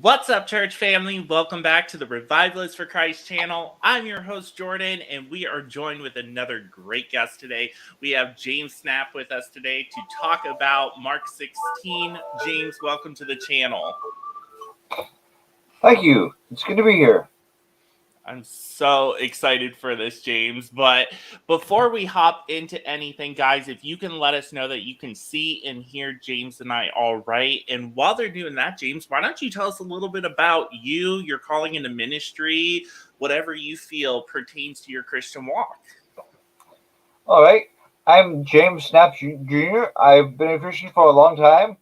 What's up, church family? Welcome back to the Revivalist for Christ channel. I'm your host, Jordan, and we are joined with another great guest today. We have James Snap with us today to talk about Mark 16. James, welcome to the channel. Thank you. It's good to be here. I'm so excited for this, James. But before we hop into anything, guys, if you can let us know that you can see and hear James and I all right. And while they're doing that, James, why don't you tell us a little bit about you, your calling into ministry, whatever you feel pertains to your Christian walk? All right. I'm James Snap Jr. I've been a Christian for a long time.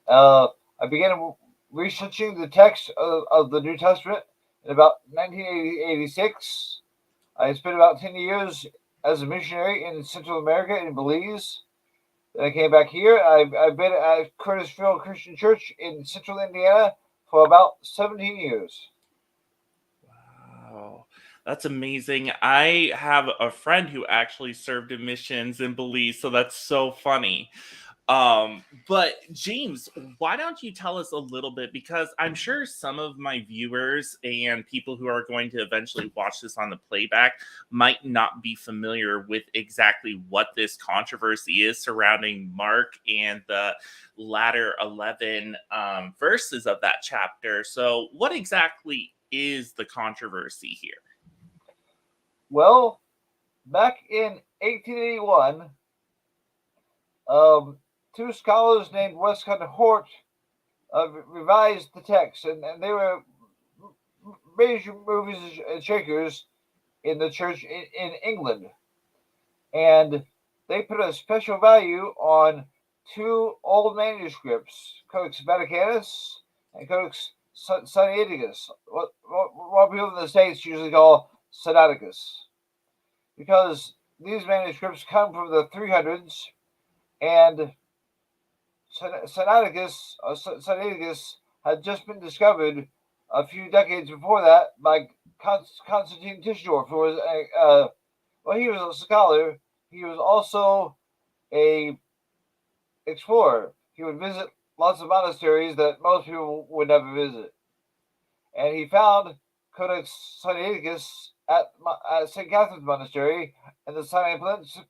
I began researching the text of the New Testament in about 1986. I spent about 10 years as a missionary in Central America in Belize. Then I came back here. I've been at Curtisville Christian Church in Central Indiana for about 17 years. Wow, that's amazing. I have a friend who actually served in missions in Belize, so that's so funny. But James, why don't you tell us a little bit, because I'm sure some of my viewers and people who are going to eventually watch this on the playback might not be familiar with exactly what this controversy is surrounding Mark and the latter 11 verses of that chapter. So what exactly is the controversy here? Well, back in 1881, two scholars named Westcott and Hort revised the text, and they were major movers and shakers in the church in England. And they put a special value on two old manuscripts, Codex Vaticanus and Codex Sinaiticus, what people in the States usually call Sinaiticus, because these manuscripts come from the 300s, and Sinaiticus had just been discovered a few decades before that by Constantine Tischendorf, who was he was a scholar. He was also a explorer. He would visit lots of monasteries that most people would never visit, and he found Codex Sinaiticus at St. Catherine's Monastery in the Sinai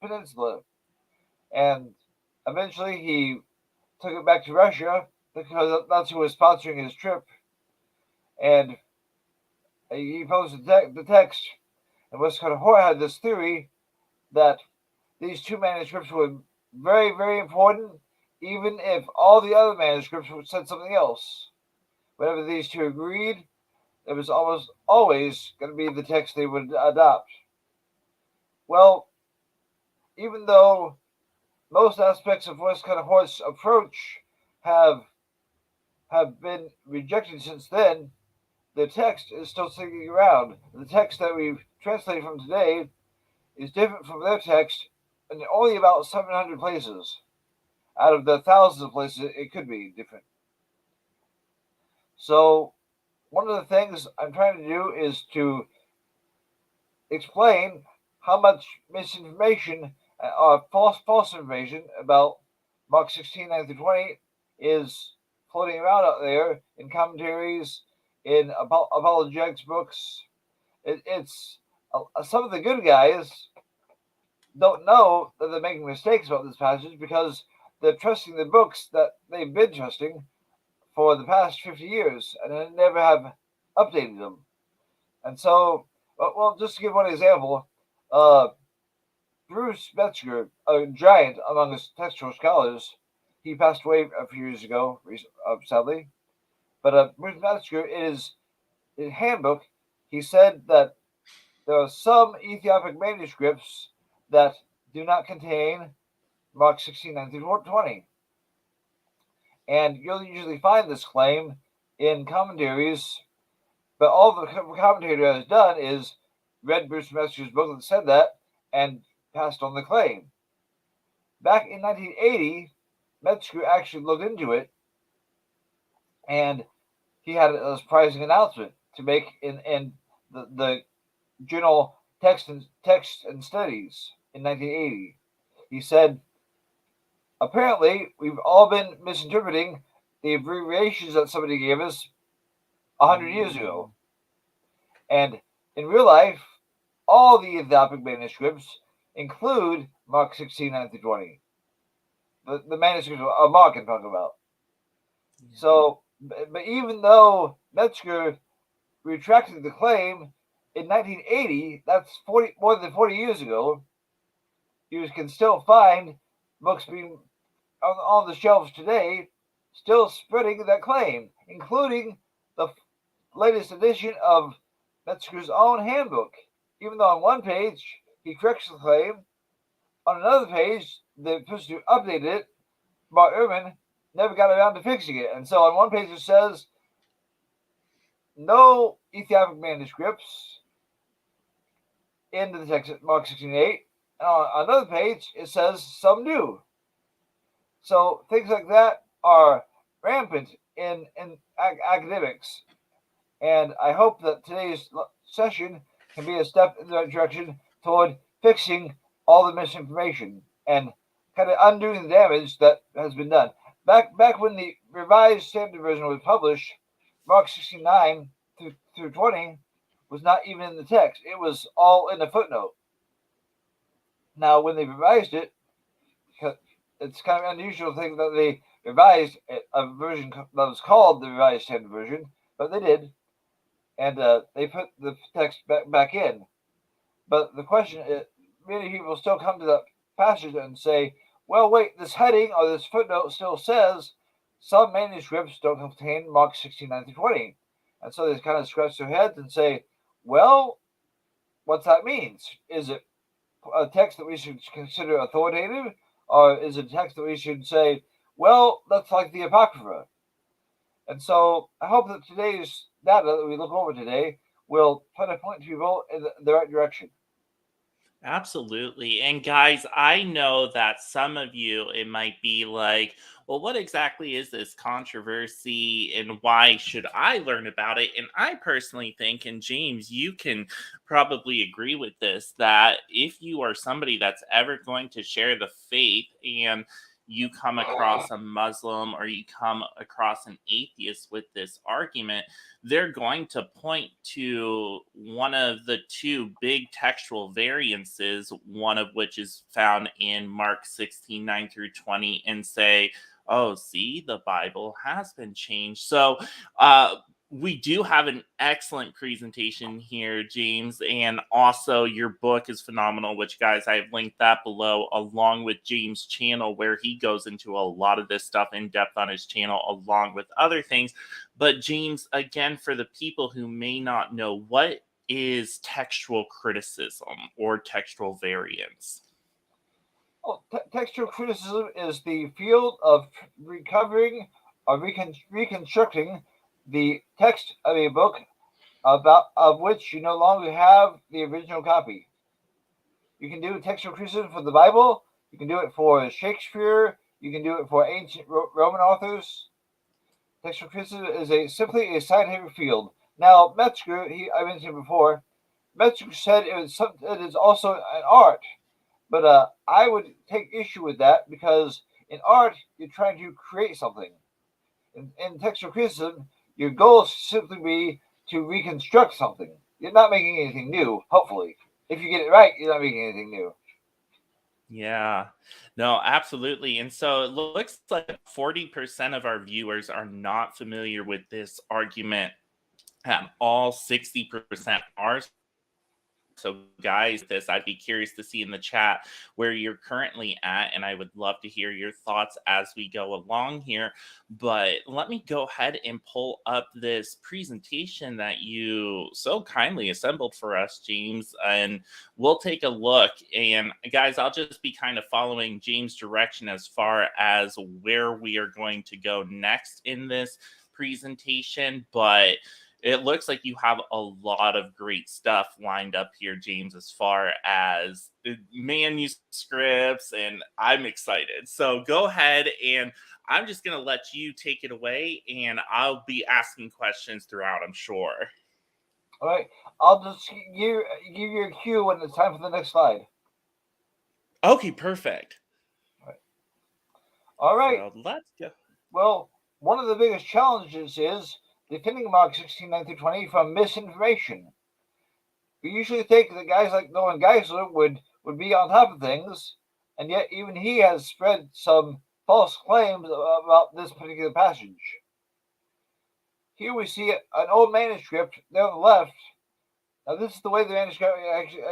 Peninsula, and eventually he took it back to Russia because that's who was sponsoring his trip, and he posted the text. And Westcott and Hort had this theory that these two manuscripts were very, very important, even if all the other manuscripts said something else. Whenever these two agreed, it was almost always going to be the text they would adopt. Well, even though most aspects of Westcott and Hort's approach have been rejected since then, the text is still sticking around. The text that we've translated from today is different from their text in only about 700 places. Out of the thousands of places it could be different. So one of the things I'm trying to do is to explain how much misinformation or false information about Mark 16, 9 through 20 is floating around out there in commentaries, in apologetics books. It's some of the good guys don't know that they're making mistakes about this passage because they're trusting the books that they've been trusting for the past 50 years and they never have updated them. And so, well, just to give one example, Bruce Metzger, a giant among his textual scholars, he passed away a few years ago, sadly. But Bruce Metzger, in his handbook, he said that there are some Ethiopic manuscripts that do not contain Mark 16, 9 through 20. And you'll usually find this claim in commentaries, but all the commentator has done is read Bruce Metzger's book that said that and passed on the claim. Back in 1980, Metzger actually looked into it, and he had a surprising announcement to make in the journal Text and Studies in 1980. He said, apparently, we've all been misinterpreting the abbreviations that somebody gave us 100 years ago. And in real life, all the Ethiopic manuscripts include Mark 16, 9 through 20. The manuscripts of Mark I'm talking about. So, but even though Metzger retracted the claim in 1980, that's more than 40 years ago, you can still find books being on the shelves today, still spreading that claim, including the latest edition of Metzger's own handbook. Even though on one page he corrects the claim, on another page the person who updated it, Bart Ehrman, never got around to fixing it. And so on one page it says no Ethiopic manuscripts into the text at Mark 16:8. And on another page it says some do. So things like that are rampant in academics. And I hope that today's session can be a step in the right direction toward fixing all the misinformation and kind of undoing the damage that has been done. Back when the Revised Standard Version was published, Mark 69 through 20 was not even in the text. It was all in a footnote. Now, when they revised it, it's kind of an unusual thing that they revised a version that was called the Revised Standard Version, but they did. And they put the text back in. But the question is, many people still come to that passage and say, well, wait, this heading or this footnote still says some manuscripts don't contain Mark 16, 9 through 20. And so they kind of scratch their heads and say, well, what's that mean? Is it a text that we should consider authoritative? Or is it a text that we should say, well, that's like the Apocrypha? And so I hope that today's data that we look over today will try to point people in the right direction. Absolutely. And guys, I know that some of you, it might be like, well, what exactly is this controversy and why should I learn about it? And I personally think, and James, you can probably agree with this, that if you are somebody that's ever going to share the faith and you come across a Muslim or you come across an atheist with this argument, they're going to point to one of the two big textual variances, one of which is found in Mark 16, 9 through 20, and say, oh, see, the Bible has been changed. So, we do have an excellent presentation here, James, and also your book is phenomenal, which, guys, I've linked that below, along with James' channel, where he goes into a lot of this stuff in depth on his channel, along with other things. But, James, again, for the people who may not know, what is textual criticism or textual variance? Well, textual criticism is the field of recovering or reconstructing the text of a book of which you no longer have the original copy. You can do textual criticism for the Bible. You can do it for Shakespeare. You can do it for ancient Roman authors. Textual criticism is simply a scientific field. Now, Metzger, I mentioned before, Metzger said it is also an art. But I would take issue with that because in art, you're trying to create something. In textual criticism, your goal should simply be to reconstruct something. You're not making anything new, hopefully. If you get it right, you're not making anything new. Yeah, no, absolutely. And so it looks like 40% of our viewers are not familiar with this argument at all. 60% are. So, guys, I'd be curious to see in the chat where you're currently at, and I would love to hear your thoughts as we go along here. But let me go ahead and pull up this presentation that you so kindly assembled for us, James, and we'll take a look. And, guys, I'll just be kind of following James' direction as far as where we are going to go next in this presentation. But it looks like you have a lot of great stuff lined up here, James, as far as manuscripts, and I'm excited. So go ahead, and I'm just going to let you take it away, and I'll be asking questions throughout, I'm sure. All right. I'll just give you a cue when it's time for the next slide. Okay, perfect. All right. So let's go. Well, one of the biggest challenges is defending Mark 16:9-20 from misinformation. We usually think that guys like Norman Geisler would be on top of things, and yet even he has spread some false claims about this particular passage. Here we see an old manuscript there on the left. Now this is the way the manuscript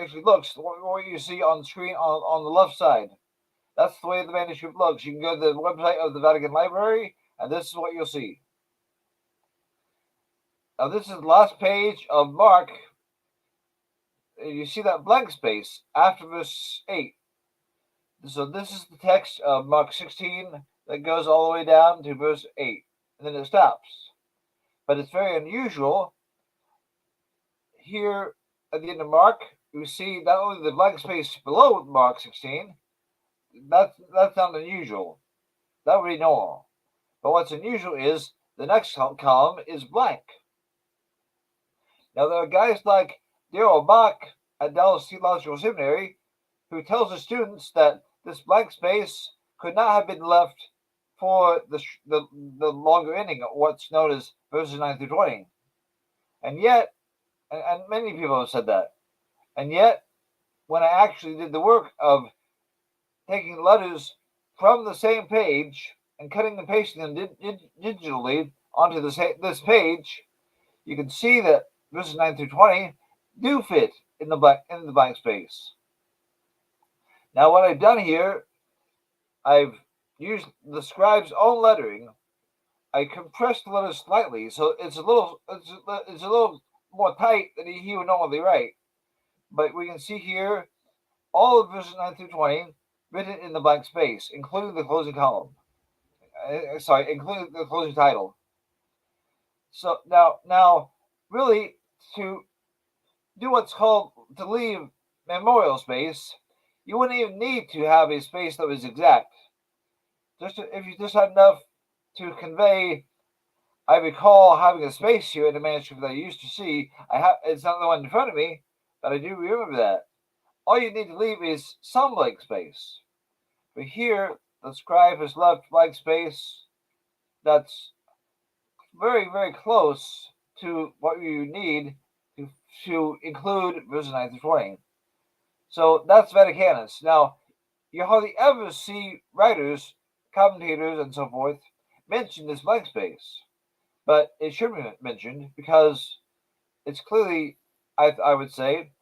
actually looks, what you see on the screen on the left side. That's the way the manuscript looks. You can go to the website of the Vatican Library, and this is what you'll see. Now this is the last page of Mark. You see that blank space after verse 8. So this is the text of Mark 16 that goes all the way down to verse 8, and then it stops. But it's very unusual. Here at the end of Mark, you see not only the blank space below Mark 16, that's not unusual. That would be normal. But what's unusual is the next column is blank. Now there are guys like Darrell Bock at Dallas Theological Seminary who tells the students that this blank space could not have been left for the longer ending, what's known as verses 9-20. And yet, and many people have said that, and yet, when I actually did the work of taking letters from the same page and cutting and pasting them digitally onto this page, you can see that verses 9-20 do fit in the blank space. Now, what I've done here, I've used the scribe's own lettering. I compressed the letters slightly, so it's a little more tight than he would normally write. But we can see here all of verses 9-20 written in the blank space, including the closing column. Including the closing title. So now, really, to do what's called to leave memorial space, you wouldn't even need to have a space that was exact. If you just had enough to convey, I recall having a space here in the manuscript that I used to see. It's not the one in front of me, but I do remember that. All you need to leave is some blank space. But here, the scribe has left blank space that's very, very close to what you need to include verses 9-20. So that's Vaticanus. Now, you hardly ever see writers, commentators, and so forth mention this blank space. But it should be mentioned because it's clearly, I would say,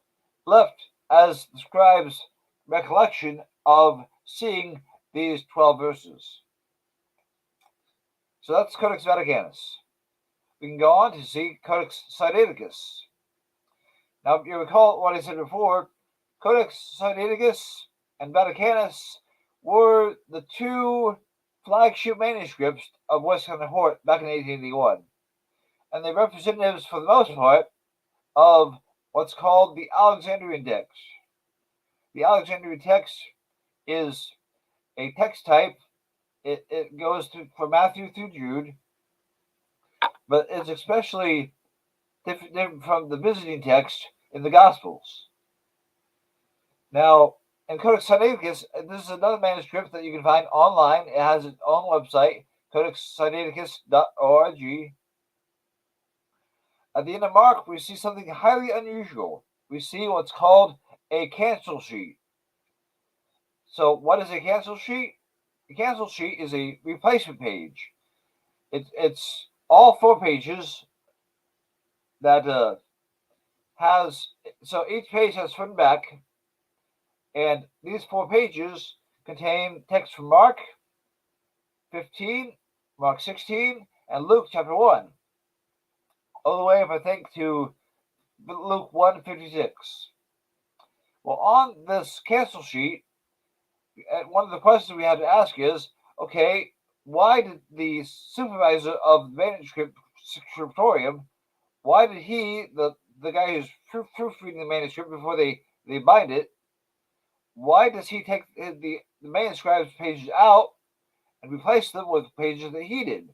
left as the scribe's recollection of seeing these 12 verses. So that's Codex Vaticanus. We can go on to see Codex Sinaiticus. Now, if you recall what I said before, Codex Sinaiticus and Vaticanus were the two flagship manuscripts of Westcott and Hort back in 1881. And they're representatives, for the most part, of what's called the Alexandrian text. The Alexandrian text is a text type. It goes from Matthew through Jude, but it's especially different from the visiting text in the Gospels. Now, in Codex Sinaiticus, this is another manuscript that you can find online. It has its own website, codexsinaiticus.org. At the end of Mark, we see something highly unusual. We see what's called a cancel sheet. So, what is a cancel sheet? A cancel sheet is a replacement page. It's all 4 pages that so each page has front and back, and these 4 pages contain text from Mark 15, Mark 16, and Luke chapter 1. All the way up, I think, to Luke 1:56. Well, on this cancel sheet, one of the questions we had to ask is, okay, why did the supervisor of the manuscript scriptorium, why did he, the guy who's proofreading the manuscript before they bind it, why does he take the manuscript's pages out and replace them with pages that he did?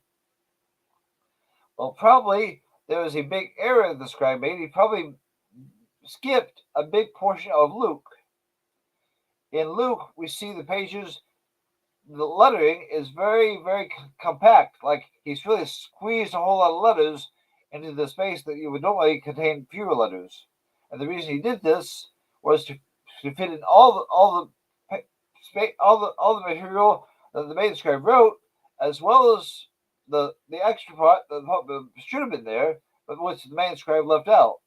Well, probably there was a big error the scribe made. He probably skipped a big portion of Luke. In Luke, we see the pages, the lettering is very, very compact. Like he's really squeezed a whole lot of letters into the space that you would normally contain fewer letters. And the reason he did this was to fit in all the material that the main scribe wrote, as well as the extra part that should have been there, but which the main scribe left out.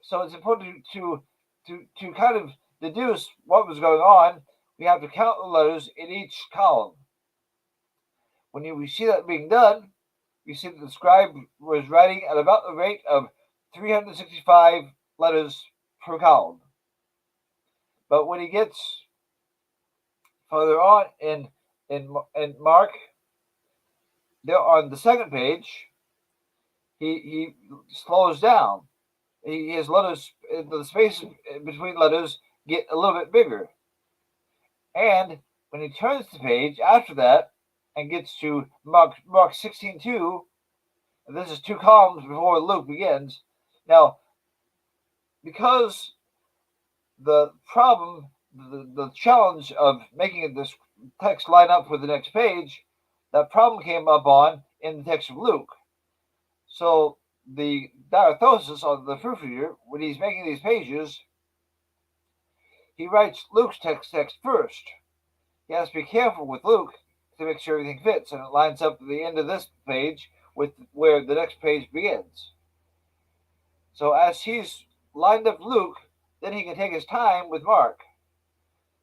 So it's important to kind of deduce what was going on. We have to count the letters in each column. When we see that being done, we see that the scribe was writing at about the rate of 365 letters per column. But when he gets further on in Mark, there on the second page, he slows down. His letters, the space between letters, get a little bit bigger. And when he turns the page after that and gets to Mark 16:2, and this is 2 columns before Luke begins. Now, because the problem, the challenge of making this text line up with the next page, that problem came up on in the text of Luke. So the diorthosis, or the proofreader, when he's making these pages, he writes Luke's text first. He has to be careful with Luke to make sure everything fits, and it lines up at the end of this page with where the next page begins. So as he's lined up Luke, then he can take his time with Mark.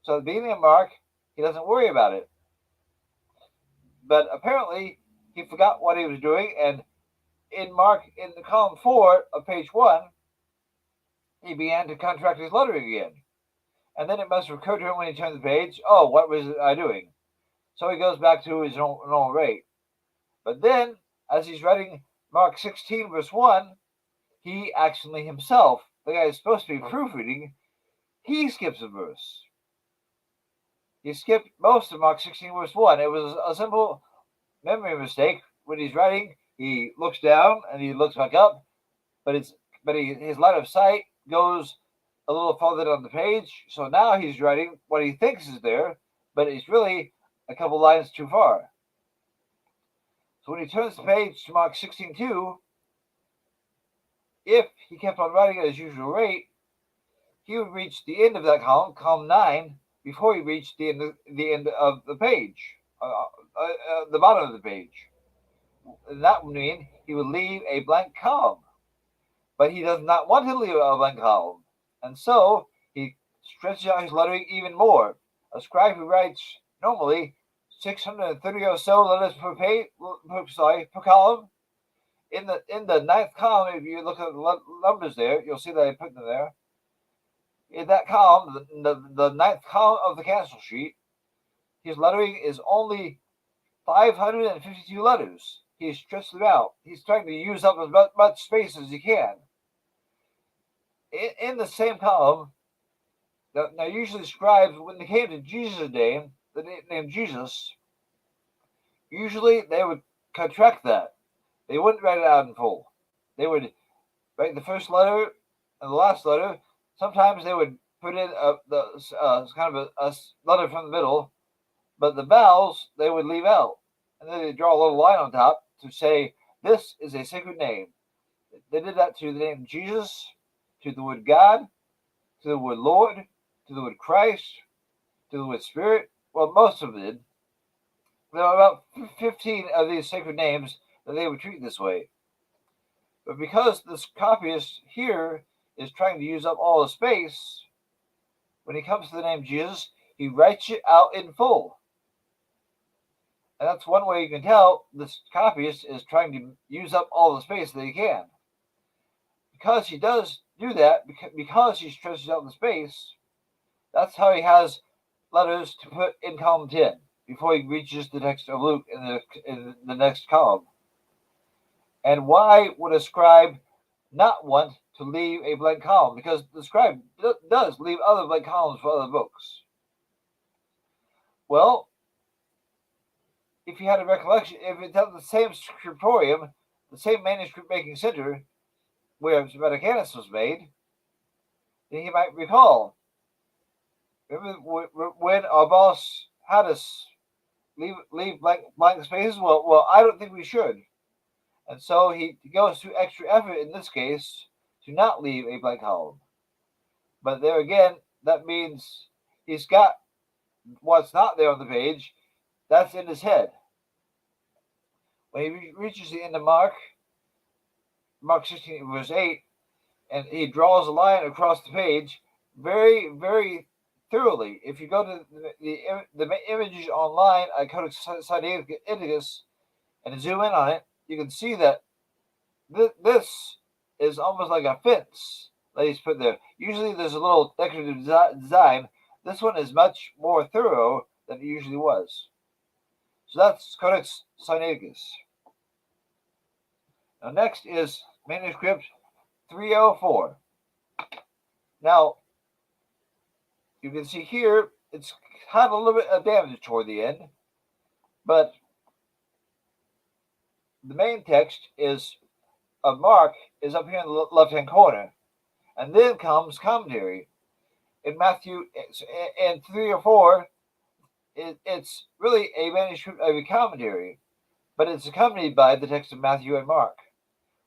So at the beginning of Mark, he doesn't worry about it. But apparently, he forgot what he was doing, and in Mark, in the column 4 of page 1, he began to contract his lettering again. And then it must have occurred to him when he turned the page, oh, what was I doing? So he goes back to his normal rate. But then, as he's writing Mark 16, verse 1, he accidentally himself, the guy who's supposed to be proofreading, he skips a verse. He skipped most of Mark 16, verse 1. It was a simple memory mistake. When he's writing, he looks down and he looks back up, but his line of sight goes a little farther down the page. So now he's writing what he thinks is there, but it's really a couple lines too far. So when he turns the page to Mark 16:2, if he kept on writing at his usual rate, he would reach the end of that column, column 9, before he reached the end of the page, the bottom of the page. And that would mean he would leave a blank column. But he does not want to leave a blank column. And so he stretches out his lettering even more. A scribe who writes normally 630 or so letters per column. In the 9th column, if you look at the numbers there, you'll see that I put them there. In that column, the 9th column of the cancel sheet, his lettering is only 552 letters. He stretched them out. He's trying to use up as much space as he can. In the same column, now usually scribes, when they came to Jesus' name, the name Jesus, usually they would contract that. They wouldn't write it out in full. They would write the first letter and the last letter. Sometimes they would put in kind of a letter from the middle, but the vowels they would leave out. And then they draw a little line on top to say, this is a sacred name. They did that to the name Jesus, to the word God, to the word Lord, to the word Christ, to the word Spirit. Well, most of them did. There are about 15 of these sacred names that they would treat this way. But because this copyist here is trying to use up all the space, when he comes to the name Jesus, he writes it out in full. And that's one way you can tell this copyist is trying to use up all the space that he can. Because he does do that, because he stretches out the space, that's how he has letters to put in column 10 before he reaches the text of Luke in the next column. And why would a scribe not want to leave a blank column? Because the scribe does leave other blank columns for other books. Well, if you had a recollection, if it's at the same scriptorium, the same manuscript making center where Vaticanus was made, then he might recall. Remember when our boss had us leave blank spaces? Well, I don't think we should. And so he goes to extra effort in this case to not leave a blank column. But there again, that means he's got what's not there on the page, that's in his head. When he reaches the end of Mark 16, verse 8, and he draws a line across the page very, very thoroughly. If you go to the images online at Codex Sinaiticus and zoom in on it, you can see that this is almost like a fence that he's put there. Usually there's a little decorative design. This one is much more thorough than it usually was. So that's Codex Sinaiticus. Now next is manuscript 304. Now, you can see here, it's had a little bit of damage toward the end, but the main text of Mark is up here in the left-hand corner, and then comes commentary. In Matthew, in 304, it's really a manuscript of a commentary, but it's accompanied by the text of Matthew and Mark.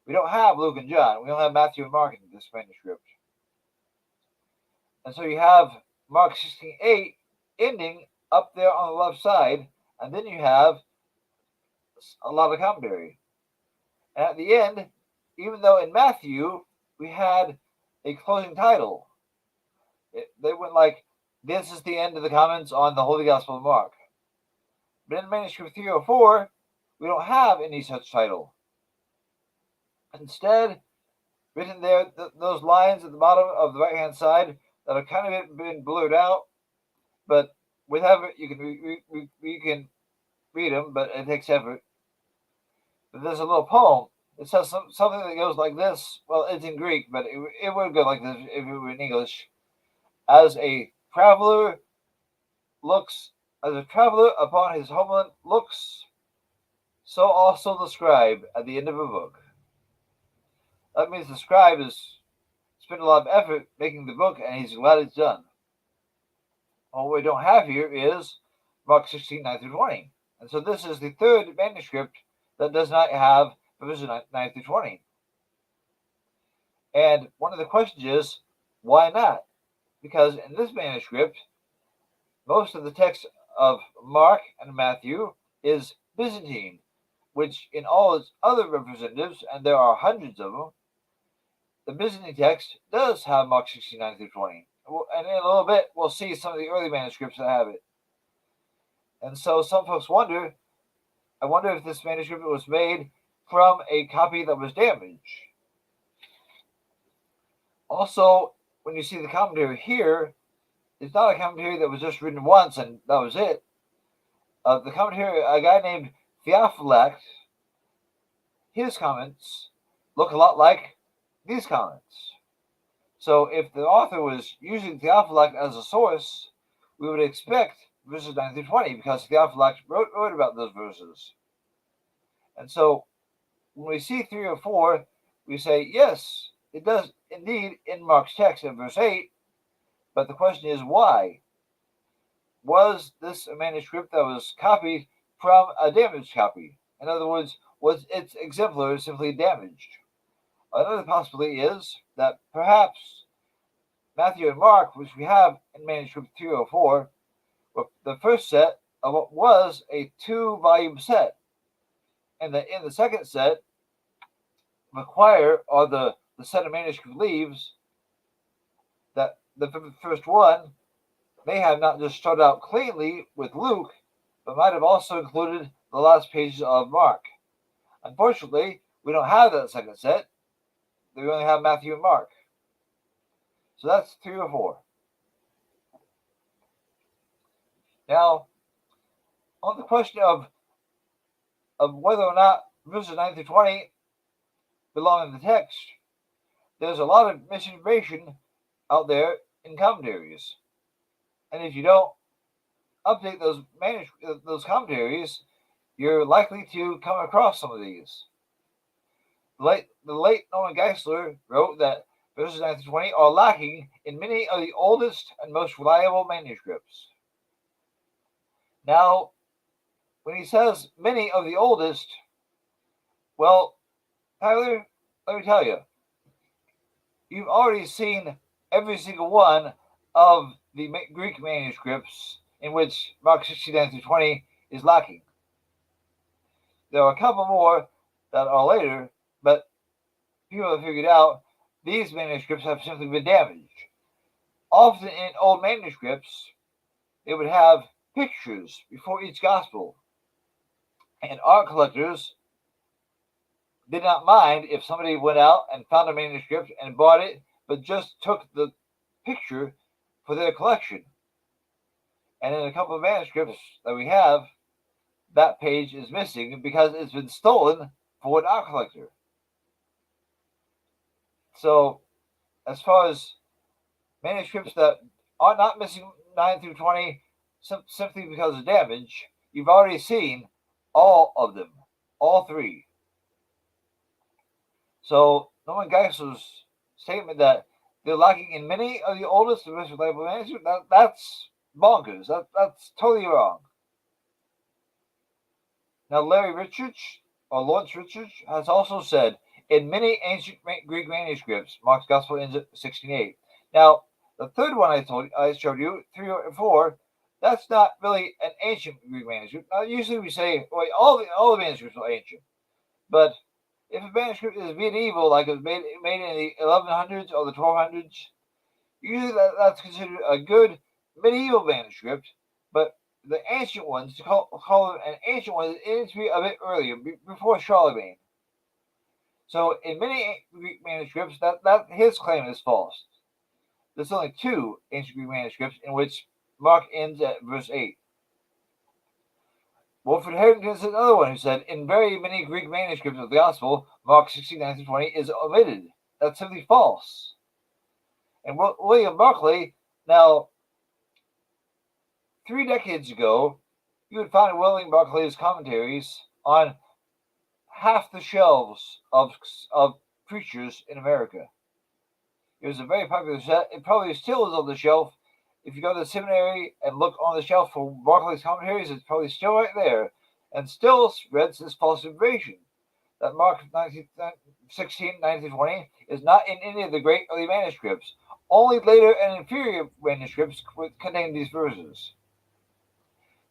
We don't have Luke and John. We don't have Matthew and Mark in this manuscript. And so you have Mark 16:8 ending up there on the left side, and then you have a lot of commentary. And at the end, even though in Matthew we had a closing title, they went like, this is the end of the comments on the Holy Gospel of Mark. But in manuscript 304, we don't have any such title. Instead, written there, those lines at the bottom of the right-hand side that are kind of been blurred out, but with effort you can read them, but it takes effort. But there's a little poem. It says something that goes like this. Well, it's in Greek, but it would go like this if it were in English. As a traveler upon his homeland looks, so also the scribe at the end of a book. That means the scribe has spent a lot of effort making the book, and he's glad it's done. All we don't have here is Mark 16:9-20. And so this is the third manuscript that does not have verses 9-20. And one of the questions is, why not? Because in this manuscript, most of the text of Mark and Matthew is Byzantine, which in all its other representatives, and there are hundreds of them, the Byzantine text does have Mark 16:9-20. And in a little bit, we'll see some of the early manuscripts that have it. And so some folks wonder, I wonder if this manuscript was made from a copy that was damaged. Also, when you see the commentary here, it's not a commentary that was just written once and that was it. The commentary, a guy named Theophylact, his comments look a lot like these comments. So if the author was using Theophylact as a source, we would expect verses 9-20 because Theophylact wrote about those verses. And so when we see 304, we say, yes, it does indeed in Mark's text in verse 8, but the question is why? Was this a manuscript that was copied from a damaged copy? In other words, was its exemplar simply damaged? Another possibility is that perhaps Matthew and Mark, which we have in manuscript 304, were the first set of what was a 2-volume set. And in the second set, the choir, or the set of manuscript leaves, that the first one may have not just started out cleanly with Luke, but might have also included the last pages of Mark. Unfortunately, we don't have that second set. We only have Matthew and Mark. So that's 304. Now, on the question of whether or not verses 9-20 belong in the text, there's a lot of misinformation out there in commentaries. And if you don't update those commentaries, you're likely to come across some of these. The late Norman Geisler wrote that verses 9-20 are lacking in many of the oldest and most reliable manuscripts. Now, when he says many of the oldest, well, Tyler, let me tell you, you've already seen every single one of the Greek manuscripts in which Mark 69 through 20 is lacking. There are a couple more that are later, but people have figured out these manuscripts have simply been damaged. Often in old manuscripts, they would have pictures before each gospel, and art collectors did not mind if somebody went out and found a manuscript and bought it, but just took the picture for their collection. And in a couple of manuscripts that we have, that page is missing because it's been stolen for an art collector. So, as far as manuscripts that are not missing 9 through 20 simply because of damage, you've already seen all of them, all three. So, Norman Geisler's statement that they're lacking in many of the oldest and most reliable manuscripts, that's bonkers. That's totally wrong. Now, Larry Richards, or Lawrence Richards, has also said, in many ancient Greek manuscripts, Mark's Gospel ends at 16:8. Now, the third one I showed you, 3 or 4, that's not really an ancient Greek manuscript. Now, usually we say, well, all the manuscripts are ancient. But if a manuscript is medieval, like it was made in the 1100s or the 1200s, usually that's considered a good medieval manuscript. But the ancient ones, to call them an ancient one, it needs to be a bit earlier, before Charlemagne. So in many Greek manuscripts, that his claim is false. There's only 2 ancient Greek manuscripts in which Mark ends at verse 8. Wilfred Harrington is another one who said, in very many Greek manuscripts of the Gospel, Mark 69 through 20 is omitted. That's simply false. And William Barclay, now, 3 decades ago, you would find William Barclay's commentaries on half the shelves of preachers in America. It was a very popular set. It probably still is on the shelf. If you go to the seminary and look on the shelf for Barclay's commentaries, it's probably still right there, and still spreads this false information that Mark 16, 19, 20 is not in any of the great early manuscripts. Only later and inferior manuscripts contain these verses.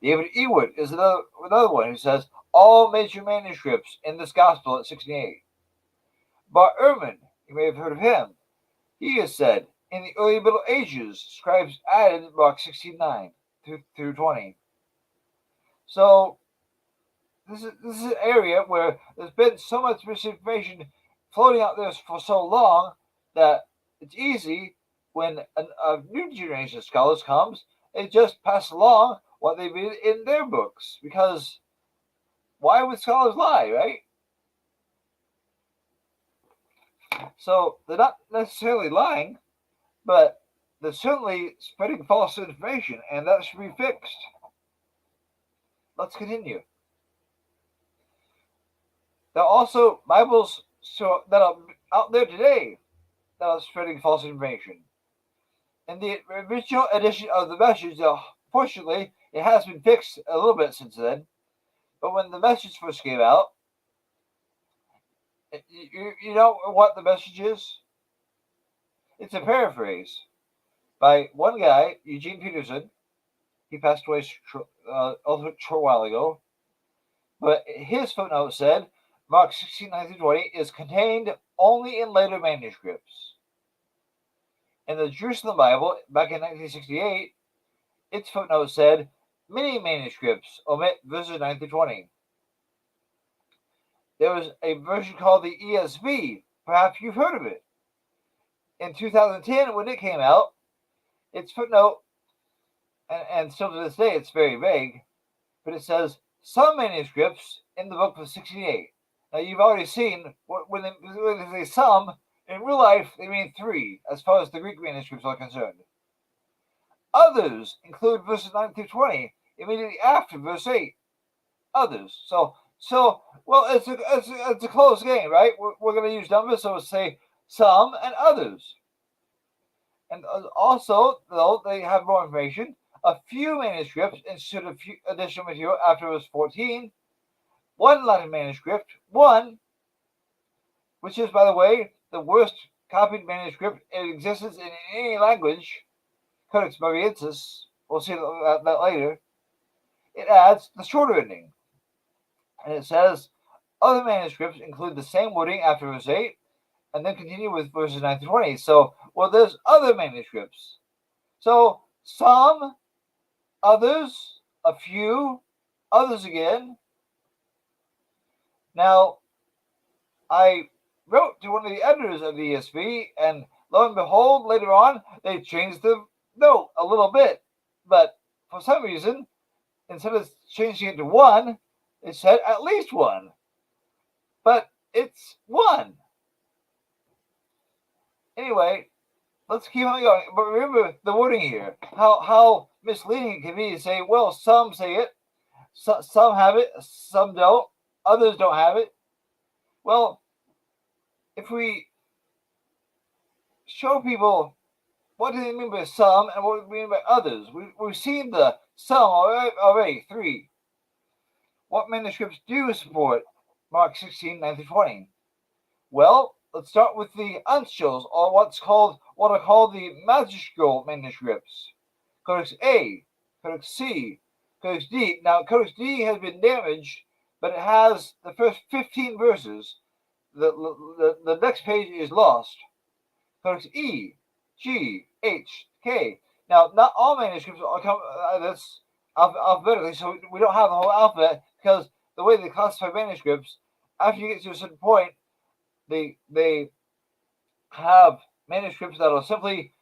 David Ewart is another one who says all major manuscripts in this gospel at 16:8. Bart Ehrman, you may have heard of him. He has said, in the early Middle Ages, scribes added Mark 16:9 through 20. So this is an area where there's been so much misinformation floating out there for so long that it's easy when a new generation of scholars comes, they just pass along what they read in their books. Because why would scholars lie, right? So they're not necessarily lying, but they're certainly spreading false information, and that should be fixed. Let's continue. There are also Bibles that are out there today that are spreading false information. In the original edition of the Message, fortunately, it has been fixed a little bit since then. But when the Message first came out, you know what the Message is? It's a paraphrase by one guy, Eugene Peterson. He passed away a short while ago. But his footnote said, Mark 16:19-20 is contained only in later manuscripts. In the Jerusalem Bible, back in 1968, its footnote said, many manuscripts omit verses 9-20. There was a version called the ESV. Perhaps you've heard of it. In 2010, when it came out, its footnote, and still to this day, it's very vague, but it says, some manuscripts in the book of 16:8. Now, you've already seen, when they say some, in real life, they mean 3, as far as the Greek manuscripts are concerned. Others include verses 9-20, immediately after verse 8. Others. So well, it's a close game, right? We're going to use numbers, so we'll say some and others. And also, though, they have more information. A few manuscripts insert a few additional material after verse 14. One Latin manuscript, one which is, by the way, the worst copied manuscript in existence in any language, Codex Mariensis, we'll see that later, it adds the shorter ending. And it says, other manuscripts include the same wording after verse 8, and then continue with verses 9 to 20. So, well, there's other manuscripts. So, some, others, a few, others again. Now, I wrote to one of the editors of the ESV, and lo and behold, later on, they changed the note a little bit. But for some reason, instead of changing it to one, it said at least one. But it's one. Anyway, let's keep on going. But remember the wording here. How misleading it can be to say, well, some say it, some have it, some don't, others don't have it. Well, if we show people what do they mean by some and what do we mean by others, we've seen the some already, 3. What manuscripts do support Mark 16, 9 through 20? Well, let's start with the uncials, or what are called the magistral manuscripts. Codex A, Codex C, Codex D. Now, Codex D has been damaged, but it has the first 15 verses. The next page is lost. Codex E, G, H, K. Now, not all manuscripts are this alphabetically, so we don't have the whole alphabet, because the way they classify manuscripts, after you get to a certain point, they have manuscripts that are simply,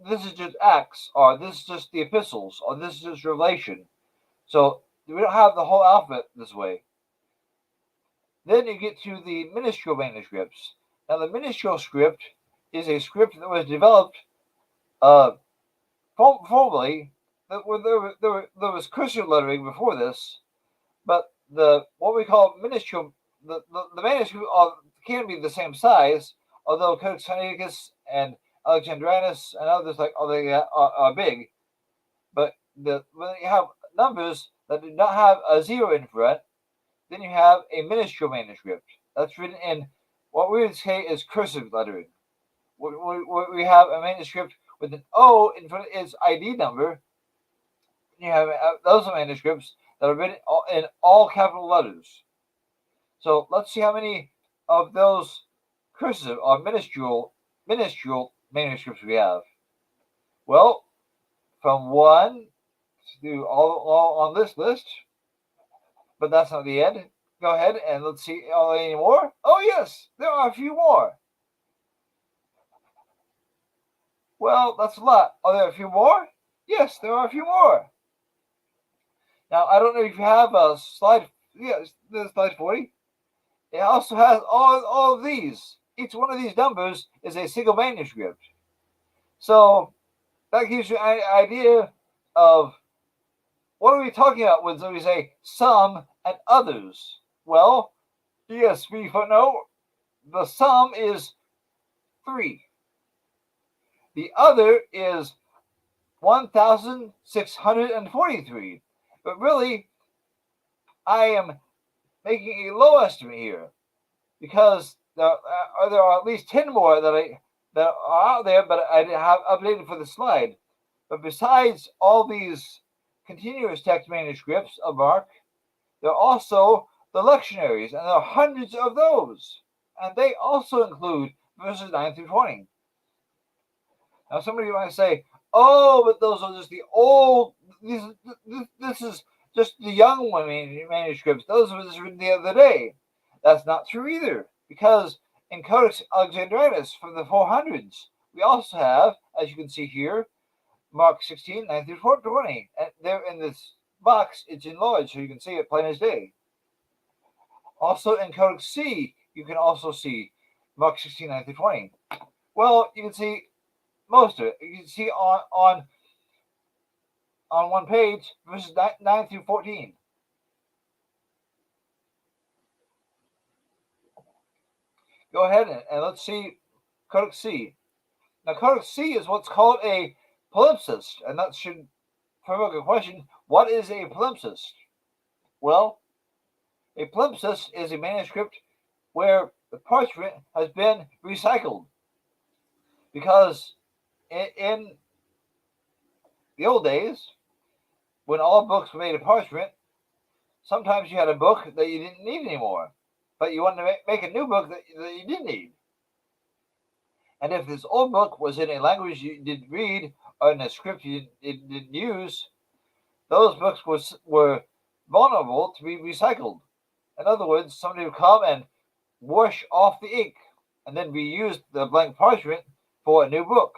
this is just Acts, or this is just the epistles, or this is just Revelation. So we don't have the whole alphabet this way. Then you get to the minuscule manuscripts. Now, the minuscule script is a script that was developed formally. There was cursive lettering before this, but what we call minuscule, the manuscript can be the same size, although Codex Sinaiticus and Alexandrinus and others are big. But when you have numbers that do not have a 0 in front, then you have a minuscule manuscript that's written in what we would say is cursive lettering. We have a manuscript with an O in front of its ID number. You have those manuscripts that are written in all capital letters. So let's see how many of those cursive or minuscule manuscripts we have. Well, from 1 to all on this list, but that's not the end. Go ahead and let's see. Are there any more? Oh yes, there are a few more. Well, that's a lot. Are there a few more? Yes, there are a few more. Now, I don't know if you have a slide. Yes, there's slide 40. It also has all of these. Each one of these numbers is a single manuscript. So that gives you an idea of what are we talking about when we say some and others. Well, ESV footnote, the sum is 3. The other is 1,643. But really, I am making a low estimate here, because there are at least 10 more that are out there, but I didn't have updated for the slide. But besides all these continuous text manuscripts of Mark, there are also the lectionaries, and there are hundreds of those, and they also include verses 9 through 20. Now, somebody might say, "Oh, but those are just the old. This is just the young manuscripts. Those were just written the other day." That's not true either, because in Codex Alexandrinus from the 400s, we also have, as you can see here, Mark 16, 9 through 20. And there in this box, it's enlarged, so you can see it plain as day. Also in Codex C, you can also see Mark 16, 9 through 20. Well, you can see most of it. You can see on one page, verses 9 through 14. Go ahead and let's see Codex C. Now, Codex C is what's called a palimpsest, and that should provoke a question. What is a palimpsest? Well, a palimpsest is a manuscript where the parchment has been recycled because in the old days, when all books were made of parchment, sometimes you had a book that you didn't need anymore, but you wanted to make a new book that you did need. And if this old book was in a language you didn't read or in a script you didn't use, those books were vulnerable to be recycled. In other words, somebody would come and wash off the ink and then reuse the blank parchment for a new book.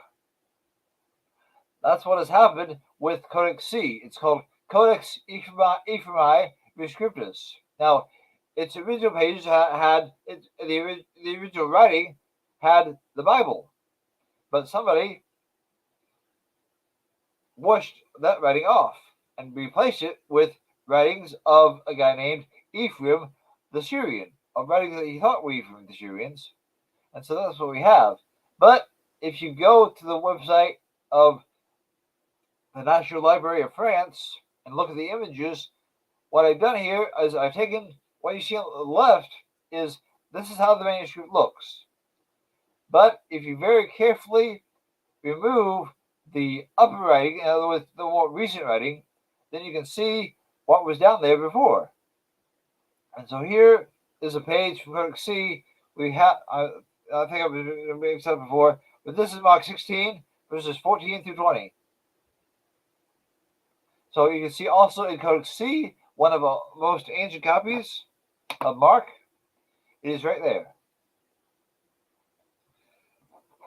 That's what has happened with Codex C. It's called Codex Ephraemi Rescriptus. Now, its original pages had the original writing had the Bible, but somebody washed that writing off and replaced it with writings of a guy named Ephraim the Syrian, of writings that he thought were Ephraim the Syrians, and so that's what we have. But if you go to the website of the National Library of France and look at the images, what I've done here is I've taken what you see on the left is this is how the manuscript looks. But if you very carefully remove the upper writing, in other words, the more recent writing, then you can see what was down there before. And so here is a page from Codex C. We have, I think I've said before, but this is Mark 16, verses 14 through 20. So you can see also in Codex C, one of the most ancient copies of Mark, it is right there.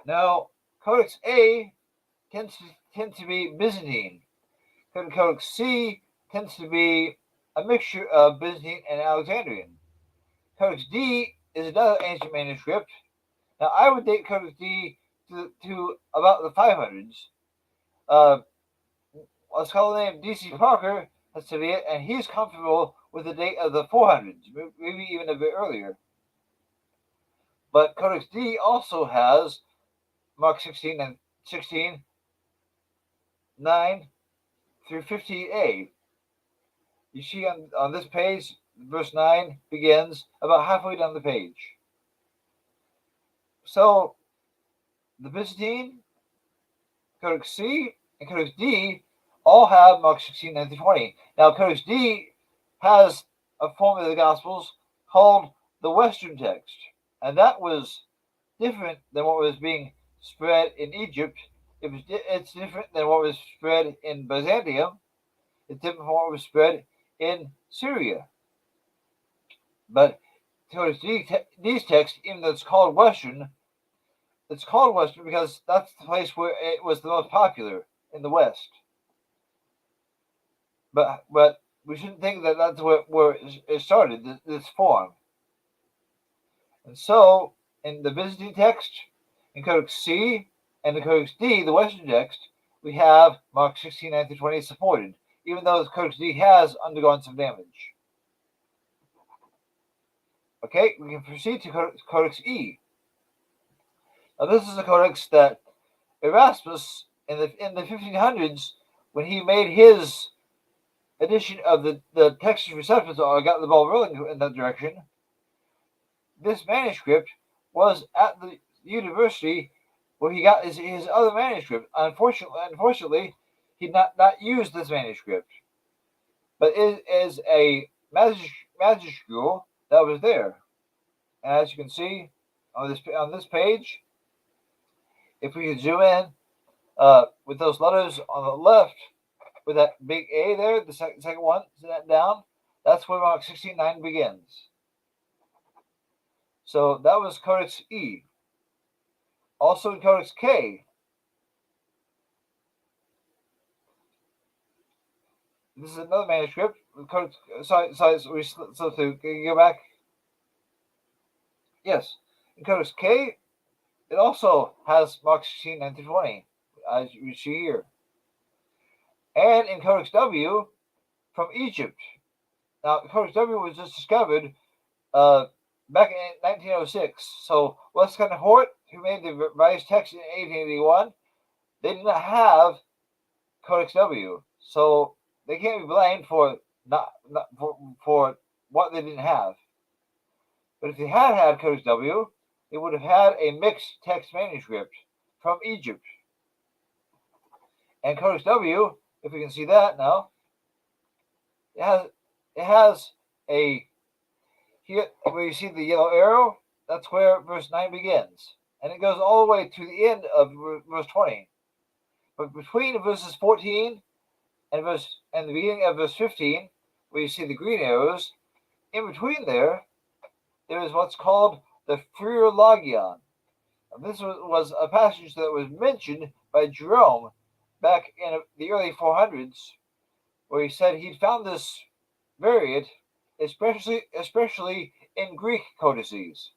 Now, Codex A tends to be Byzantine. Codex C tends to be a mixture of Byzantine and Alexandrian. Codex D is another ancient manuscript. Now, I would date Codex D to about the 500s. A scholar named D.C. Parker has studied it, and he's comfortable with the date of the 400s, maybe even a bit earlier. But Codex D also has Mark 16 and 16, 9 through 15a. You see on this page, verse 9 begins about halfway down the page. So, the Byzantine, Codex C, and Codex D all have Mark 16, 9 through 20. Now, Codex D has a form of the Gospels called the Western text, and that was different than what was being spread in Egypt. It's different than what was spread in Byzantium. It's different from what was spread in Syria. But Codex D's text, even though it's called Western because that's the place where it was the most popular in the West. But we shouldn't think that that's where it started, this form. And so, in the Byzantine text, in Codex C, and in Codex D, the Western text, we have Mark 16, 9 through 20 supported, even though the Codex D has undergone some damage. Okay, we can proceed to Codex E. Now, this is a codex that Erasmus, in the 1500s, when he made his edition of the Textus Receptus, or got the ball rolling in that direction, this manuscript was at the university where he got his other manuscript. Unfortunately, he not used this manuscript, but it is a magistrule that was there. And as you can see on this page, if we could zoom in with those letters on the left, with that big A there, the second one, see that down? That's where Mark 16:9 begins. So that was Codex E. Also in Codex K, this is another manuscript. Codex, sorry, so can you go back? Yes, in Codex K, it also has Mark 16, 9 through 20, as you see here. And in Codex W, from Egypt. Now, Codex W was just discovered back in 1906. So, Westcott Hort, who made the revised text in 1881, they did not have Codex W. So, they can't be blamed for for what they didn't have. But if they had Codex W, they would have had a mixed text manuscript from Egypt. And Codex W, if we can see that now, it has a here where you see the yellow arrow, that's where verse 9 begins. And it goes all the way to the end of verse 20. But between verses 14 and the beginning of verse 15, where you see the green arrows, in between there is what's called the Phryologion. This was a passage that was mentioned by Jerome back in the early 400s, where he said he'd found this variant, especially in Greek codices.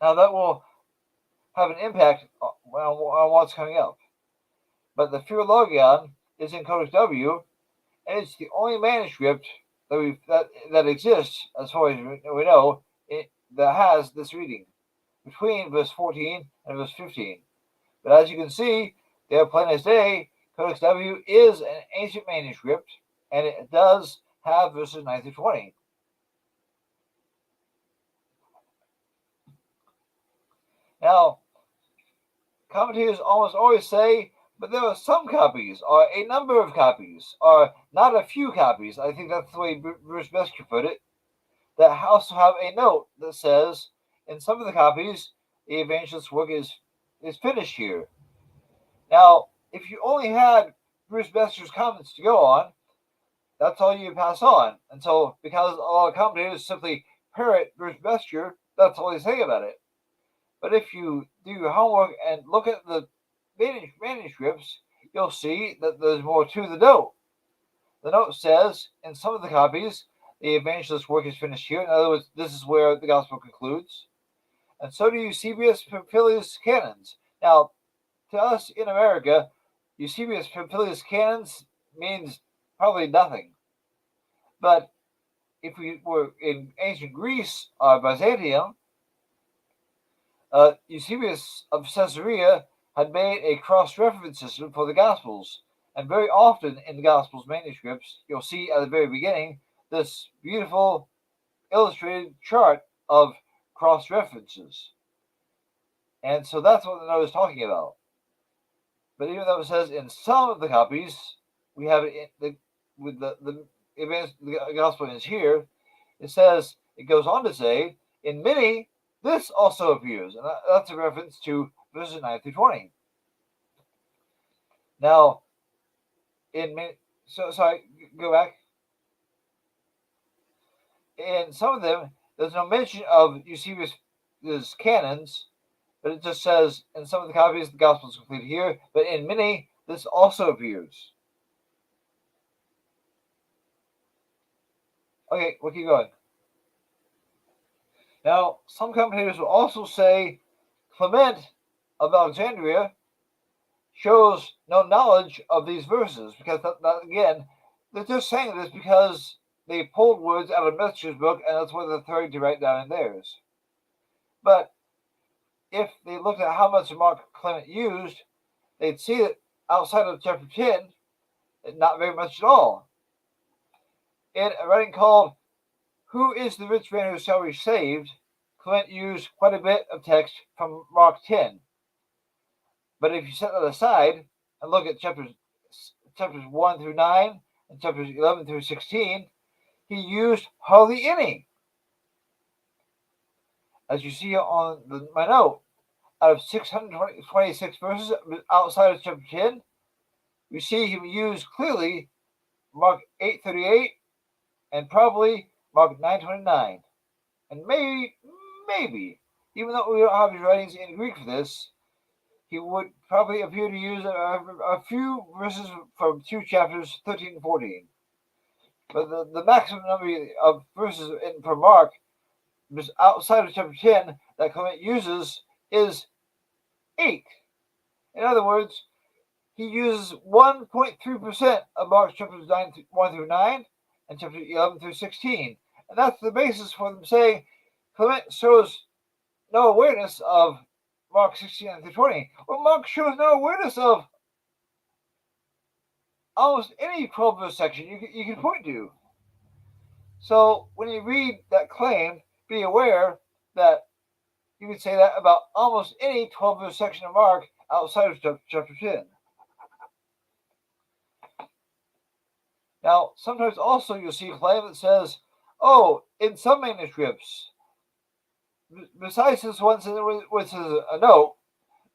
Now that will have an impact on what's coming up. But the Phryologion is in Codex W, and it's the only manuscript that exists, as far as we know, that has this reading between verse 14 and verse 15. But as you can see, there plain as day, Codex W is an ancient manuscript, and it does have verses 9 through 20. Now, commentators almost always say, but there are some copies, or a number of copies, or not a few copies, I think that's the way Bruce Mesker put it, that also have a note that says, in some of the copies, the evangelist's work is finished here. Now, if you only had Bruce Mesker's comments to go on, that's all you pass on. And so, because a lot of commentators simply parrot Bruce Mesker, that's all they say about it. But if you do your homework and look at the manuscripts, you'll see that there's more to the note. The note says, in some of the copies, the evangelist's work is finished here. In other words, this is where the gospel concludes. And so do Eusebius Pompilius canons. Now, to us in America, Eusebius Pompilius canons means probably nothing. But if we were in ancient Greece or Byzantium, Eusebius of Caesarea had made a cross-reference system for the Gospels. And very often in the Gospels manuscripts, you'll see at the very beginning this beautiful illustrated chart of cross-references. And so that's what the note is talking about. But even though it says in some of the copies, we have it with the Gospel is here, it goes on to say, in many, this also appears. And that's a reference to verses 9 through 20. Now, go back. In some of them, there's no mention of Eusebius' canons, but it just says in some of the copies the gospel is completed here, but in many, this also appears. Okay, we'll keep going. Now, some commentators will also say Clement of Alexandria shows no knowledge of these verses, because again, they're just saying this because they pulled words out of Metzger's book, and that's what they're trying to write down in theirs. But if they looked at how much Mark Clement used, they'd see that outside of chapter 10, not very much at all. In a writing called Who is the Rich Man Who Shall Be Saved, Clement used quite a bit of text from Mark 10. But if you set that aside and look at chapters 1 through 9 and chapters 11 through 16, he used hardly any. As you see on my note, out of 626 verses outside of chapter 10, we see him use clearly Mark 8:38 and probably Mark 9:29. And maybe, even though we don't have his writings in Greek for this, he would probably appear to use a few verses from 2 chapters 13 and 14. But the maximum number of verses from Mark outside of chapter 10 that Clement uses is 8. In other words, he uses 1.3% of Mark's chapters 1 through 9 and chapter 11 through 16. And that's the basis for them saying Clement shows no awareness of Mark 16 through 20. Well, Mark shows no awareness of almost any 12 verse section you can point to. So when you read that claim, be aware that you can say that about almost any 12-verse section of Mark outside of chapter 10. Now, sometimes also you'll see a claim that says, oh, in some manuscripts, besides this one which is a note,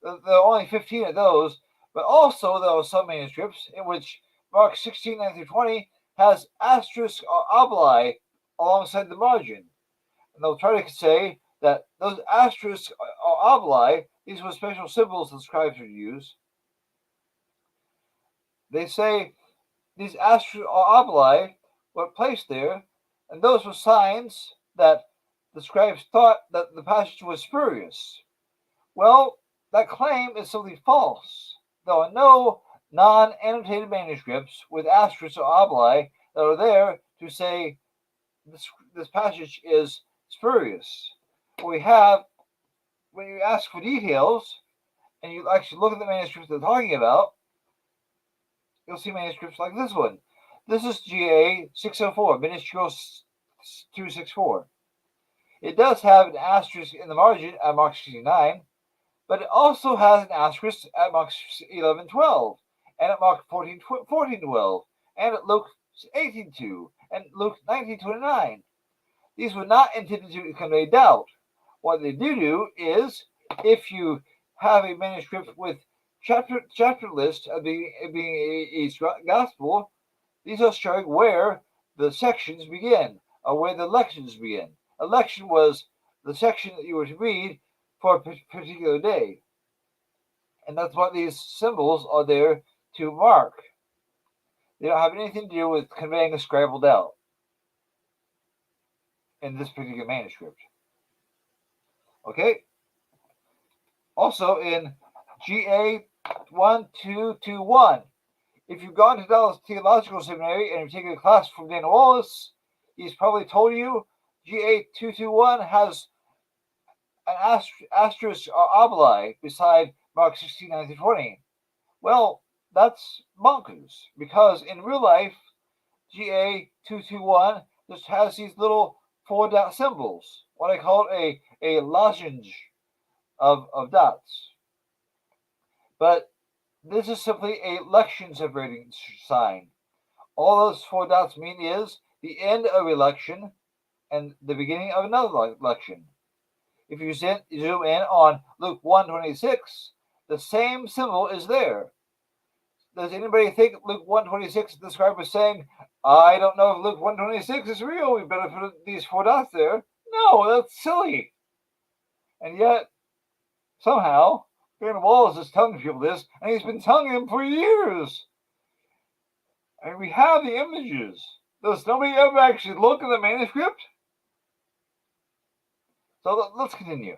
there are only 15 of those, but also there are some manuscripts in which Mark 16:9 through 20 has asterisk or obli alongside the margin. And they'll try to say that those asterisks or obli, these were special symbols the scribes would use. They say these asterisks or obli were placed there, and those were signs that the scribes thought that the passage was spurious. Well, that claim is simply false. There are no non-annotated manuscripts with asterisks or obli that are there to say this passage is spurious. What we have, when you ask for details and you actually look at the manuscripts they're talking about, you'll see manuscripts like this one. This is GA 604, Ministerial 264. It does have an asterisk in the margin at Mark 69, but it also has an asterisk at Mark 11:12, and at Mark 14:12, and at Luke 18:2, and Luke 19:29. These were not intended to convey doubt. What they do is, if you have a manuscript with chapter list of being a gospel, these are showing where the sections begin, or where the lections begin. A lection was the section that you were to read for a particular day. And that's what these symbols are there to mark. They don't have anything to do with conveying a scribbled out in this particular manuscript. Okay? Also in GA 1221, if you've gone to Dallas Theological Seminary and you've taken a class from Dan Wallace, he's probably told you GA 221 has an asterisk or obli beside Mark 16:9 through 20. Well, that's bonkers, because in real life, GA 221 just has these little 4-dot symbols, what I call a lozenge of dots. But this is simply a lection separating sign. All those 4 dots mean is the end of a lection and the beginning of another lection. If you zoom in on Luke 1:26, the same symbol is there. Does anybody think Luke 1:26 the scribe was saying, I don't know if Luke 1:26 is real, we better put these 4 dots there? No, that's silly. And yet, somehow, Dan Wallace is telling people this, and he's been telling them for years. And we have the images. Does nobody ever actually look at the manuscript? So let's continue.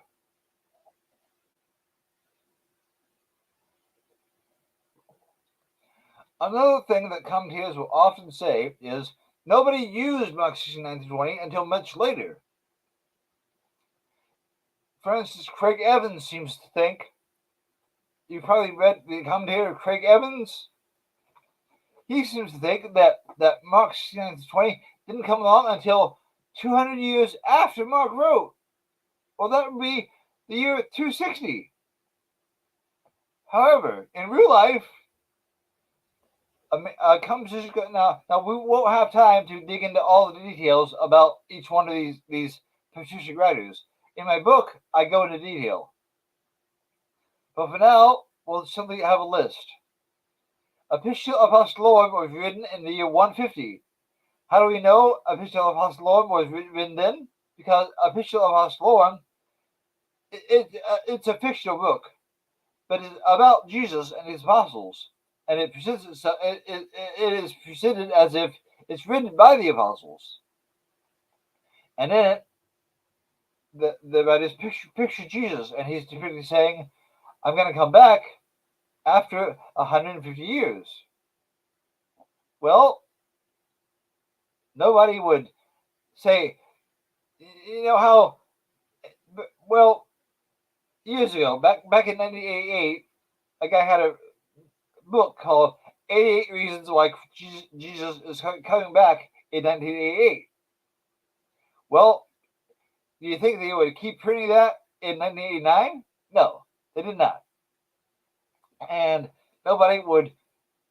Another thing that commentators will often say is nobody used Mark 16:9 through 20 until much later. For instance, Craig Evans seems to think, you probably read the commentator Craig Evans. He seems to think that Mark 16:9 through 20 didn't come along until 200 years after Mark wrote. Well, that would be the year 260. However, in real life, now we won't have time to dig into all the details about each one of these patristic writers. In my book, I go into detail. But for now, we'll simply have a list. Epistula Apostolorum was written in the year 150. How do we know Epistula Apostolorum was written then? Because Epistula Apostolorum, it's a fictional book, but it's about Jesus and his apostles, and it is presented as if it's written by the apostles. And in it, the writers picture Jesus, and he's typically saying, I'm going to come back after 150 years. Well, nobody would say, you know how, well, years ago, back in 1988, a guy had a book called 88 Reasons Why Jesus is Coming Back in 1988. Well, Do you think they would keep printing that in 1989? No, they did not. And nobody would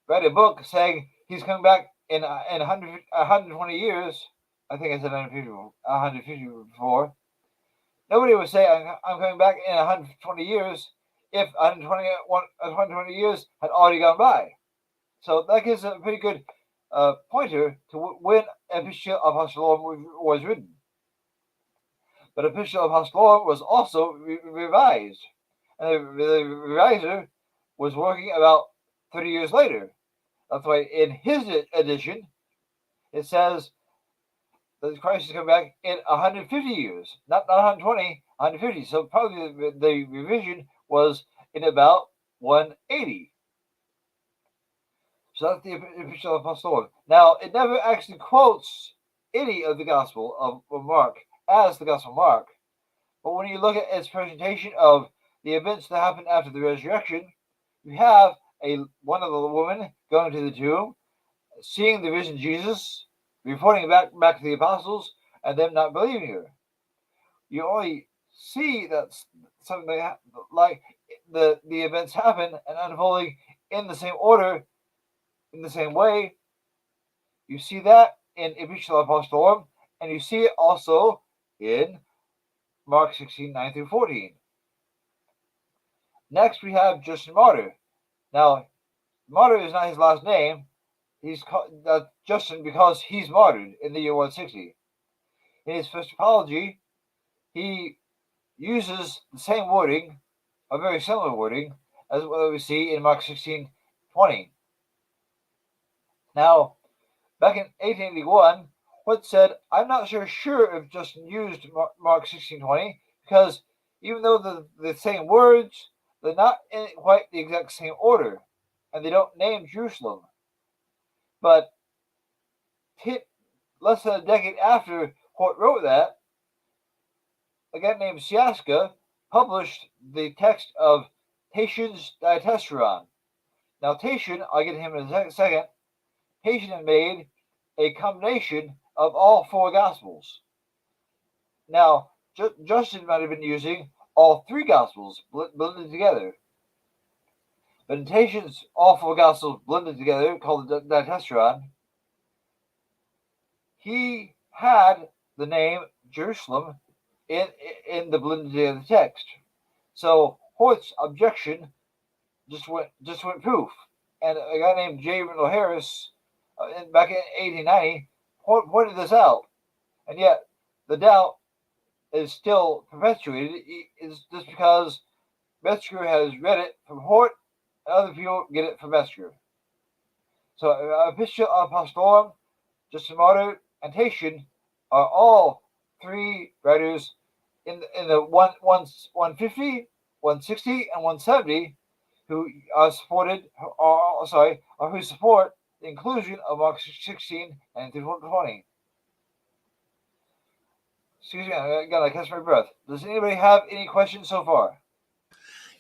write a book saying he's coming back in 120 years. I think I said 150 before. Nobody would say I'm coming back in 120 years if 120 years had already gone by. So that gives a pretty good pointer to when Epistle Apostolorum was written. But Epistle Apostolorum was also revised, and the reviser was working about 30 years later. That's why in his edition, it says that Christ is coming back in 150 years, not 120, 150. So probably the revision was in about 180. So that's the Epistle Apostolorum. Now, it never actually quotes any of the Gospel of Mark as the Gospel of Mark. But when you look at its presentation of the events that happened after the resurrection, you have one of the women going to the tomb, seeing the risen Jesus, reporting back to the apostles, and them not believing her. You only see that something like the events happen and unfolding in the same order, in the same way. You see that in Epistle Apostolorum, and you see it also in Mark 16, 9 through 14. Next, we have Justin Martyr. Now, Martyr is not his last name. He's called Justin because he's martyred in the year 160. In his first apology, he uses the same wording, a very similar wording, as what we see in Mark 16:20. Now, back in 1881, Hood said, I'm not sure if Justin used Mark 16:20 because even though the same words, they're not in quite the exact same order, and they don't name Jerusalem. But less than a decade after Hort wrote that, a guy named Siaska published the text of Tatian's Diatessaron. Now, Tatian, I'll get to him in a second. Tatian made a combination of all four Gospels. Now, Justin might have been using all three Gospels blended together. But in Tatian's all four Gospels blended together, called the Diatessaron, he had the name Jerusalem in the blended together text. So Hort's objection just went poof. And a guy named J. Randall Harris, back in 1890, pointed this out. And yet, the doubt is still perpetuated. It's just because Metzger has read it from Hort, and other people get it from Metzger. So, Epistle Apostolorum, Justin Martyr, and Tatian are all three writers in the 150, 160, and 170 who who support the inclusion of Mark 16 and 20. Excuse me, I gotta catch my breath. Does anybody have any questions so far?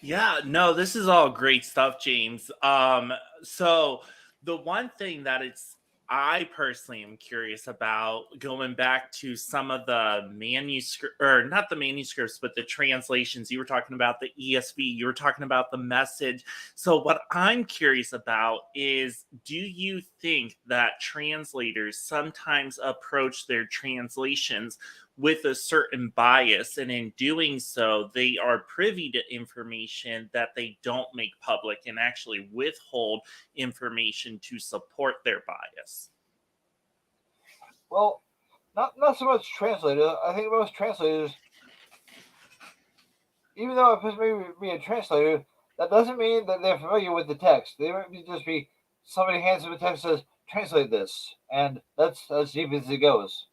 Yeah, no, this is all great stuff, James. So the one thing that I personally am curious about, going back to some of the manuscript, or not the manuscripts, but the translations. You were talking about the ESV, you were talking about the Message. So what I'm curious about is, do you think that translators sometimes approach their translations with a certain bias, and in doing so, they are privy to information that they don't make public and actually withhold information to support their bias? Well, not so much translators. I think most translators, even though a person may be a translator, that doesn't mean that they're familiar with the text. They might just be somebody hands them a text and says, translate this, and that's as deep as it goes.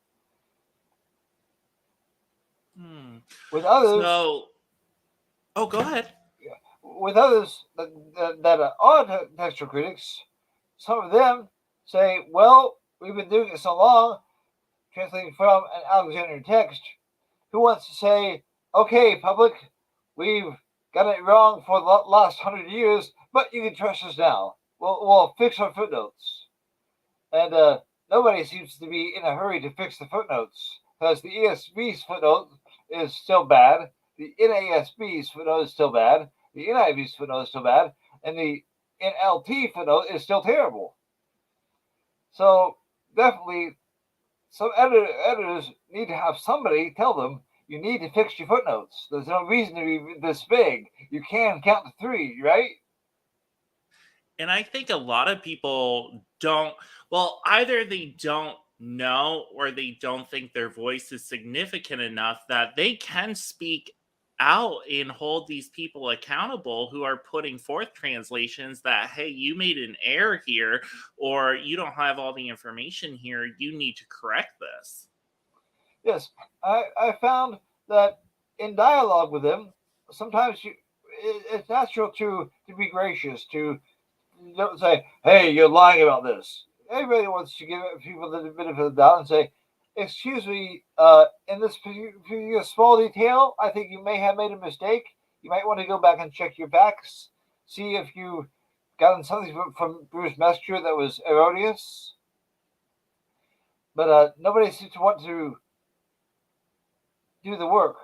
With others, go ahead. With others that are textual critics, some of them say, "Well, we've been doing it so long, translating from an Alexandrian text. Who wants to say, okay, public, we've got it wrong for the last 100 years, but you can trust us now. We'll fix our footnotes." And nobody seems to be in a hurry to fix the footnotes, because the ESV's footnotes is still bad. The NASB's footnote is still bad. The NIV's footnote is still bad. And the NLT footnote is still terrible. So definitely some editors need to have somebody tell them, you need to fix your footnotes. There's no reason to be this big. You can count to 3, right? And I think a lot of people don't, well, either they don't know or they don't think their voice is significant enough that they can speak out and hold these people accountable who are putting forth translations that, hey, you made an error here, or you don't have all the information here. You need to correct this. Yes, I found that in dialogue with them, sometimes it's natural to be gracious, to don't say, "Hey, you're lying about this." Everybody wants to give people the benefit of the doubt and say, "Excuse me, in this small detail, I think you may have made a mistake. You might want to go back and check your facts, see if you gotten something from Bruce Messenger that was erroneous." But nobody seems to want to do the work.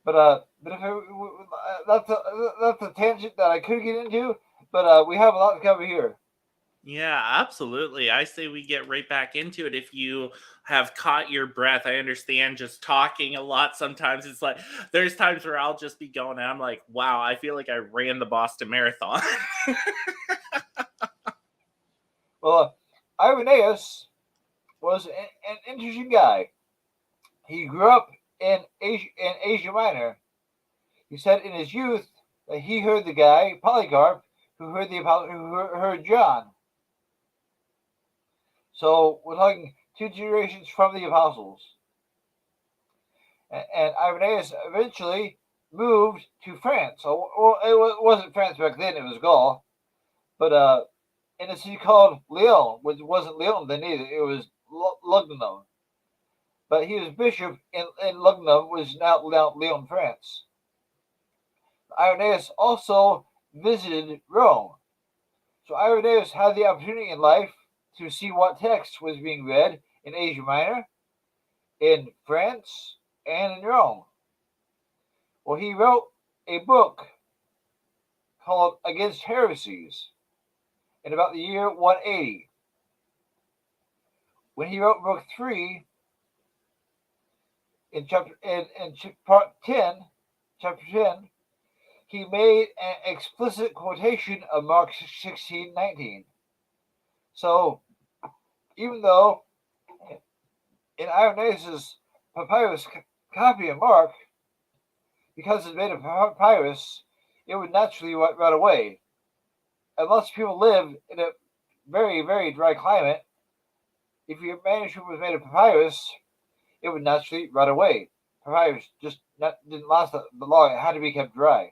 But if that's a tangent that I could get into. But we have a lot to cover here. Yeah, absolutely. I say we get right back into it. If you have caught your breath, I understand just talking a lot. Sometimes it's like there's times where I'll just be going and I'm like, wow, I feel like I ran the Boston Marathon. Well, Irenaeus was an interesting guy. He grew up in Asia Minor. He said in his youth that he heard the guy Polycarp who heard John. So we're talking 2 generations from the apostles. And Irenaeus eventually moved to France. So, well, it wasn't France back then; it was Gaul. But in a city called Lyon, which wasn't Lyon then either; it was Lugdunum. But he was bishop in Lugdunum, which is now Lyon, France. Irenaeus also visited Rome. So Irenaeus had the opportunity in life to see what text was being read in Asia Minor, in France, and in Rome. Well, he wrote a book called Against Heresies in about the year 180. When he wrote book 3 in part 10, chapter 10, he made an explicit quotation of Mark 16:19. So even though in Irenaeus' papyrus copy of Mark, because it's made of papyrus, it would naturally rot away. Unless people live in a very, very dry climate, if your manuscript was made of papyrus, it would naturally rot away. Papyrus just didn't last that long. It had to be kept dry.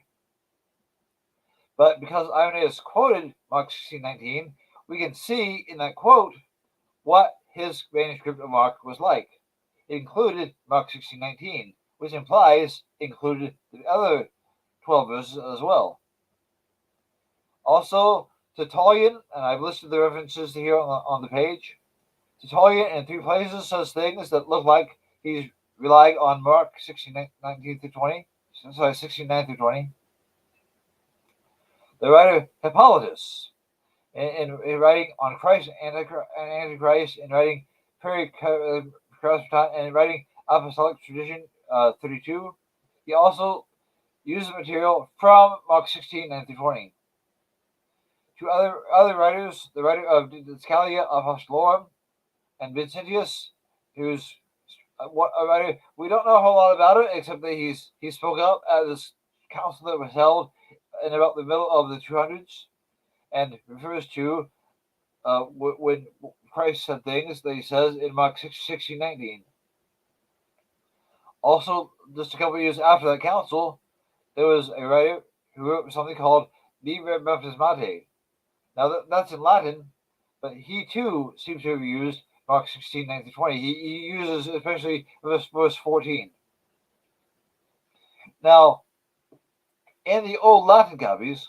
But because Irenaeus quoted Mark 16:19, we can see in that quote what his manuscript of Mark was like. It included Mark 16:19, which implies included the other 12 verses as well. Also, Tertullian, and I've listed the references here on the page. Tertullian in 3 places says things that look like he's relying on Mark 16:19 through 20. Sorry, 16:9 through 20. The writer Hippolytus, in writing on Christ and Antichrist, in writing and writing Apostolic Tradition 32, he also used the material from Mark 16:9 through 20. Two other writers, the writer of Discalia Apostolorum and Vincentius, who's a writer, we don't know a whole lot about it except that he spoke up at this council that was held in about the middle of the 200s and refers to when Christ said things that he says in Mark 16:19. Also, just a couple of years after that council, there was a writer who wrote something called Liber Baptismate. Now that's in Latin, but he too seems to have used Mark 16:9 through 20. He uses especially verse 14. Now, in the old Latin copies,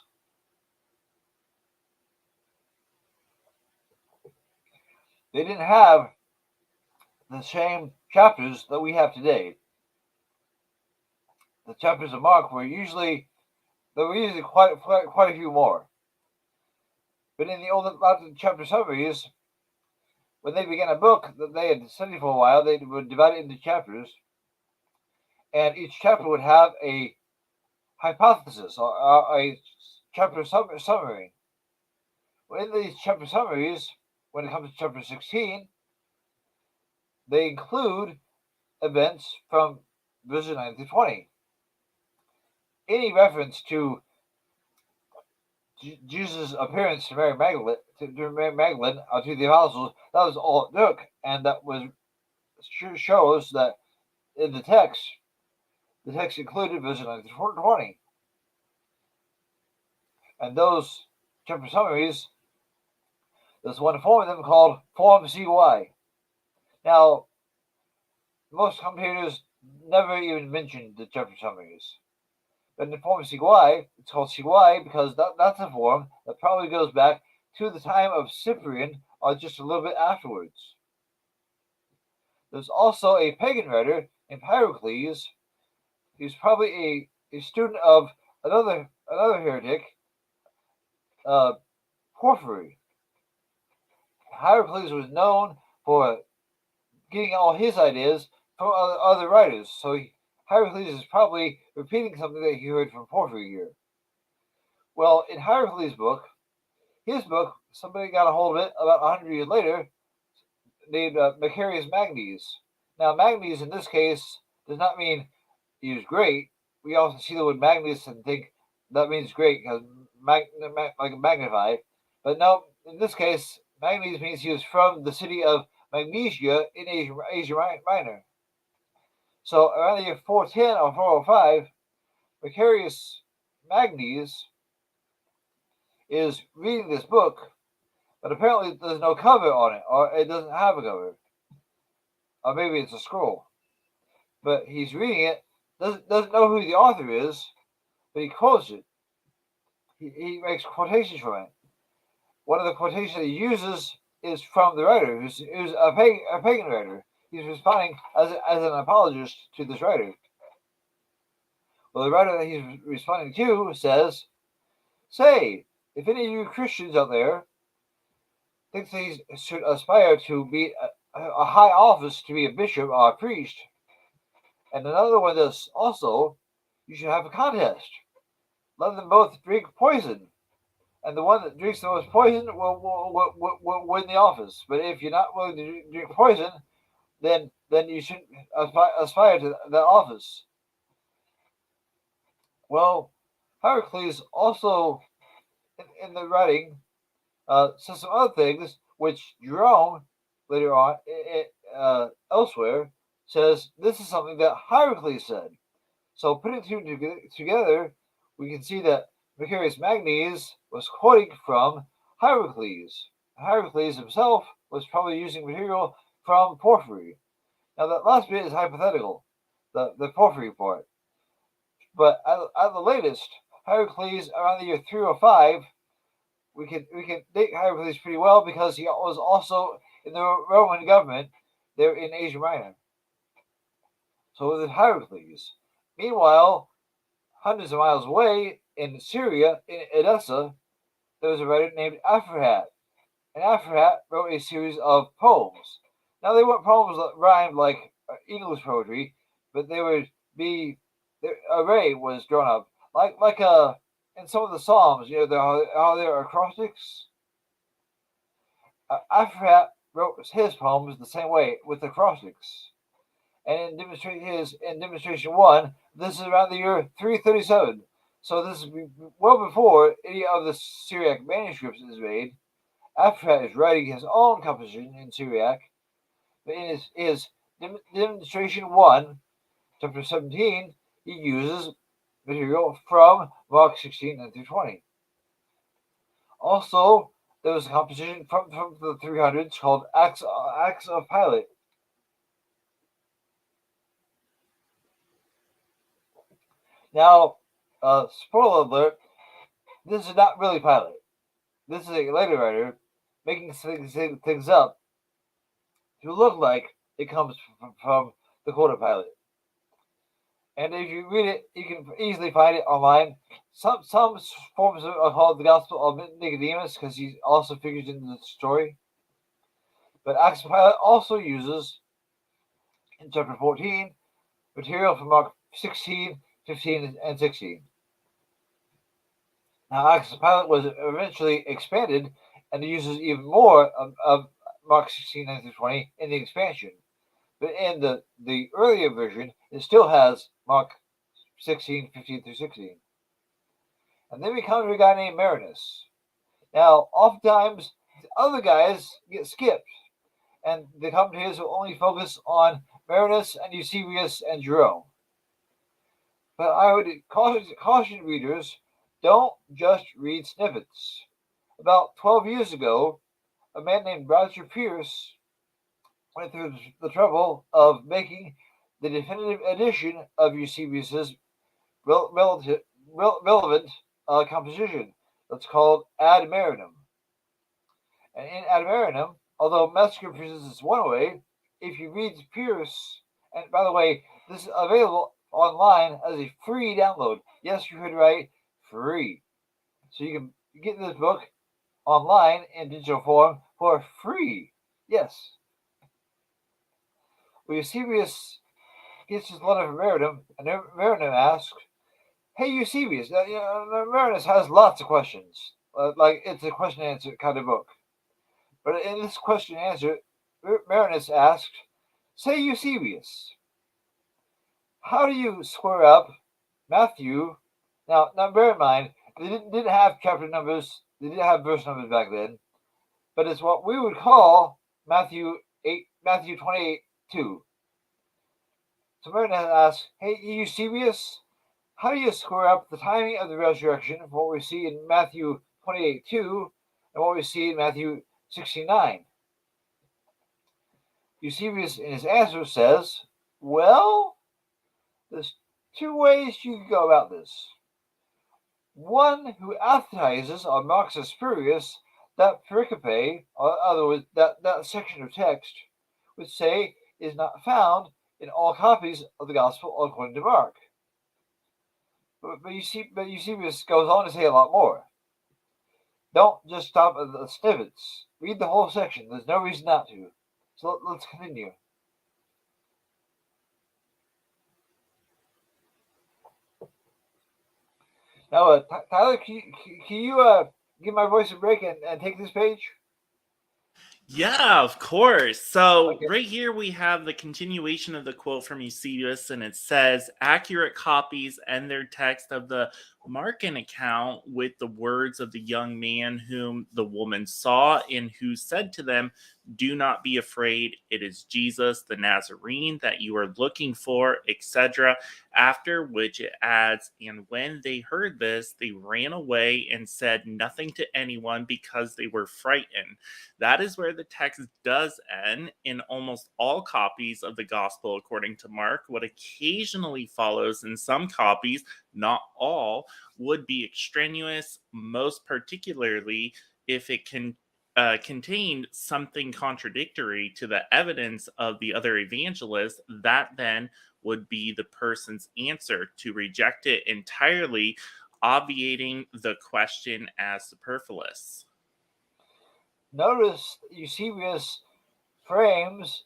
they didn't have the same chapters that we have today. the chapters of Mark were usually quite a few more. But in the Old chapter summaries, when they began a book that they had studied for a while, they would divide it into chapters, and each chapter would have a hypothesis or a chapter summary. Well, in these chapter summaries, when it comes to chapter 16, they include events from verses 9 through 20. Any reference to Jesus' appearance to Mary Magdalene, to the apostles, that was all it took, and that was shows that in the text included verses 9 through 20. And those chapter summaries, there's one form of them called Form CY. Now, most commentators never even mentioned the chapter summaries. But in the form of CY, it's called CY because that's a form that probably goes back to the time of Cyprian or just a little bit afterwards. There's also a pagan writer named Hierocles. He's probably a student of another heretic, Porphyry. Hierocles was known for getting all his ideas from other writers, so Hierocles is probably repeating something that he heard from Porphyry here. Well, in Hierocles' book, somebody got a hold of it about 100 years later, named Macarius Magnes. Now, Magnes in this case does not mean he was great. We often see the word Magnus and think that means great because like magnify. But no, in this case, Magnes means he was from the city of Magnesia in Asia Minor. So around the year 410 or 405, Macarius Magnes is reading this book, but apparently there's no cover on it, or it doesn't have a cover. Or maybe it's a scroll. But he's reading it, doesn't know who the author is, but he quotes it. He makes quotations from it. One of the quotations that he uses is from the writer, who's a pagan writer. He's responding as an apologist to this writer. Well, the writer that he's responding to says, "Say, if any of you Christians out there think they should aspire to be a high office, to be a bishop or a priest, and another one does also, you should have a contest. Let them both drink poison, and the one that drinks the most poison will win the office. But if you're not willing to drink poison, then you shouldn't aspire to that office." Well, Heracles also, in the writing, says some other things, which Jerome, later on, elsewhere, says this is something that Heracles said. So putting two together, we can see that Macarius Magnes was quoting from Heracles. Heracles himself was probably using material from Porphyry. Now that last bit is hypothetical, the Porphyry part. But at the latest, Heracles around the year 305, we can date Heracles pretty well because he was also in the Roman government there in Asia Minor. So with Heracles. Meanwhile, hundreds of miles away in Syria, in Edessa, there was a writer named Aphrahad. And Aphrahad wrote a series of poems. Now, they weren't poems that rhymed like English poetry, but they would be, their array was drawn up. Like in some of the Psalms, how there are acrostics. Aphrahad wrote his poems the same way, with acrostics. And in demonstration 1, this is around the year 337. So this is well before any of the Syriac manuscripts is made. Aphrahad is writing his own composition in Syriac. But in his demonstration 1, chapter 17, he uses material from Mark 16 and through 20. Also, there was a composition from the 300s called Acts of Pilate. Now, spoiler alert, this is not really Pilate. This is a later writer making things up to look like it comes from the court of Pilate. And if you read it, you can easily find it online. Some forms are called the Gospel of Nicodemus because he also figures into the story. But Acts of Pilate also uses, in chapter 14, material from Mark 16, 15, and 16. Now, Acts of Pilate was eventually expanded and uses even more of Mark 16, 19 through 20 in the expansion. But in the earlier version, it still has Mark 16, 15 through 16. And then we come to a guy named Marinus. Now, oftentimes, the other guys get skipped, and the commentators will only focus on Marinus and Eusebius and Jerome. But I would caution readers, don't just read snippets. About 12 years ago, a man named Roger Pierce went through the trouble of making the definitive edition of Eusebius's relevant composition that's called Ad Marinum. And in Ad Marinum, although Metzger presents this one way, if you read Pierce, and by the way, this is available online as a free download. Yes, you heard right, free. So you can get this book online in digital form for free. Yes. Well, Eusebius gets his letter from Marinum, and Marinum asks, "Hey, Eusebius, Marinus has lots of questions. Like it's a question and answer kind of book. But in this question and answer, Marinus asked, say, Eusebius, how do you square up Matthew? Now bear in mind, they didn't have chapter numbers, they didn't have verse numbers back then, but it's what we would call Matthew 28:2. So Marinus asks, hey, Eusebius, how do you square up the timing of the resurrection from what we see in Matthew 28:2 and what we see in Matthew 16:9? Eusebius, in his answer, says, well, there's two ways you can go about this. One who atheizes or marks as spurious that pericope, or in other words, that section of text, would say is not found in all copies of the Gospel according to Mark. But Eusebius goes on to say a lot more. Don't just stop at the snippets. Read the whole section. There's no reason not to. So let's continue. Now, Tyler, can you give my voice a break and take this page? Yeah, of course. So Okay. right here we have the continuation of the quote from Eusebius, and it says, accurate copies and their text of the Markan account with the words of the young man whom the woman saw and who said to them, do not be afraid, it is Jesus the Nazarene that you are looking for, etc. After which it adds, and when they heard this, they ran away and said nothing to anyone because they were frightened. That is where the text does end in almost all copies of the Gospel according to Mark. What occasionally follows in some copies, not all, would be extraneous, most particularly if it contained something contradictory to the evidence of the other evangelists. That then would be the person's answer. To reject it entirely, obviating the question as superfluous. Notice Eusebius frames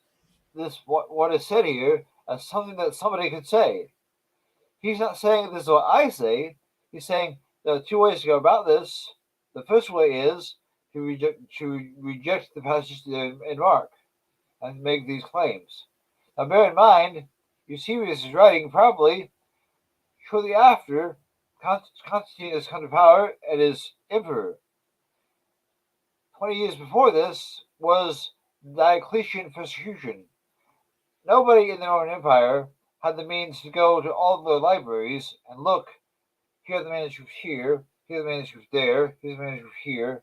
this what is said here as something that somebody could say. He's not saying this is what I say. He's saying there are two ways to go about this. The first way is to reject the passage in Mark and make these claims. Now, bear in mind, Eusebius is writing probably shortly after Constantine has come to power and is emperor. 20 years before this was Diocletian persecution. Nobody in the Roman Empire had the means to go to all the libraries and look, here are the manuscripts here, here are the manuscripts there, here's the manuscript here.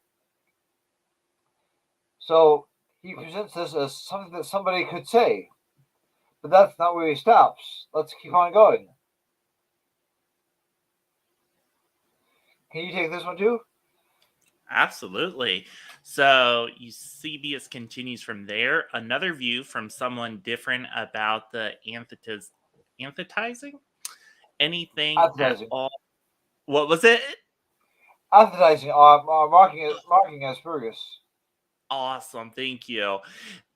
So he presents this as something that somebody could say. But that's not where he stops. Let's keep on going. Can you take this one too? Absolutely. So Eusebius continues from there. Another view from someone different about the anthetizing. anything at Advertising. all. What was it? Advertising. Marketing asparagus. Awesome. Thank you.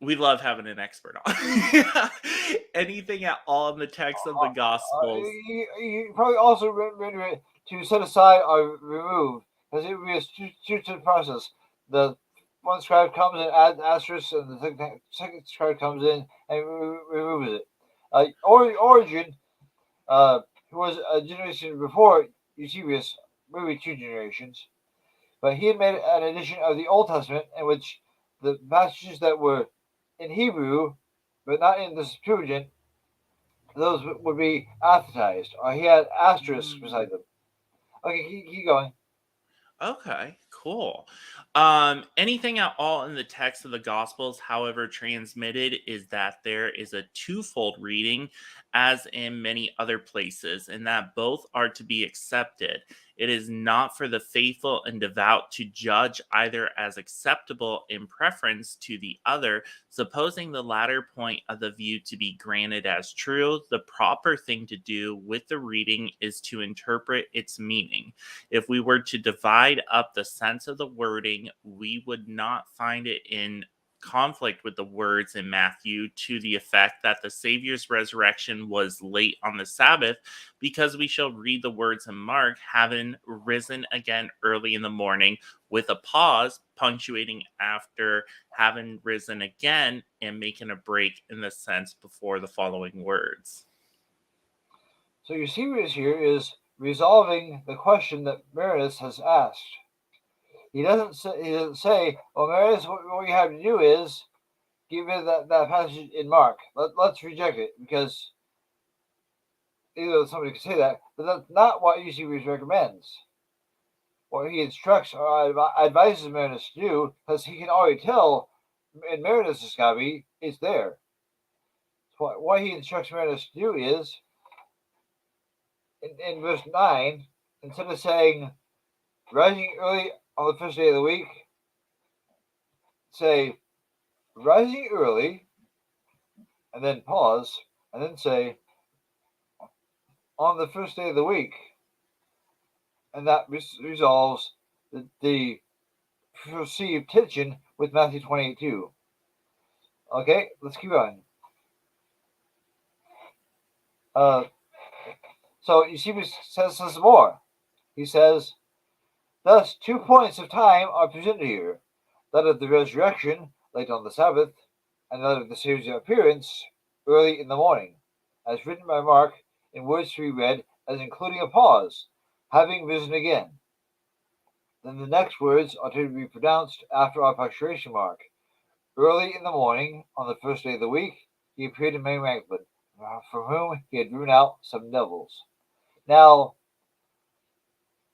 We love having an expert on. Anything at all in the text of the Gospels. You probably also render it to set aside or remove, because it would be a two-step process. The one scribe comes and adds asterisk, and the second scribe comes in and removes it. Origin, who was a generation before Eusebius, maybe 2 generations, but he had made an edition of the Old Testament in which the passages that were in Hebrew, but not in the Septuagint, those would be alphabetized, or he had asterisks beside them. Okay, keep going. Okay, cool. Anything at all in the text of the Gospels, however, transmitted is that there is a twofold reading, as in many other places, and that both are to be accepted. It is not for the faithful and devout to judge either as acceptable in preference to the other. Supposing the latter point of the view to be granted as true, the proper thing to do with the reading is to interpret its meaning. If we were to divide up the sense of the wording, we would not find it in conflict with the words in Matthew to the effect that the Savior's resurrection was late on the Sabbath, because we shall read the words in Mark, having risen again early in the morning, with a pause punctuating after having risen again and making a break in the sense before the following words. So Eusebius here is resolving the question that Marinus has asked. He doesn't say, well, Marinus, what you have to do is give me that passage in Mark. Let's reject it, because either somebody could say that, but that's not what Eusebius recommends. What he instructs or advises Marinus to do, because he can already tell in Marinus' copy it's there. So what he instructs Marinus to do is, in verse 9, instead of saying, rising early on the first day of the week, say, rising early, and then pause, and then say, on the first day of the week. And that resolves the perceived tension with Matthew 28:2. Okay, let's keep going. So Eusebius says some more. He says, thus 2 points of time are presented here: that of the resurrection, late on the Sabbath, and that of the Savior's appearance, early in the morning, as written by Mark in words to be read as including a pause, having risen again. Then the next words are to be pronounced after our punctuation mark. Early in the morning, on the first day of the week, he appeared to Mary Magdalene, from whom he had driven out some devils. Now,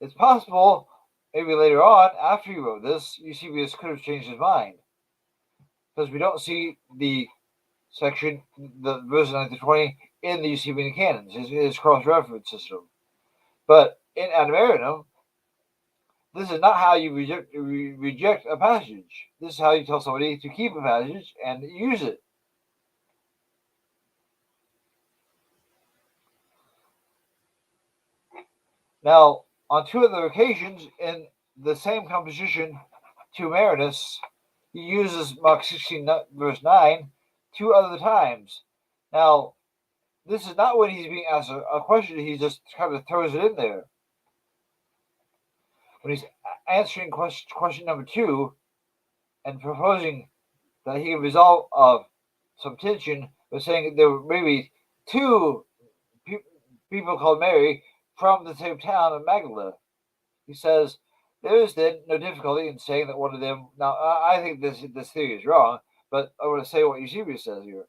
it's possible, maybe later on, after he wrote this, Eusebius could have changed his mind, because we don't see the section, the verse 9 to 20, in the Eusebian canons, his cross-reference system. But in Admiratum, this is not how you reject a passage. This is how you tell somebody to keep a passage and use it. Now, on 2 other occasions in the same composition to Marinus, he uses Mark 16, verse 9, 2 other times. Now, this is not when he's being asked a question, he just kind of throws it in there. When he's answering question number 2 and proposing that he can resolve some tension by saying there were maybe 2 people called Mary from the same town of Magdala, he says, there is then no difficulty in saying that one of them. Now, I think this theory is wrong, but I want to say what Eusebius says here.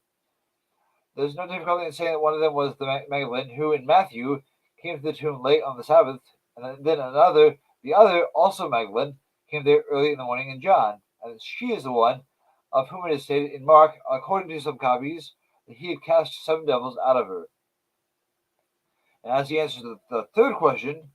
There's no difficulty in saying that one of them was the Magdalene who, in Matthew, came to the tomb late on the Sabbath, and then the other, also Magdalene, came there early in the morning in John, and she is the one of whom it is stated in Mark, according to some copies, that he had cast some devils out of her. And as he answers the third question,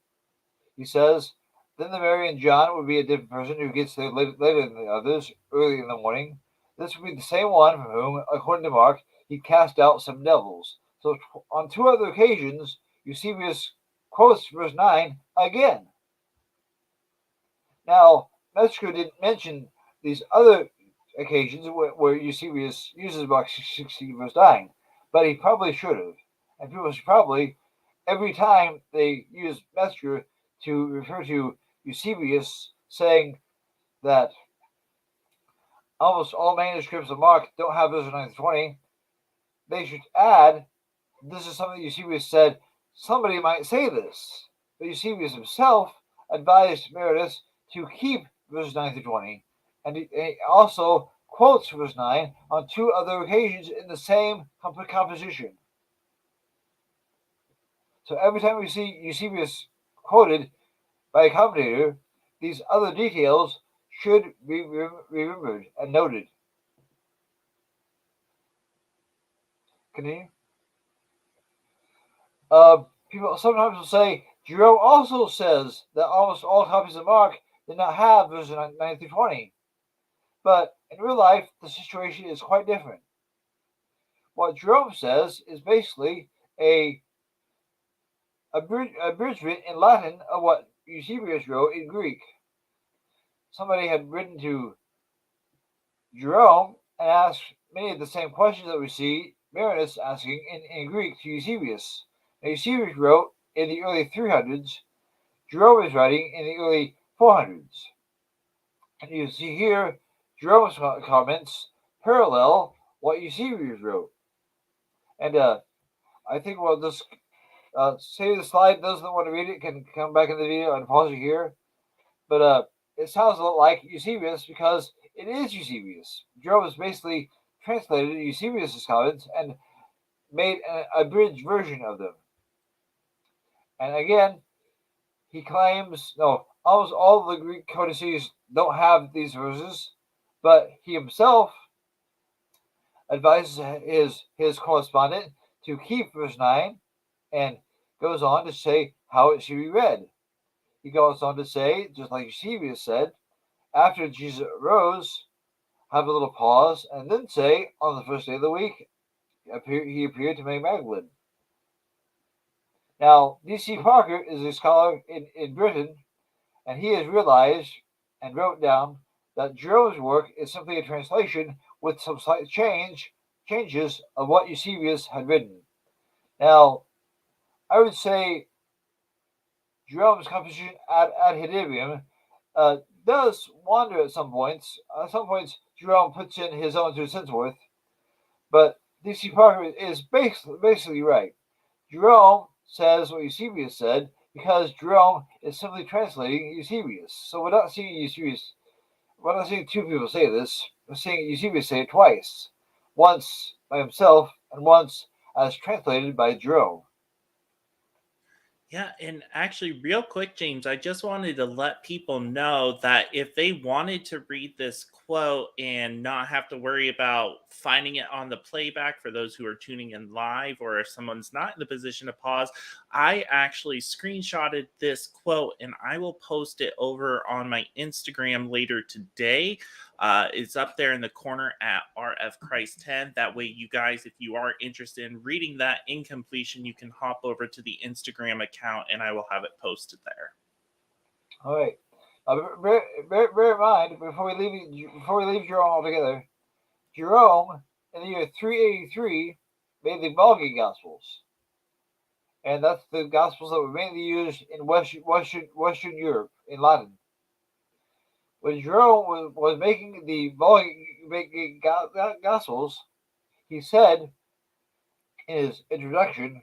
he says, then the Mary and John would be a different person who gets there later than the others, early in the morning. This would be the same one from whom, according to Mark, he cast out some devils. So on 2 other occasions, Eusebius quotes verse 9 again. Now, Metzger didn't mention these other occasions where Eusebius uses Mark 16 verse 9, but he probably should have. And people should probably, every time they use Metzger to refer to Eusebius, saying that almost all manuscripts of Mark don't have verse 9 to 20, they should add, this is something Eusebius said, somebody might say this. But Eusebius himself advised Meredith to keep verse 9 to 20. And he also quotes verse 9 on two other occasions in the same composition. So every time we see Eusebius quoted by a commentator, these other details should be remembered and noted. Continue. People sometimes will say, Jerome also says that almost all copies of Mark did not have verses 9 through 20. But in real life, the situation is quite different. What Jerome says is basically a abridgment in Latin of what Eusebius wrote in Greek. Somebody had written to Jerome and asked many of the same questions that we see Marinus asking in Greek to Eusebius. Now, Eusebius wrote in the early 300s. Jerome is writing in the early 400s. And you see here, Jerome's comments parallel what Eusebius wrote. And I think we'll just say the slide doesn't want to read it, can come back in the video and pause it here. But it sounds a lot like Eusebius because it is Eusebius. Jerome has basically translated Eusebius' comments and made an abridged version of them. And again, he claims, no, almost all of the Greek codices don't have these verses, but he himself advises his correspondent to keep verse 9 and goes on to say how it should be read. He goes on to say, just like Eusebius said, after Jesus arose, have a little pause, and then say, on the first day of the week, he appeared to Mary Magdalene. Now, D.C. Parker is a scholar in Britain, and he has realized and wrote down that Jerome's work is simply a translation with some slight changes of what Eusebius had written. Now, I would say Jerome's composition ad hederium does wander at some points. At some points, Jerome puts in his own 2 cents worth, but D.C. Parker is basically right. Jerome says what Eusebius said because Jerome is simply translating Eusebius. So we're not seeing Eusebius. We're not seeing two people say this. We're seeing Eusebius say it twice, once by himself and once as translated by Jerome. Yeah, and actually, real quick, James, I just wanted to let people know that if they wanted to read this quote and not have to worry about finding it on the playback for those who are tuning in live, or if someone's not in the position to pause, I actually screenshotted this quote and I will post it over on my Instagram later today. It's up there in the corner at RF Christ 10. That way, you guys, if you are interested in reading that in completion, you can hop over to the Instagram account and I will have it posted there. All right. Bear in mind before we leave Jerome altogether, Jerome in the year 383 made the Vulgate Gospels, and that's the Gospels that were mainly used in Western Europe in Latin. When Jerome was making the Vulgate Gospels, he said in his introduction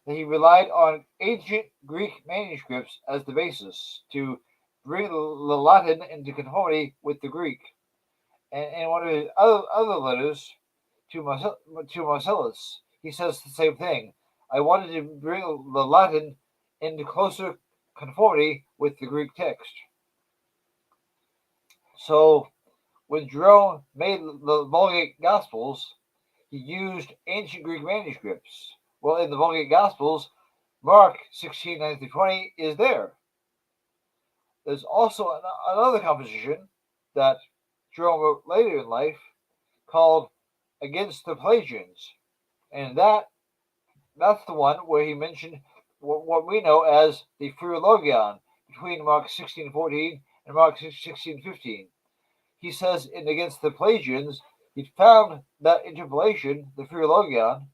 that he relied on ancient Greek manuscripts as the basis to bring the Latin into conformity with the Greek. And in one of his other letters to Marcellus, he says the same thing. I wanted to bring the Latin into closer conformity with the Greek text. So, when Jerome made the Vulgate Gospels, he used ancient Greek manuscripts. Well, in the Vulgate Gospels, Mark 16:9-20 is there. There's also another composition that Jerome wrote later in life called Against the Pelagians. And that's the one where he mentioned what we know as the Philologion between Mark 16:14 and Mark 16:15. He says in Against the Pelagians, he found that interpolation, the Philologion,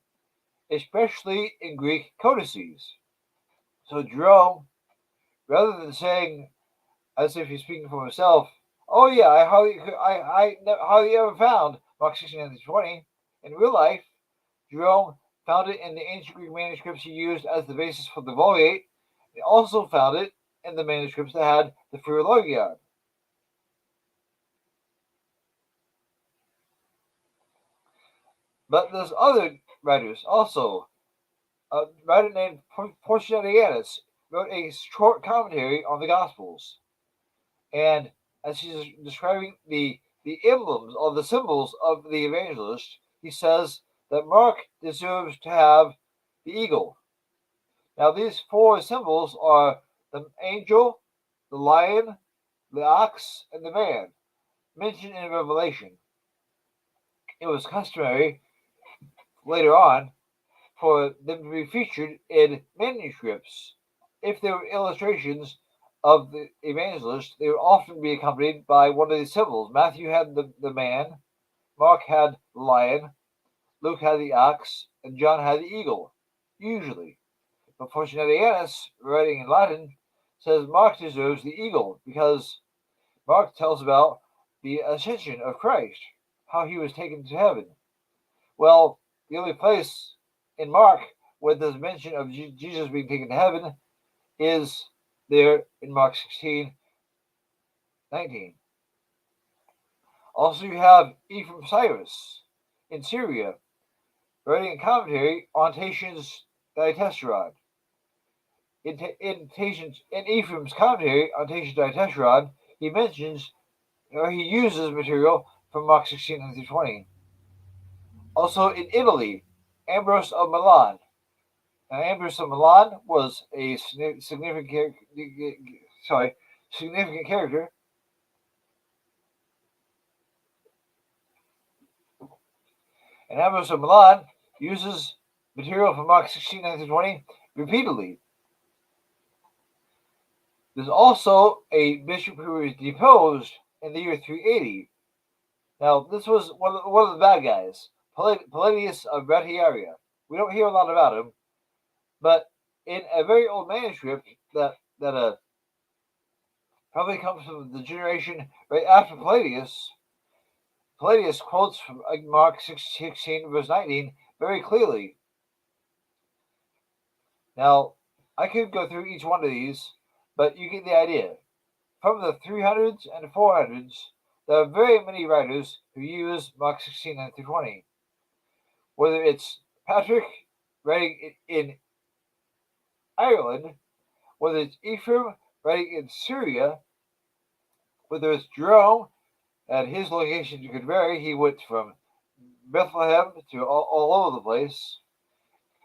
especially in Greek codices. So Jerome, rather than saying, as if he's speaking for himself, "Oh yeah, I hardly ever found Mark 16:20," in real life, Jerome found it in the ancient Greek manuscripts he used as the basis for the Vulgate. He also found it in the manuscripts that had the Philologion. But there's other writers also. A writer named Porcianus wrote a short commentary on the Gospels. And as he's describing the emblems or the symbols of the evangelist, he says that Mark deserves to have the eagle. Now, these four symbols are the angel, the lion, the ox, and the man, mentioned in Revelation. It was customary later on for them to be featured in manuscripts. If there were illustrations of the evangelist, they would often be accompanied by one of these symbols. Matthew had the man, Mark had the lion, Luke had the ox, and John had the eagle, usually. But Fortunatianus, writing in Latin, says Mark deserves the eagle because Mark tells about the ascension of Christ, how he was taken to heaven. Well, the only place in Mark where there's mention of Jesus being taken to heaven is there in Mark 16:19. Also, you have Ephraim Cyrus in Syria, writing a commentary on Tatian's Diatessaron. In Ephraim's commentary on Tatian's Diatessaron, he mentions or he uses material from Mark 16:20. Also in Italy, Ambrose of Milan. Now, Ambrose of Milan was a significant character. And Ambrose of Milan uses material from Mark 16:20 repeatedly. There's also a bishop who was deposed in the year 380. Now, this was one of the bad guys, Palladius of Retiaria. We don't hear a lot about him, but in a very old manuscript that probably comes from the generation right after Palladius, Palladius quotes from Mark 16 verse 19 very clearly. Now, I could go through each one of these, but you get the idea. From the 300s and 400s, there are very many writers who use Mark 16:20. Whether it's Patrick writing in Ireland, whether it's Ephraim writing in Syria, whether it's Jerome, and his location could vary. He went from Bethlehem to all over the place.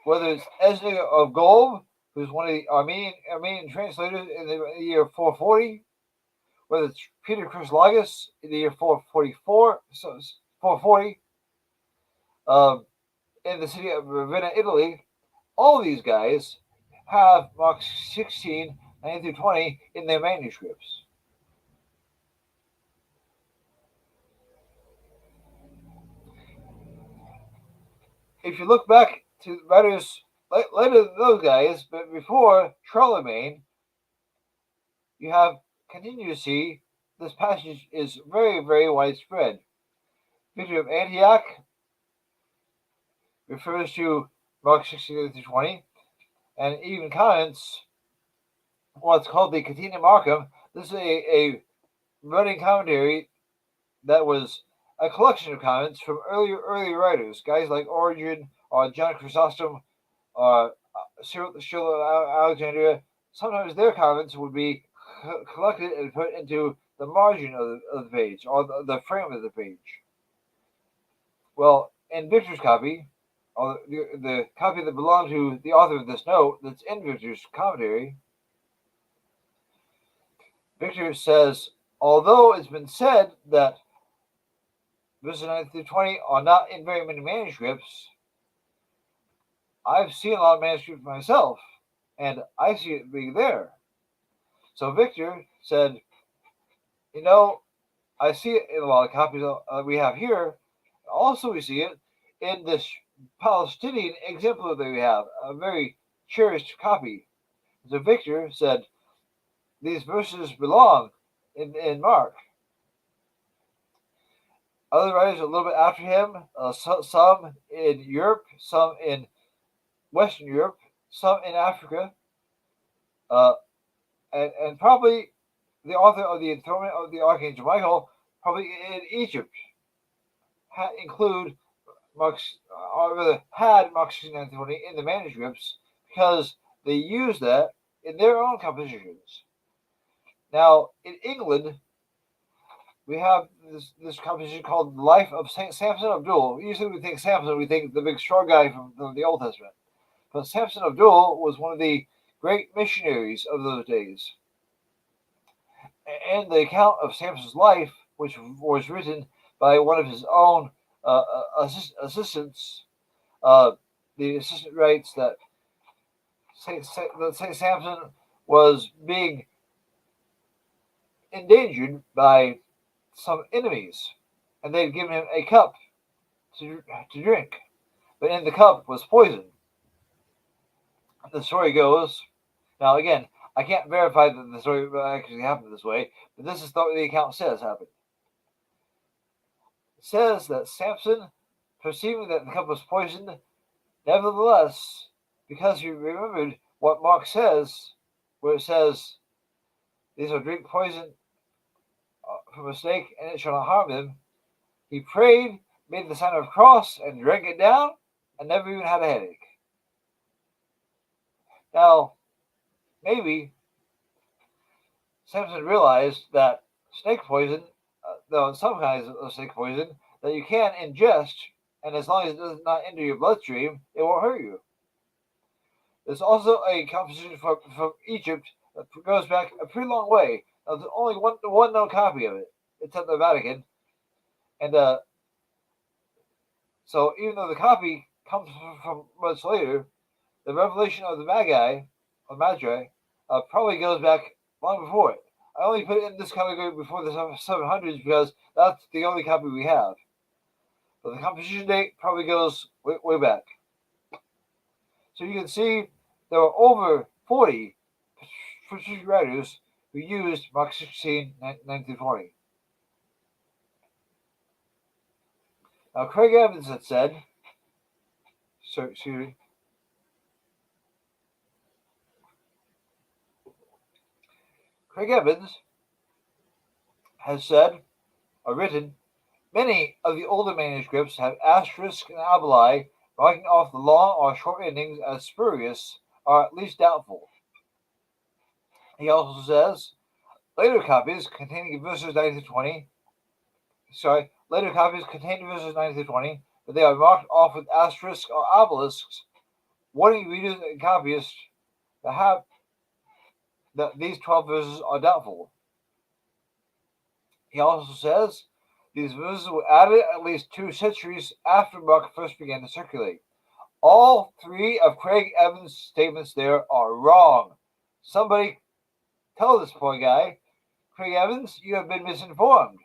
Whether it's Esdras of Golb, who's one of the Armenian translators in the year 440, whether it's Peter Chrysologus in the year 444, 440, in the city of Ravenna, Italy, all these guys have Mark 16:19-20 in their manuscripts. If you look back to writers later than those guys, but before Charlemagne, you continue to see this passage is very, very widespread. Victor of Antioch refers to Mark 16:20, and even comments what's called the Catena Marcum. This is a running commentary that was a collection of comments from early writers, guys like Origen or John Chrysostom or Cyril Alexandria. Sometimes their comments would be collected and put into the margin of the page or the frame of the page. Well, in Victor's copy, or the copy that belonged to the author of this note that's in Victor's commentary, Victor says, although it's been said that verses 9-20 are not in very many manuscripts, I've seen a lot of manuscripts myself, and I see it being there. So Victor said, you know, I see it in a lot of copies we have here. Also, we see it in this Palestinian exemplar that we have, a very cherished copy. So Victor said, these verses belong in Mark. Other writers a little bit after him, some in Europe, some in Western Europe, some in Africa, uh, and probably the author of the Enthronement of the Archangel Michael, probably in Egypt, include Mark's, or rather had Mark 16:19 in the manuscripts because they used that in their own compositions. Now, in England, we have this composition called Life of Saint Samson Abdul. Usually we think Samson, we think the big strong guy from the Old Testament. But Samson Abdul was one of the great missionaries of those days. And the account of Samson's life, which was written by one of his own assistants, the assistant writes that Saint Samson was being endangered by some enemies, and they'd given him a cup to drink, but in the cup was poison. The story goes, now again, I can't verify that the story actually happened this way, but this is what the account says happened. It says that Samson, perceiving that the cup was poisoned, nevertheless, because he remembered what Mark says, where it says, "They shall drink poison from a snake, and it shall not harm them," he prayed, made the sign of a cross, and drank it down, and never even had a headache. Now, maybe Samson realized that snake poison, though some kinds of snake poison, that you can ingest, and as long as it does not enter your bloodstream, it won't hurt you. There's also a composition from Egypt that goes back a pretty long way. Now, there's only one known copy of it. It's at the Vatican, and so even though the copy comes from much later, the revelation of the Magi, or Magi, probably goes back long before it. I only put it in this category before the 700s because that's the only copy we have. But the composition date probably goes way back. So you can see there were over 40 patristic writers who used Mark 16, 1920. Now, Craig Evans had said, Craig Evans has said or written, many of the older manuscripts have asterisks and abali marking off the long or short endings as spurious or at least doubtful. He also says later copies containing verses 9 to 20, but they are marked off with asterisks or obelisks, warning readers and copyists that these 12 verses are doubtful. He also says these verses were added at least 2 centuries after Mark first began to circulate. All 3 of Craig Evans' statements there are wrong. Somebody tell this poor guy, Craig Evans, you have been misinformed.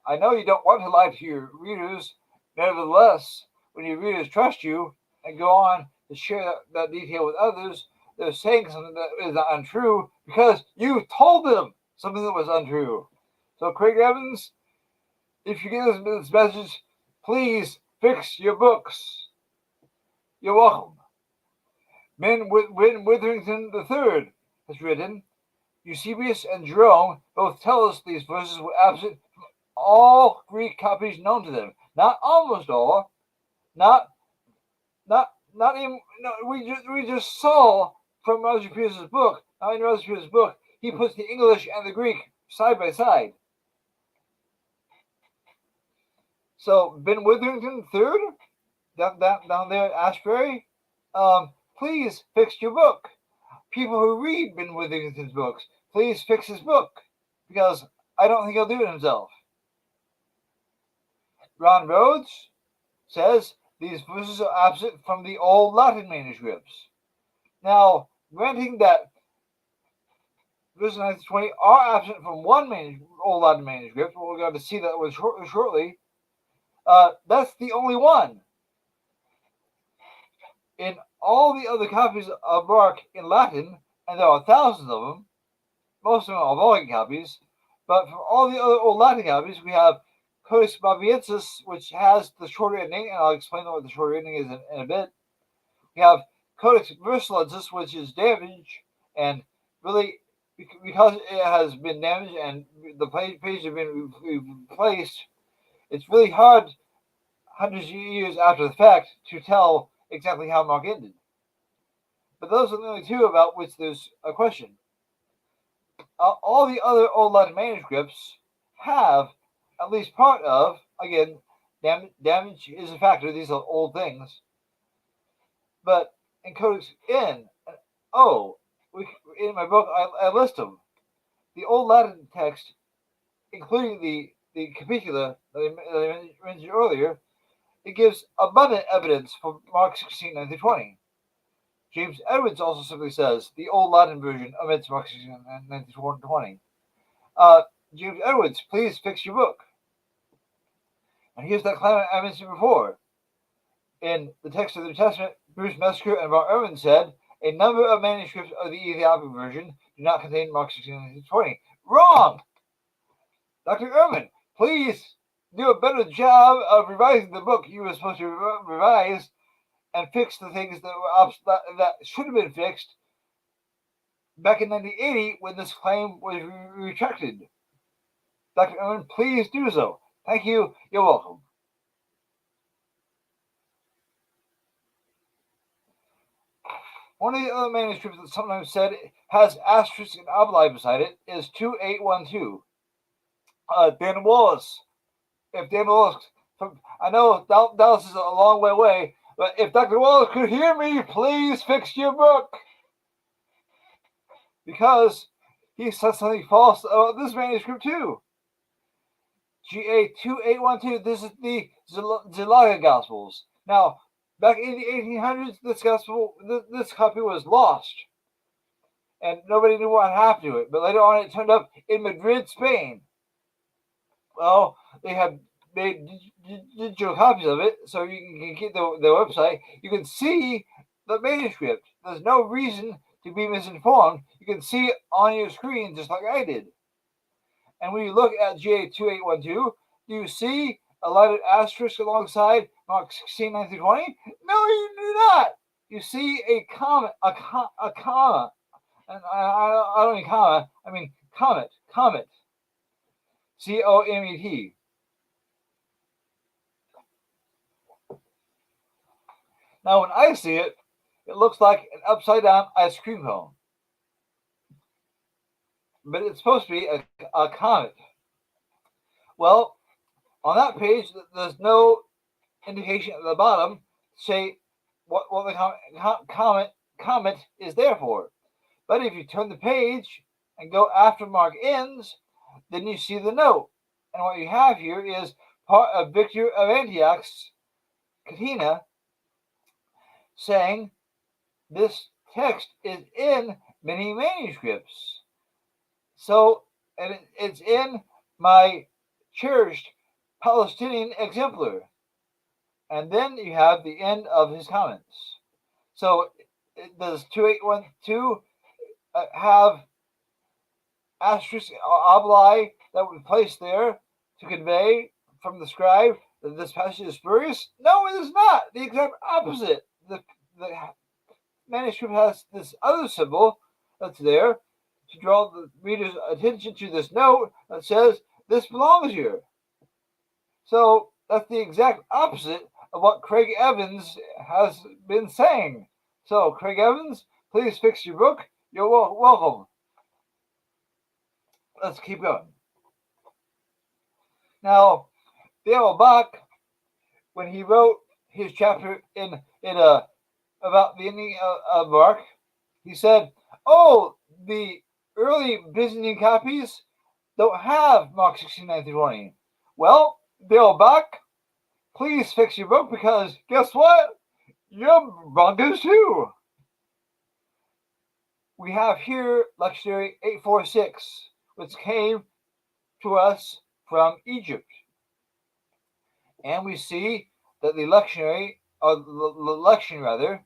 I know you don't want to lie to your readers. Nevertheless, when your readers trust you and go on to share that detail with others, they're saying something that is not untrue because you told them something that was untrue. So, Craig Evans, if you get this message, please fix your books. You're welcome. Ben Witherington III has written, Eusebius and Jerome both tell us these verses were absent from all Greek copies known to them. Not almost all. Not even. No, we just saw from Roger Pierce's book. Now in Roger Pierce's book, he puts the English and the Greek side by side. So Ben Witherington III, down there at Ashbury, please fix your book. People who read Ben Witherington's books, please fix his book, because I don't think he'll do it himself. Ron Rhodes says these verses are absent from the old Latin manuscripts. Now, granting that verses 9 to 20 are absent from one Old Latin manuscript. We're going to see that one shortly. That's the only one. In all the other copies of Mark in Latin, and there are thousands of them, most of them are Vulgate copies, but for all the other Old Latin copies, we have Codex Babiensis, which has the shorter ending, and I'll explain what the shorter ending is in a bit. We have Codex Versalensis, which is damaged, and really, because it has been damaged and the pages have been replaced, it's really hard, hundreds of years after the fact, to tell exactly how Mark ended. But those are the only two about which there's a question. All the other Old Latin manuscripts have at least part of, again, damage is a factor, these are old things. But in Codex N and O, in my book, I list them. The Old Latin text, including the Capitula that I mentioned earlier, it gives abundant evidence for Mark 16, 9 through 20. James Edwards also simply says the Old Latin version omits Mark 16, 9 through 20. James Edwards, please fix your book. And here's that claim I mentioned before. In the text of the New Testament, Bruce Mesker and Mark Irwin said, a number of manuscripts of the Ethiopian version do not contain Mark 16, 20. Wrong! Dr. Irwin, please do a better job of revising the book you were supposed to revise and fix the things that should have been fixed back in 1980 when this claim was retracted. Dr. Irwin, please do so. Thank you. You're welcome. One of the other manuscripts that sometimes said has asterisks and obli beside it is 2812. Dan Wallace. If Dan Wallace, I know Dallas is a long way away, but if Dr. Wallace could hear me, please fix your book. Because he said something false about this manuscript too. GA 2812, this is the Zalaga Gospels. Now, back in the 1800s, this copy was lost, and nobody knew what happened to it. But later on, it turned up in Madrid, Spain. Well, they have made digital copies of it, so you can get their website. You can see the manuscript. There's no reason to be misinformed. You can see it on your screen just like I did. And when you look at GA 2812, do you see a lighted asterisk alongside Mark 16, 9 through 20? No, you do not. You see a comma, and I don't mean comma, I mean comet, COMET. Now, when I see it, it looks like an upside down ice cream cone. But it's supposed to be a comet. Well, on that page, there's no indication at the bottom say what the comet is there for. But if you turn the page and go after Mark ends, then you see the note. And what you have here is part of Victor of Antioch's Catena saying this text is in many manuscripts. So, and it's in my cherished Palestinian exemplar. And then you have the end of his comments. So, does 2812 have asterisk obli that would be placed there to convey from the scribe that this passage is spurious? No, it is not. The exact opposite. The manuscript has this other symbol that's there to draw the reader's attention to this note that says this belongs here. So that's the exact opposite of what Craig Evans has been saying. So Craig Evans, please fix your book. You're welcome. Let's keep going. Now, Dale Bach, when he wrote his chapter in about the ending of Mark, he said, "Oh, the early Byzantine copies don't have Mark 16, 9 through 20. Well, Dale Bach, please fix your book because guess what? You're bonkers too." we have here lectionary 846, which came to us from Egypt. And we see that the lectionary, or the lection rather,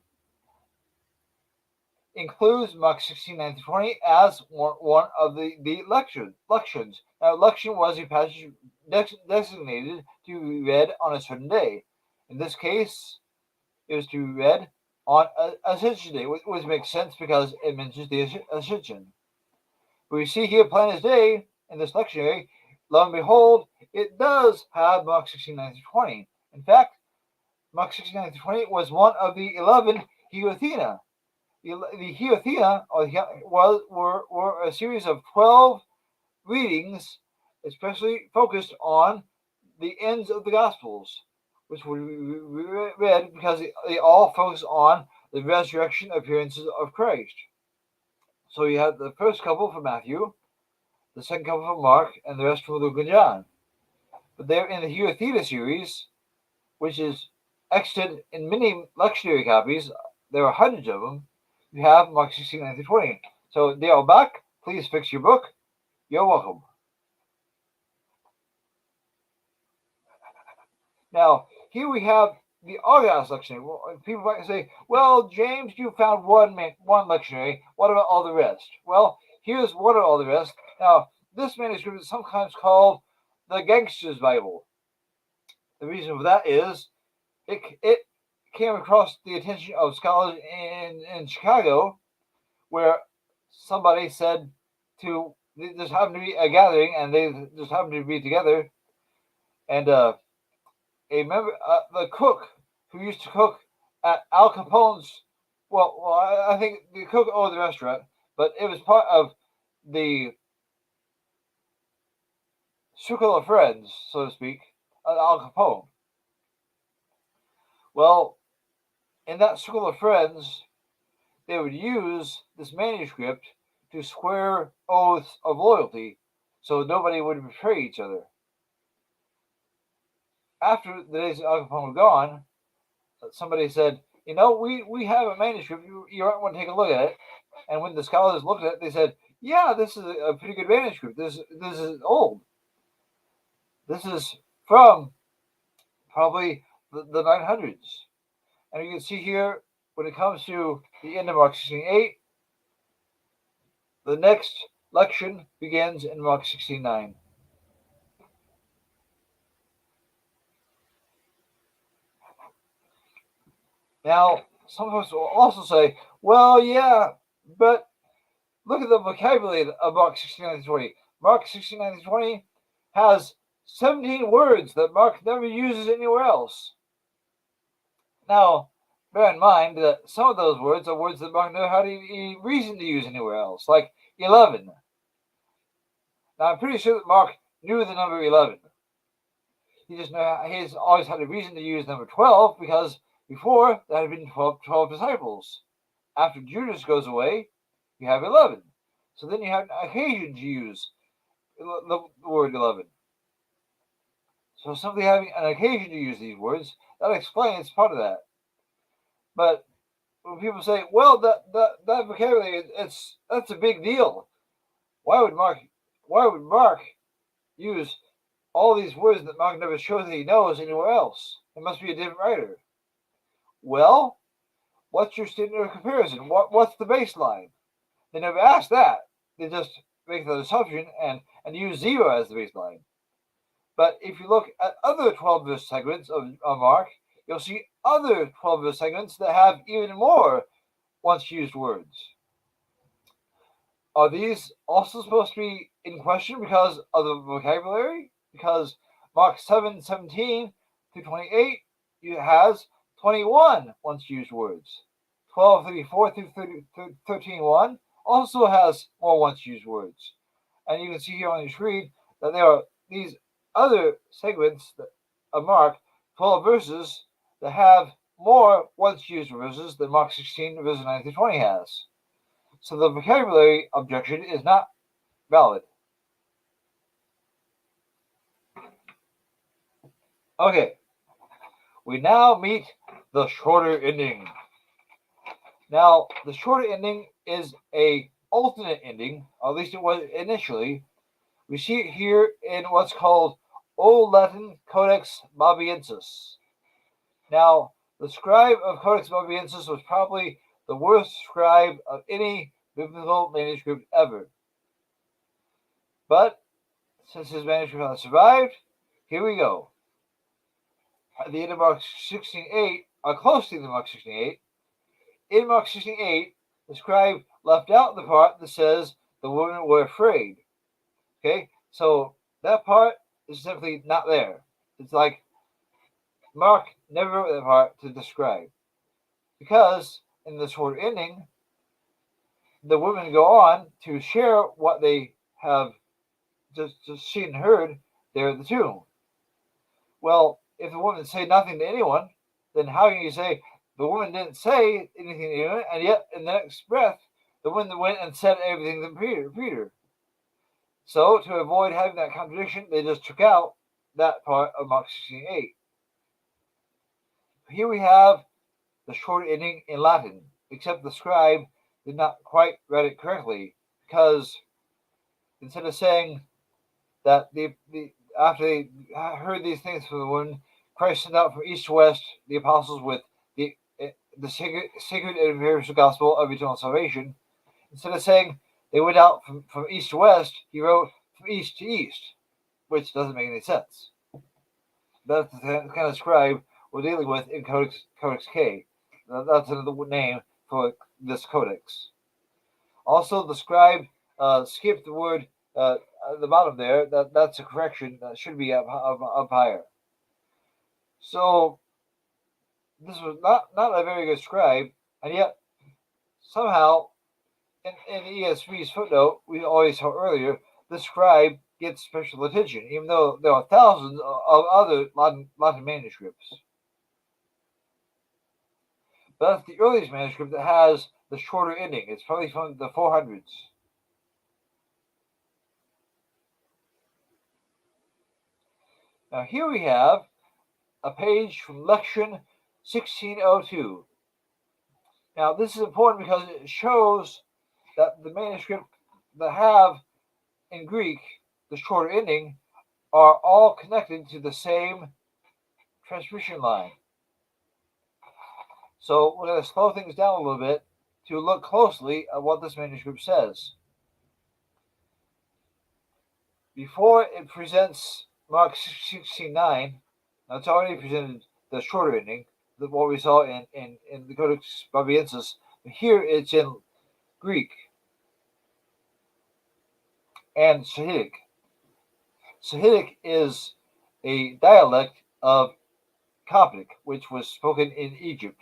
includes Mark 16:19-20 as one of the lections. Now, lection was a passage designated to be read on a certain day. In this case, it was to be read on Ascension Day, which makes sense because it mentions the Ascension. But we see here plain as day in this lectionary, lo and behold, it does have Mark 16:19-20. In fact, Mark 16:19-20 was one of the 11 Hiothena. The Hiothena were a series of 12 readings, especially focused on the ends of the Gospels, which we read because they all focus on the resurrection appearances of Christ. So you have the first couple from Matthew, the second couple from Mark, and the rest from Luke and John. But they're in the Hiotheta series, which is extant in many lectionary copies. There are hundreds of them. You have Mark 16:19-20. So Dale Bach, please fix your book. You're welcome. Now, here we have the Argos lectionary. People might say, well, James, you found one lectionary. What about all the rest? Well, here's one of all the rest. Now, this manuscript is sometimes called the Gangster's Bible. The reason for that is it came across the attention of scholars in Chicago, where somebody said to, there happened to be a gathering, and they just happened to be together, and a member, the cook who used to cook at Al Capone's, I think the cook owned the restaurant, but it was part of the circle of friends, so to speak, of Al Capone. Well, in that circle of friends, they would use this manuscript to swear oaths of loyalty so nobody would betray each other. After the days of Al Capone were gone, somebody said, we have a manuscript. You might want to take a look at it. And when the scholars looked at it, they said, yeah, this is a pretty good manuscript. This is old. This is from probably the 900s. And you can see here, when it comes to the end of Mark 16:8, the next lection begins in Mark 16:9. Now, some folks will also say, well, yeah, but look at the vocabulary of Mark 16:19-20. Mark 16:19-20 has 17 words that Mark never uses anywhere else. Now, bear in mind that some of those words are words that Mark never had any reason to use anywhere else, like 11. Now, I'm pretty sure that Mark knew the number 11. He's always had a reason to use number 12 because before there had been 12 disciples. After Judas goes away, you have 11. So then you have an occasion to use the word 11. So simply having an occasion to use these words, that explains part of that. But when people say, well, that vocabulary, that's a big deal. Why would Mark use all these words that Mark never shows that he knows anywhere else? It must be a different writer. Well, what's your standard of comparison? What's the baseline? They never ask that. They just make that assumption and use 0 as the baseline. But if you look at other 12-verse segments of Mark, you'll see other 12-verse segments that have even more once-used words. Are these also supposed to be in question because of the vocabulary? Because Mark 7:17 through 28 has 21 once-used words. 12:34 through 13:1 also has more once-used words. And you can see here on your screen that there are these other segments of Mark, 12 verses, that have more once-used verses than Mark 16, verses 9 through 20 has. So the vocabulary objection is not valid. Okay, we now meet the shorter ending. Now, the shorter ending is a alternate ending, or at least it was initially. We see it here in what's called Old Latin Codex Babiensis. Now, the scribe of Codex Babiensis was probably the worst scribe of any biblical manuscript ever. But since his manuscript has survived, here we go. At the end of Mark 16:8, or close to the Mark 16:8, in Mark 16:8, the scribe left out the part that says the women were afraid. Okay, so that part is simply not there. It's like Mark never wrote that part to describe. Because in the short ending, the women go on to share what they have just seen and heard there at the tomb. Well, if the women say nothing to anyone, then how can you say the woman didn't say anything to anyone, and yet in the next breath, the woman went and said everything to Peter? So to avoid having that contradiction, they just took out that part of Mark 16:8. Here we have the short ending in Latin, except the scribe did not quite write it correctly, because instead of saying that after they heard these things from the woman, Christ sent out from east to west the apostles with the sacred and universal gospel of eternal salvation. Instead of saying they went out from east to west, he wrote from east to east, which doesn't make any sense. That's the kind of scribe we're dealing with in Codex K. That's another name for this codex. Also, the scribe skipped the word at the bottom there. That's a correction. That should be up higher. So this was not a very good scribe, and yet somehow in ESV's footnote we always saw earlier, the scribe gets special attention, even though there are thousands of other Latin manuscripts. But that's the earliest manuscript that has the shorter ending. It's probably from the 400s. Now here we have a page from Lection 1602. Now this is important because it shows that the manuscript that have in Greek the shorter ending are all connected to the same transmission line. So we're going to slow things down a little bit to look closely at what this manuscript says. Before it presents Mark 16:9, now it's already presented the shorter ending, what we saw in the Codex Babiensis. Here it's in Greek and Sahidic. Sahidic is a dialect of Coptic, which was spoken in Egypt.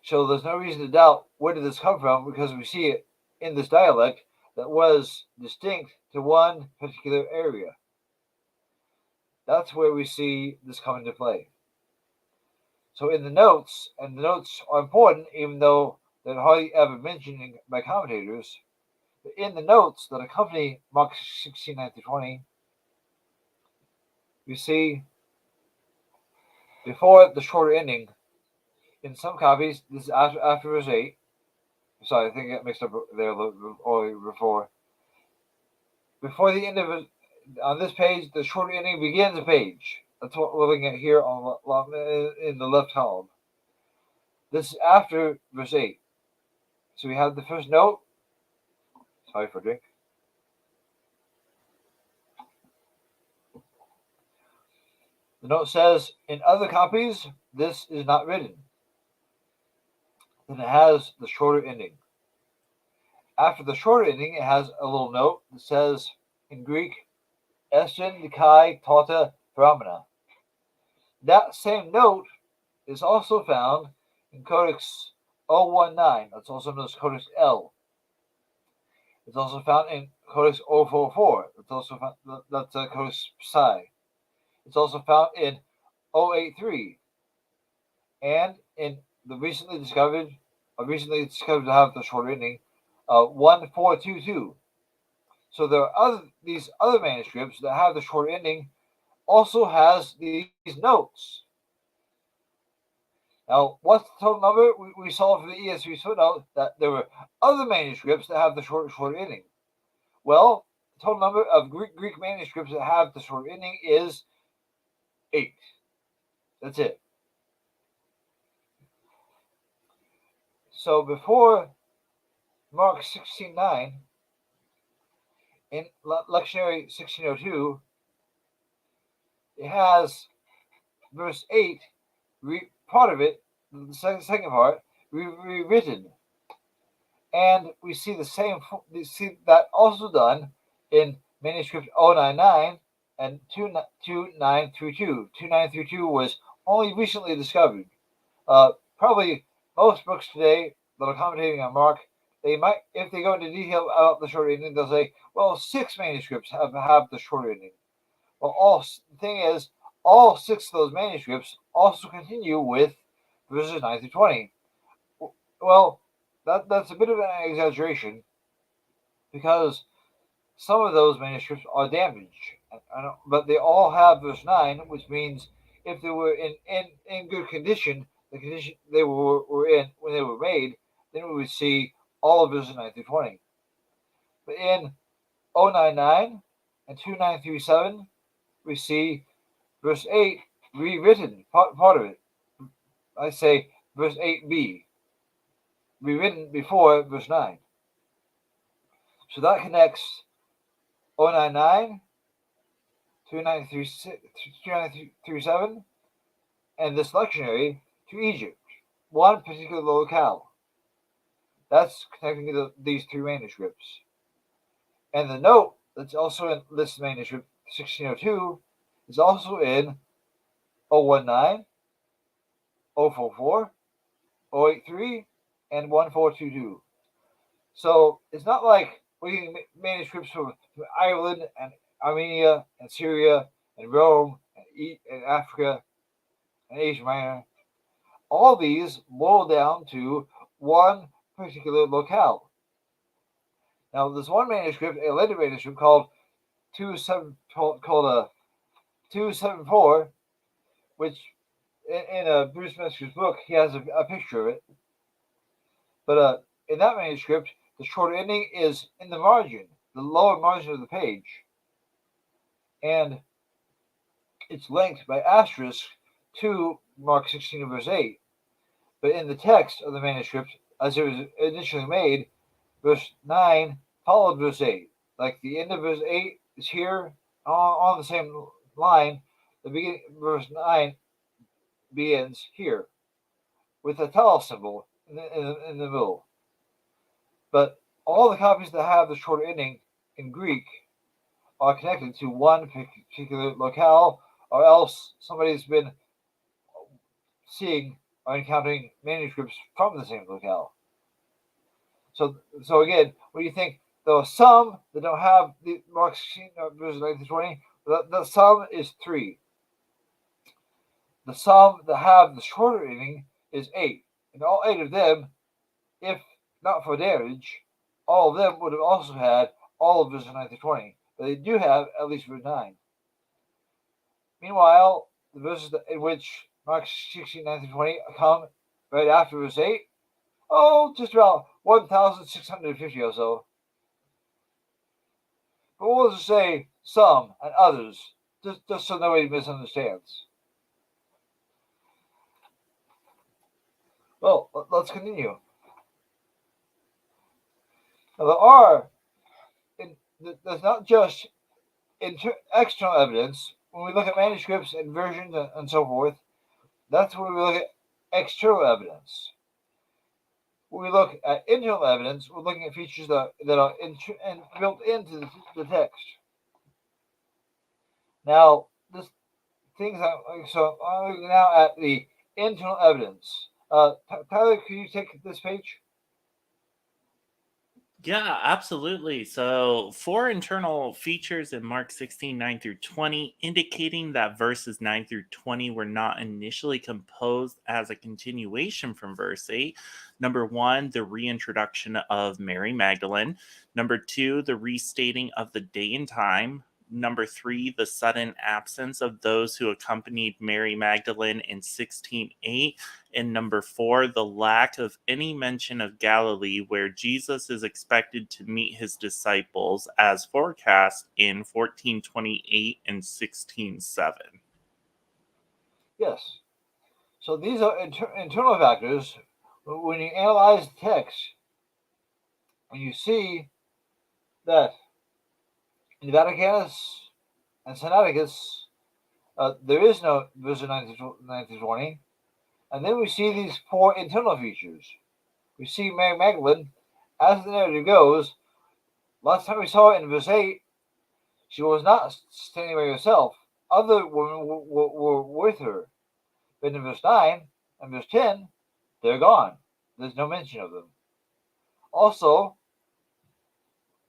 So there's no reason to doubt where did this come from, because we see it in this dialect that was distinct to one particular area. That's where we see this come into play. So in the notes, and the notes are important even though they're hardly ever mentioned by commentators, but in the notes that accompany Mark 16:9-20, we see before the shorter ending, in some copies, this is after verse 8. Sorry, I think I got mixed up there or before. Before the end of it, on this page, the shorter ending begins the page. That's what we're looking at here in the left column. This is after verse 8. So we have the first note. Sorry for a drink. The note says, in other copies, this is not written. Then it has the shorter ending. After the shorter ending, it has a little note that says, in Greek, Estin Dikai Tauta Brahmana. That same note is also found in Codex 019. That's also known as Codex L. It's also found in Codex 044. It's also found, that's Codex Psi. It's also found in 083. And in the recently discovered to have the short ending, 1422. So there are these other manuscripts that have the short ending, also has these notes. Now, what's the total number? We saw from the ESV footnote that there were other manuscripts that have the short ending. Well, the total number of Greek manuscripts that have the short ending is 8. That's it. So before Mark 16:9, in lectionary 1602, it has verse 8, part of it, the second part, rewritten. And we see that also done in manuscript 099 and 2932. 2932 was only recently discovered. Probably most books today that are commentating on Mark, they might, if they go into detail about the short ending, they'll say, well, 6 manuscripts have the short ending. Well, the thing is, all 6 of those manuscripts also continue with verses 9 through 20. Well, that's a bit of an exaggeration because some of those manuscripts are damaged, but they all have verse 9, which means if they were in good condition, the condition they were in when they were made, then we would see all of verses 9 through 20. But in 099 and 2937, we see verse 8 rewritten, part of it. I say verse 8b, rewritten before verse 9. So that connects 099, 2937, and this lectionary to Egypt, one particular locale. That's connecting these 3 manuscripts. And the note that's also in this manuscript 1602 is also in 019, 044, 083, and 1422. So it's not like we're getting manuscripts from Ireland and Armenia and Syria and Rome and Africa and Asia Minor. All these boil down to one particular locale. Now, there's one manuscript, a later manuscript called 274, which in Bruce Metzger's book, he has a picture of it. But in that manuscript, the short ending is in the margin, the lower margin of the page. And it's linked by asterisk to Mark 16 verse 8. But in the text of the manuscript, as it was initially made, verse 9 followed verse 8. Like the end of verse 8 is here on the same line. The beginning, verse 9 begins here with a telos symbol in the middle. But all the copies that have the short ending in Greek are connected to one particular locale, or else somebody's been seeing or encountering manuscripts from the same locale. So again, what do you think? There are some that don't have the Mark 16 verses 9 to 20. The sum is 3. The sum that have the shorter ending is 8. And all 8 of them, if not for damage, all of them would have also had all of verses 9 to 20. But they do have at least verse 9. Meanwhile, the verses in which Mark 16, 9 to 20 come right after verse 8, just about 1,650 or so. But we'll just say some and others, just so nobody misunderstands. Well, let's continue. Now, there's not just external evidence. When we look at manuscripts and versions and so forth, that's when we look at external evidence. When we look at internal evidence, we're looking at features that are built into the text. Now, I'm looking now at the internal evidence. Tyler, can you take this page? Yeah, absolutely. So, 4 internal features in Mark 16, 9 through 20, indicating that verses 9 through 20 were not initially composed as a continuation from verse 8. Number 1, the reintroduction of Mary Magdalene. Number 2, the restating of the day and time. Number 3, the sudden absence of those who accompanied Mary Magdalene in 16:8. And number 4, the lack of any mention of Galilee, where Jesus is expected to meet his disciples as forecast in 14:28 and 16:7. Yes. So these are internal factors. When you analyze the text, and you see that in Vaticanus and Sinaiticus, there is no Vision 1920. And then we see these 4 internal features. We see Mary Magdalene, as the narrative goes, last time we saw it in verse 8, she was not standing by herself. Other women were with her. But in verse 9 and verse 10, they're gone. There's no mention of them. Also,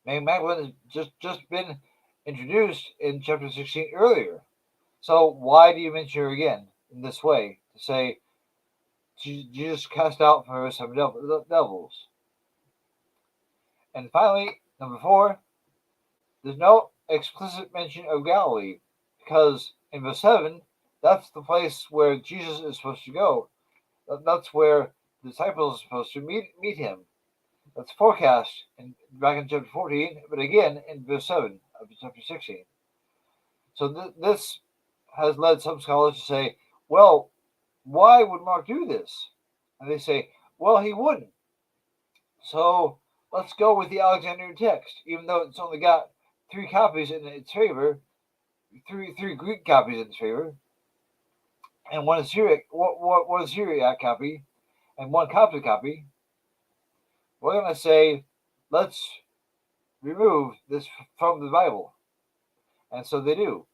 Mary Magdalene has just been introduced in chapter 16 earlier. So why do you mention her again in this way? To say, Jesus cast out from her 7 devils. And finally, number 4, there's no explicit mention of Galilee, because in verse 7, that's the place where Jesus is supposed to go. That's where the disciples are supposed to meet him. That's forecast back in chapter 14, but again in verse 7 of chapter 16. So this has led some scholars to say, well, why would Mark do this? And they say, well, he wouldn't. So let's go with the Alexandrian text, even though it's only got 3 copies in its favor, three Greek copies in its favor, and one Syriac copy, and 1 Coptic copy. We're going to say, let's remove this from the Bible. And so they do.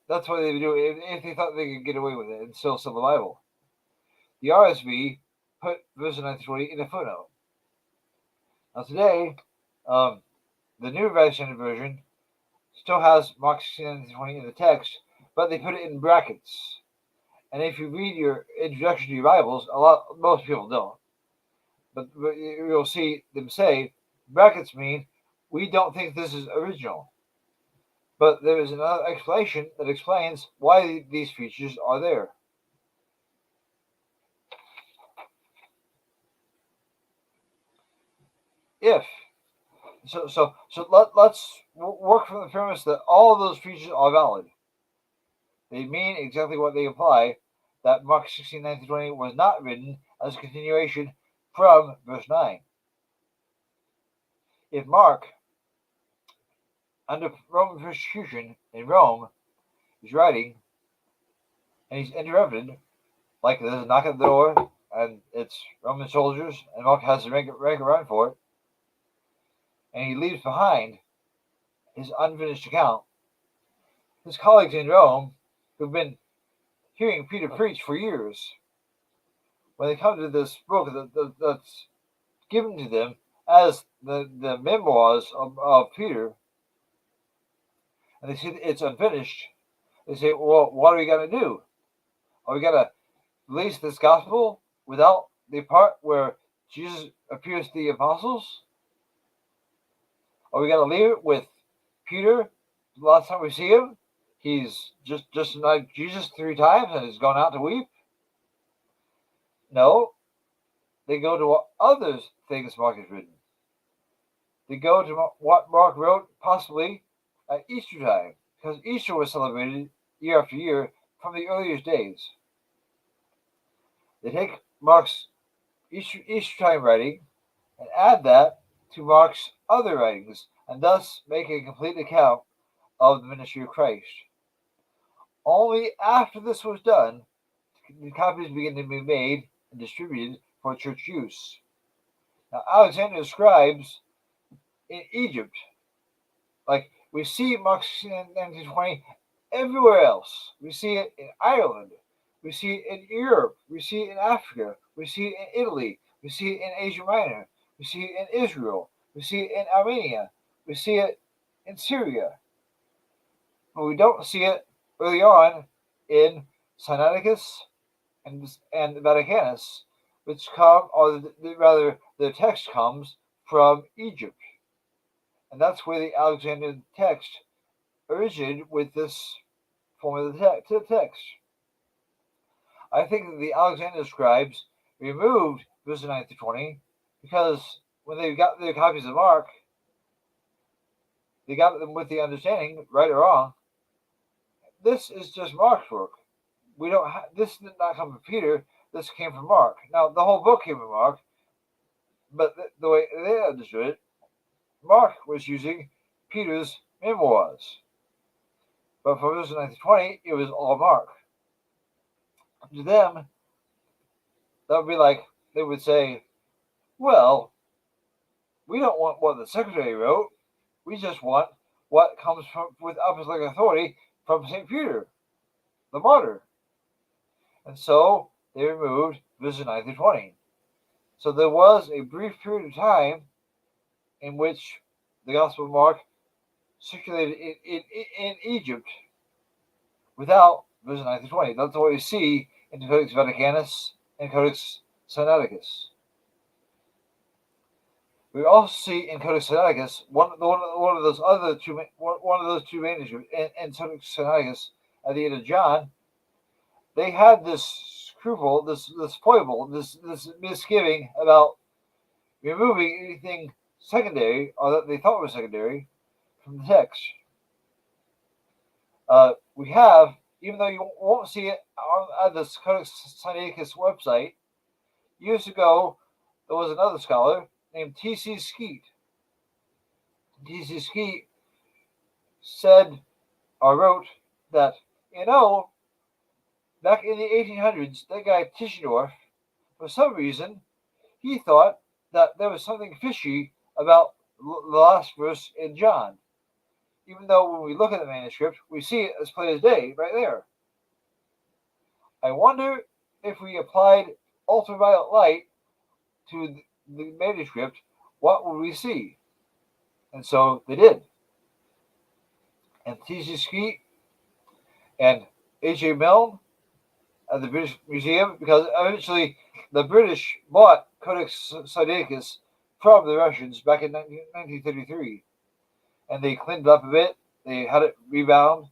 That's what they do if they thought they could get away with it and still sell the Bible. The RSV put verse 1920 in a footnote. Now today, the New Revised Standard Version still has Mark 16:19-20 in the text, but they put it in brackets. And if you read your introduction to your Bibles, most people don't. But you'll see them say, brackets mean, we don't think this is original. But there is another explanation that explains why these features are there. So let's work from the premise that all of those features are valid. They mean exactly what they imply, that Mark 16:19-20 was not written as a continuation from verse 9. If Mark, under Roman persecution in Rome, is writing, and he's interrupted, like there's a knock at the door, and it's Roman soldiers, and Mark has to rank around for it, and he leaves behind his unfinished account, his colleagues in Rome, who've been hearing Peter preach for years, when they come to this book that's given to them as the memoirs of Peter, and they see it's unfinished, they say, well, what are we going to do? Are we going to release this gospel without the part where Jesus appears to the apostles? Are we going to leave it with Peter? The last time we see him, he's just like Jesus 3 times and has gone out to weep? No. They go to what others think Mark has written. They go to what Mark wrote possibly at Easter time, because Easter was celebrated year after year from the earliest days. They take Mark's Easter time writing and add that to Mark's other writings, and thus make a complete account of the ministry of Christ. Only after this was done, the copies began to be made and distributed for church use. Now, Alexander scribes in Egypt, like we see Mark 16:19-20 everywhere else. We see it in Ireland. We see it in Europe. We see it in Africa. We see it in Italy. We see it in Asia Minor. We see it in Israel. We see it in Armenia. We see it in Syria. But we don't see it early on in Sinaiticus and Vaticanus, which the text comes from Egypt. And that's where the Alexandrian text originated with this form of the text. I think that the Alexandrian scribes removed verses 9 through 20 because when they got their copies of Mark, they got them with the understanding, right or wrong, this is just Mark's work. We don't. This did not come from Peter. This came from Mark. Now the whole book came from Mark, but the way they understood it, Mark was using Peter's memoirs. But for verses 9 to 20, it was all Mark. To them, that would be like they would say, well, we don't want what the secretary wrote. We just want what comes from with apostolic authority from St. Peter, the martyr. And so they removed verses 9 through 20. So there was a brief period of time in which the Gospel of Mark circulated in Egypt without verses 9 through 20. That's what we see in the Codex Vaticanus and Codex Sinaiticus. We also see in Codex Sinaiticus one of those two manuscripts in Codex Sinaiticus at the end of John. They had this scruple, this foible, this misgiving about removing anything secondary or that they thought was secondary from the text. We have, even though you won't see it on the Codex Sinaiticus website, years ago there was another scholar named T.C. Skeet. T.C. Skeet said or wrote that, back in the 1800s, that guy Tischendorf, for some reason, he thought that there was something fishy about the last verse in John. Even though when we look at the manuscript, we see it as plain as day right there. I wonder if we applied ultraviolet light to the manuscript, what would we see? And so they did. And T.C. Skeet and A.J. Milne at the British Museum, because eventually the British bought Codex Sinaiticus from the Russians back in 1933. And they cleaned it up a bit, they had it rebound,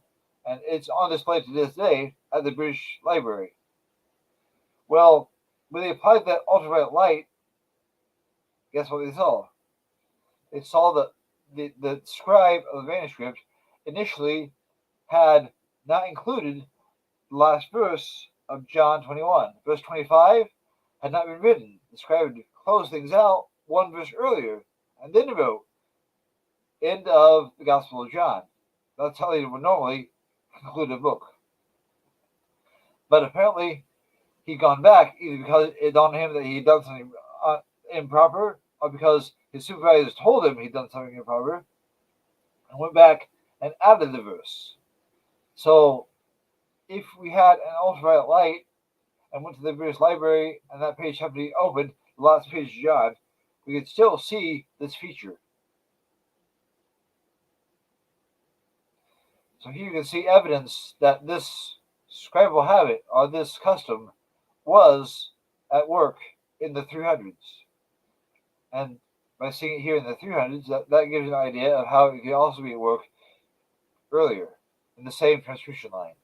and it's on display to this day at the British Library. Well, when they applied that ultraviolet light, guess what they saw? They saw that the scribe of the manuscript initially had not included the last verse of John 21. Verse 25 had not been written. The scribe had closed things out one verse earlier, and then wrote, end of the Gospel of John. That's how they would normally conclude a book. But apparently, he'd gone back either because it dawned on him that he'd done something improper, or because his supervisors told him he'd done something improper, and went back and added the verse. So, if we had an ultraviolet light and went to the British Library and that page happened to be open, the last page of John, we could still see this feature. So here you can see evidence that this scribal habit or this custom was at work in the 300s. And by seeing it here in the 300s, that gives you an idea of how it could also be at work earlier in the same transmission line.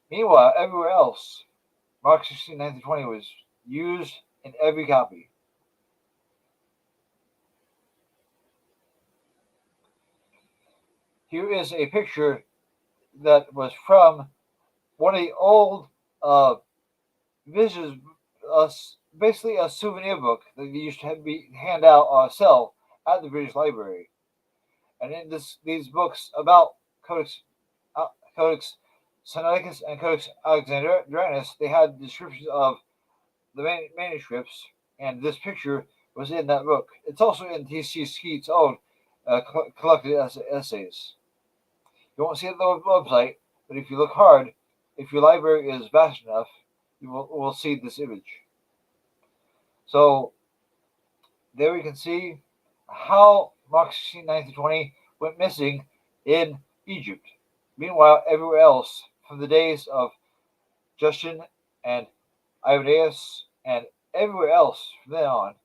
Meanwhile, everywhere else, Mark 16, 9-20 was used in every copy. Here is a picture that was from one of the old visitors, basically a souvenir book that they used to hand out or sell at the British Library. And in these books about Codex Sinaiticus and Codex Alexandrinus, they had descriptions of the manuscripts, and this picture was in that book. It's also in T.C. Skeet's own collected essays. You won't see it on the website, but if you look hard, if your library is vast enough, you will see this image. So there we can see how Mark 16, 9-20 went missing in Egypt. Meanwhile, everywhere else, from the days of Justin and Irenaeus and everywhere else from then on,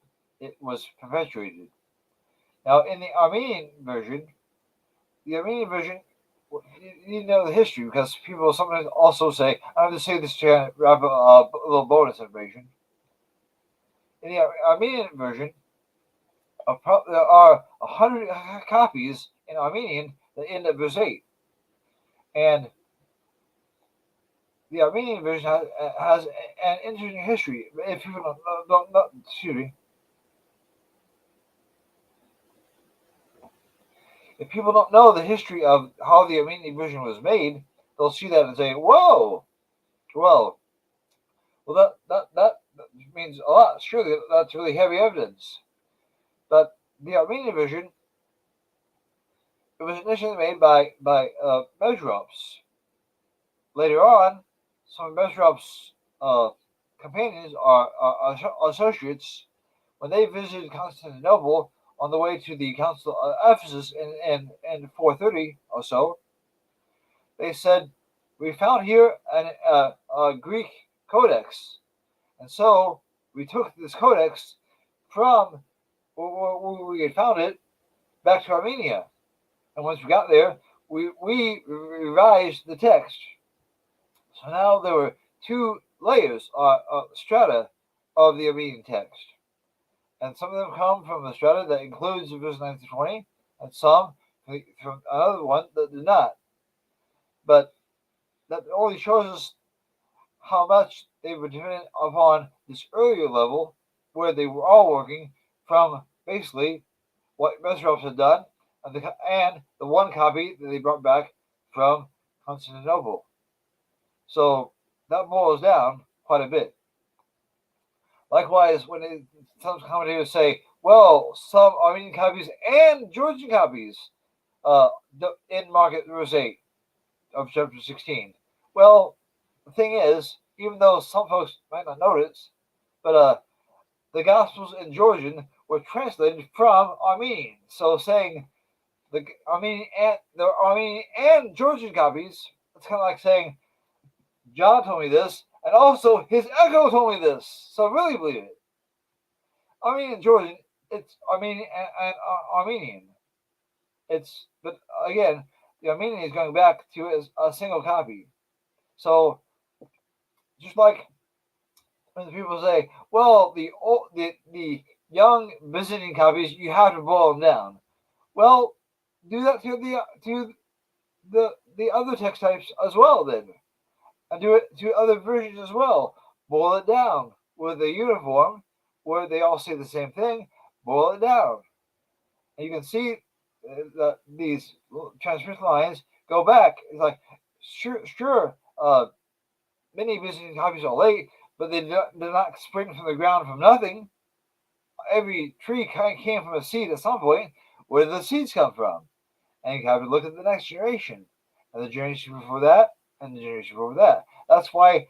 it was perpetuated. Now, in the Armenian version you know the history, because people sometimes also say, I have to say this to wrap a little bonus information. In the Armenian version, there are 100 copies in Armenian that end at verse 8. And the Armenian version has an interesting history. If people don't know, excuse me, if people don't know the history of how the Armenian version was made, they'll see that and say, "Whoa, well, that means a lot. Surely that's really heavy evidence." But the Armenian version, it was initially made by Mesrops. Later on, some of Mesrop's companions or associates, when they visited Constantinople on the way to the Council of Ephesus in 430 or so, they said, "We found here a Greek codex, and so we took this codex from where we had found it back to Armenia. And once we got there, we revised the text. So now there were two layers, strata of the Armenian text. And some of them come from the strata that includes verse 9 to 20, and some from another one that did not. But that only shows us how much they were dependent upon this earlier level, where they were all working from basically what Mesrops had done, and the one copy that they brought back from Constantinople. So that boils down quite a bit. Likewise, when some commentators say, well, some Armenian copies and Georgian copies in Mark at verse 8 of chapter 16. Well, the thing is, even though some folks might not notice, but the Gospels in Georgian were translated from Armenian. So saying the Armenian and Georgian copies, it's kind of like saying John told me this, and also his echo told me this. So really believe it. Armenian and Georgian, it's Armenian and Armenian. But again, the Armenian is going back to a single copy. So just like when people say, well, the young Byzantine copies, you have to boil them down. Well, do that to the other text types as well, then, and do it to other versions as well. Boil it down with a uniform where they all say the same thing. Boil it down, and you can see that these transmission lines go back. It's like sure. Many Byzantine copies are late, but they're not spring from the ground from nothing. Every tree kind of came from a seed at some point. Where did the seeds come from? And you have to look at the next generation, and the generation before that, and the generation before that. That's why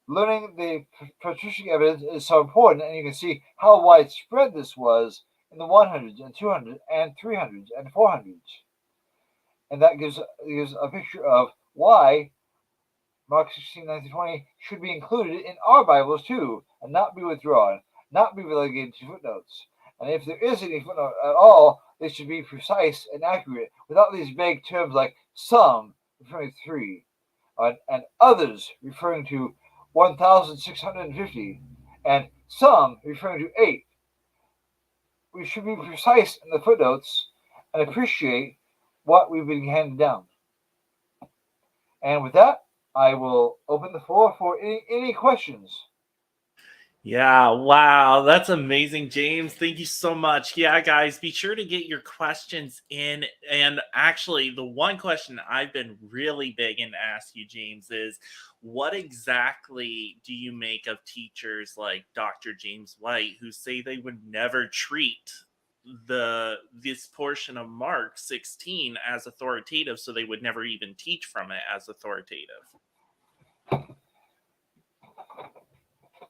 learning the patristic evidence is so important, and you can see how widespread this was in the 100s and 200s and 300s and 400s. And that gives a picture of why Mark 16, 19, 20 should be included in our Bibles too, and not be withdrawn, not be relegated to footnotes. And if there is any footnote at all, they should be precise and accurate, without these vague terms like some referring to 3, and others referring to 1,650, and some referring to 8. We should be precise in the footnotes and appreciate what we've been handed down. And with that, I will open the floor for any questions. Yeah, wow, that's amazing, James. Thank you so much. Yeah, guys, be sure to get your questions in. And actually, the one question I've been really begging to ask you, James, is what exactly do you make of teachers like Dr. James White who say they would never treat this portion of Mark 16 as authoritative, so they would never even teach from it as authoritative?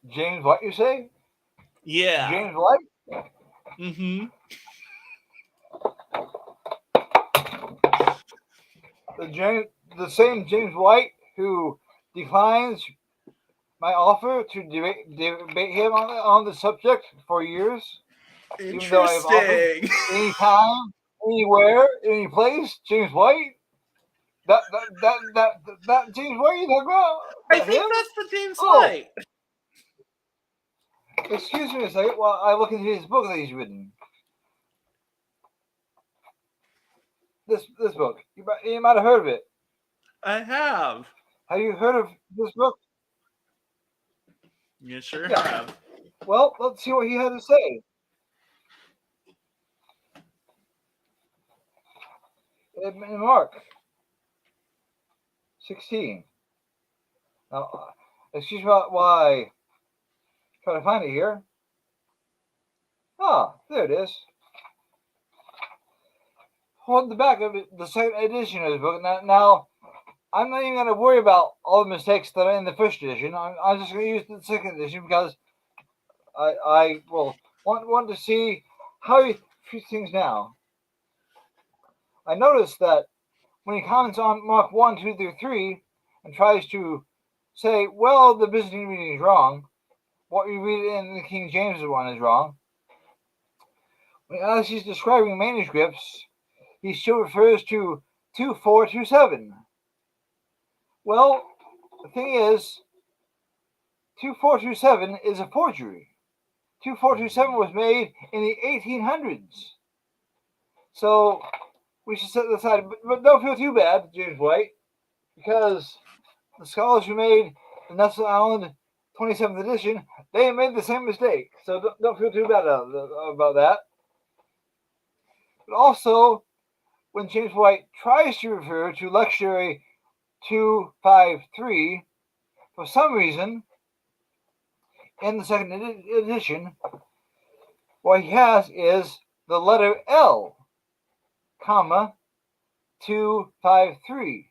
James White, you say? Yeah. James White? Mm-hmm. The same James White who declines my offer to debate him on the subject for years, even though I've offered Interesting. anytime, anywhere, any place. James White, That James White you talking about? I Him? think that's the James Oh. White. Excuse me a second while I look into his book that he's written. This book. You might have heard of it. I have. Have you heard of this book? You sure Yeah. have. Well, let's see what he had to say. In Mark 16. Now, excuse me while I try to find it here. Ah, there it is. On the back of it, the second edition of the book. Now I'm not even going to worry about all the mistakes that are in the first edition. I'm just going to use the second edition because I want to see how he treats things now. I noticed that when he comments on Mark 1, 2 through 3 and tries to say, well, the Byzantine reading is wrong, what you read in the King James one is wrong, as he's describing manuscripts, he still refers to 2427. Well, the thing is, 2427 is a forgery. 2427 was made in the 1800s. So we should set that aside. But don't feel too bad, James White, because the scholars who made the Nestle Island 27th edition, they made the same mistake. So don't feel too bad about that. But also, when James White tries to refer to lectionary 253, for some reason, in the second edition, what he has is the letter L, comma, 253.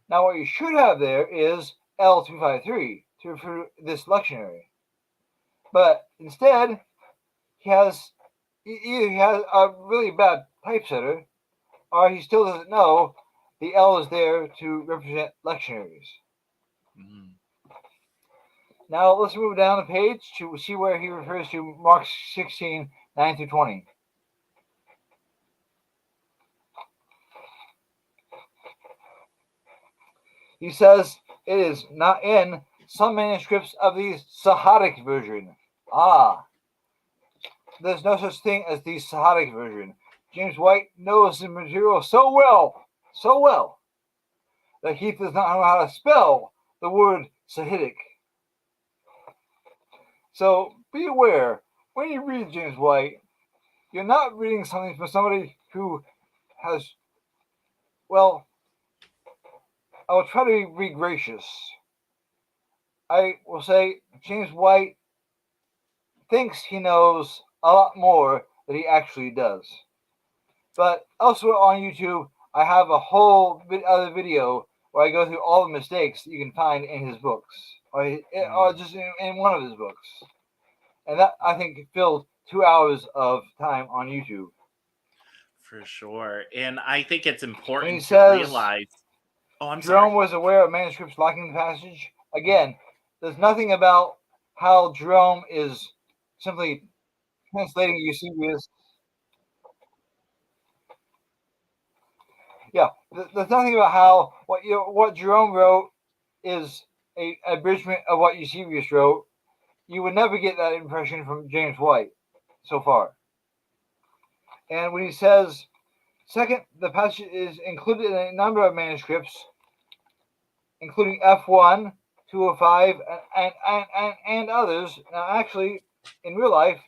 Now, what you should have there is L253 to refer to this lectionary. But instead, either he has a really bad typesetter, or he still doesn't know the L is there to represent lectionaries. Mm. Now let's move down the page to see where he refers to Mark 16, 9 through 20. He says it is not in some manuscripts of the Sahadik version. There's no such thing as the Sahadik version. James White knows the material so well, that he does not know how to spell the word Sahidic. So be aware, when you read James White, you're not reading something from somebody who has, well, I will try to be gracious. I will say James White thinks he knows a lot more than he actually does. But elsewhere on YouTube, I have a whole other video where I go through all the mistakes that you can find in his books, or just in one of his books. And that, I think, filled 2 hours of time on YouTube. For sure. And I think it's important to says, realize. Oh, I'm Jerome sorry. was aware of manuscripts lacking the passage. Again, there's nothing about how Jerome is simply translating Eusebius. Yeah, there's nothing about how what Jerome wrote is a abridgment of what Eusebius wrote. You would never get that impression from James White so far. And when he says, second, the passage is included in a number of manuscripts, including F1, 205, and others. Now, actually, in real life,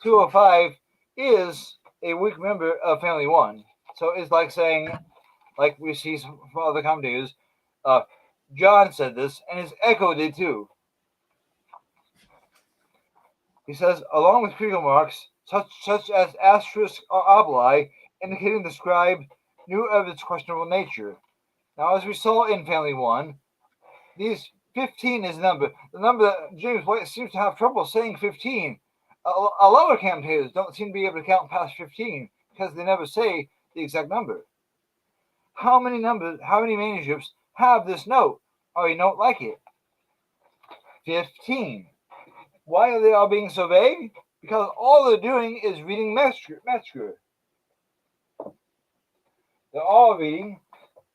205 is a weak member of Family One. So it's like saying, like we see from other commentators, John said this, and his echo did too. He says, along with critical marks, such as asterisk or obli, indicating the scribe knew of its questionable nature. Now, as we saw in Family One, these 15 is the number that James White seems to have trouble saying 15. A lot of commentators don't seem to be able to count past 15 because they never say the exact number. How many manuscripts have this note or a note like it? 15. Why are they all being so vague? Because all they're doing is reading Metzger. They're all reading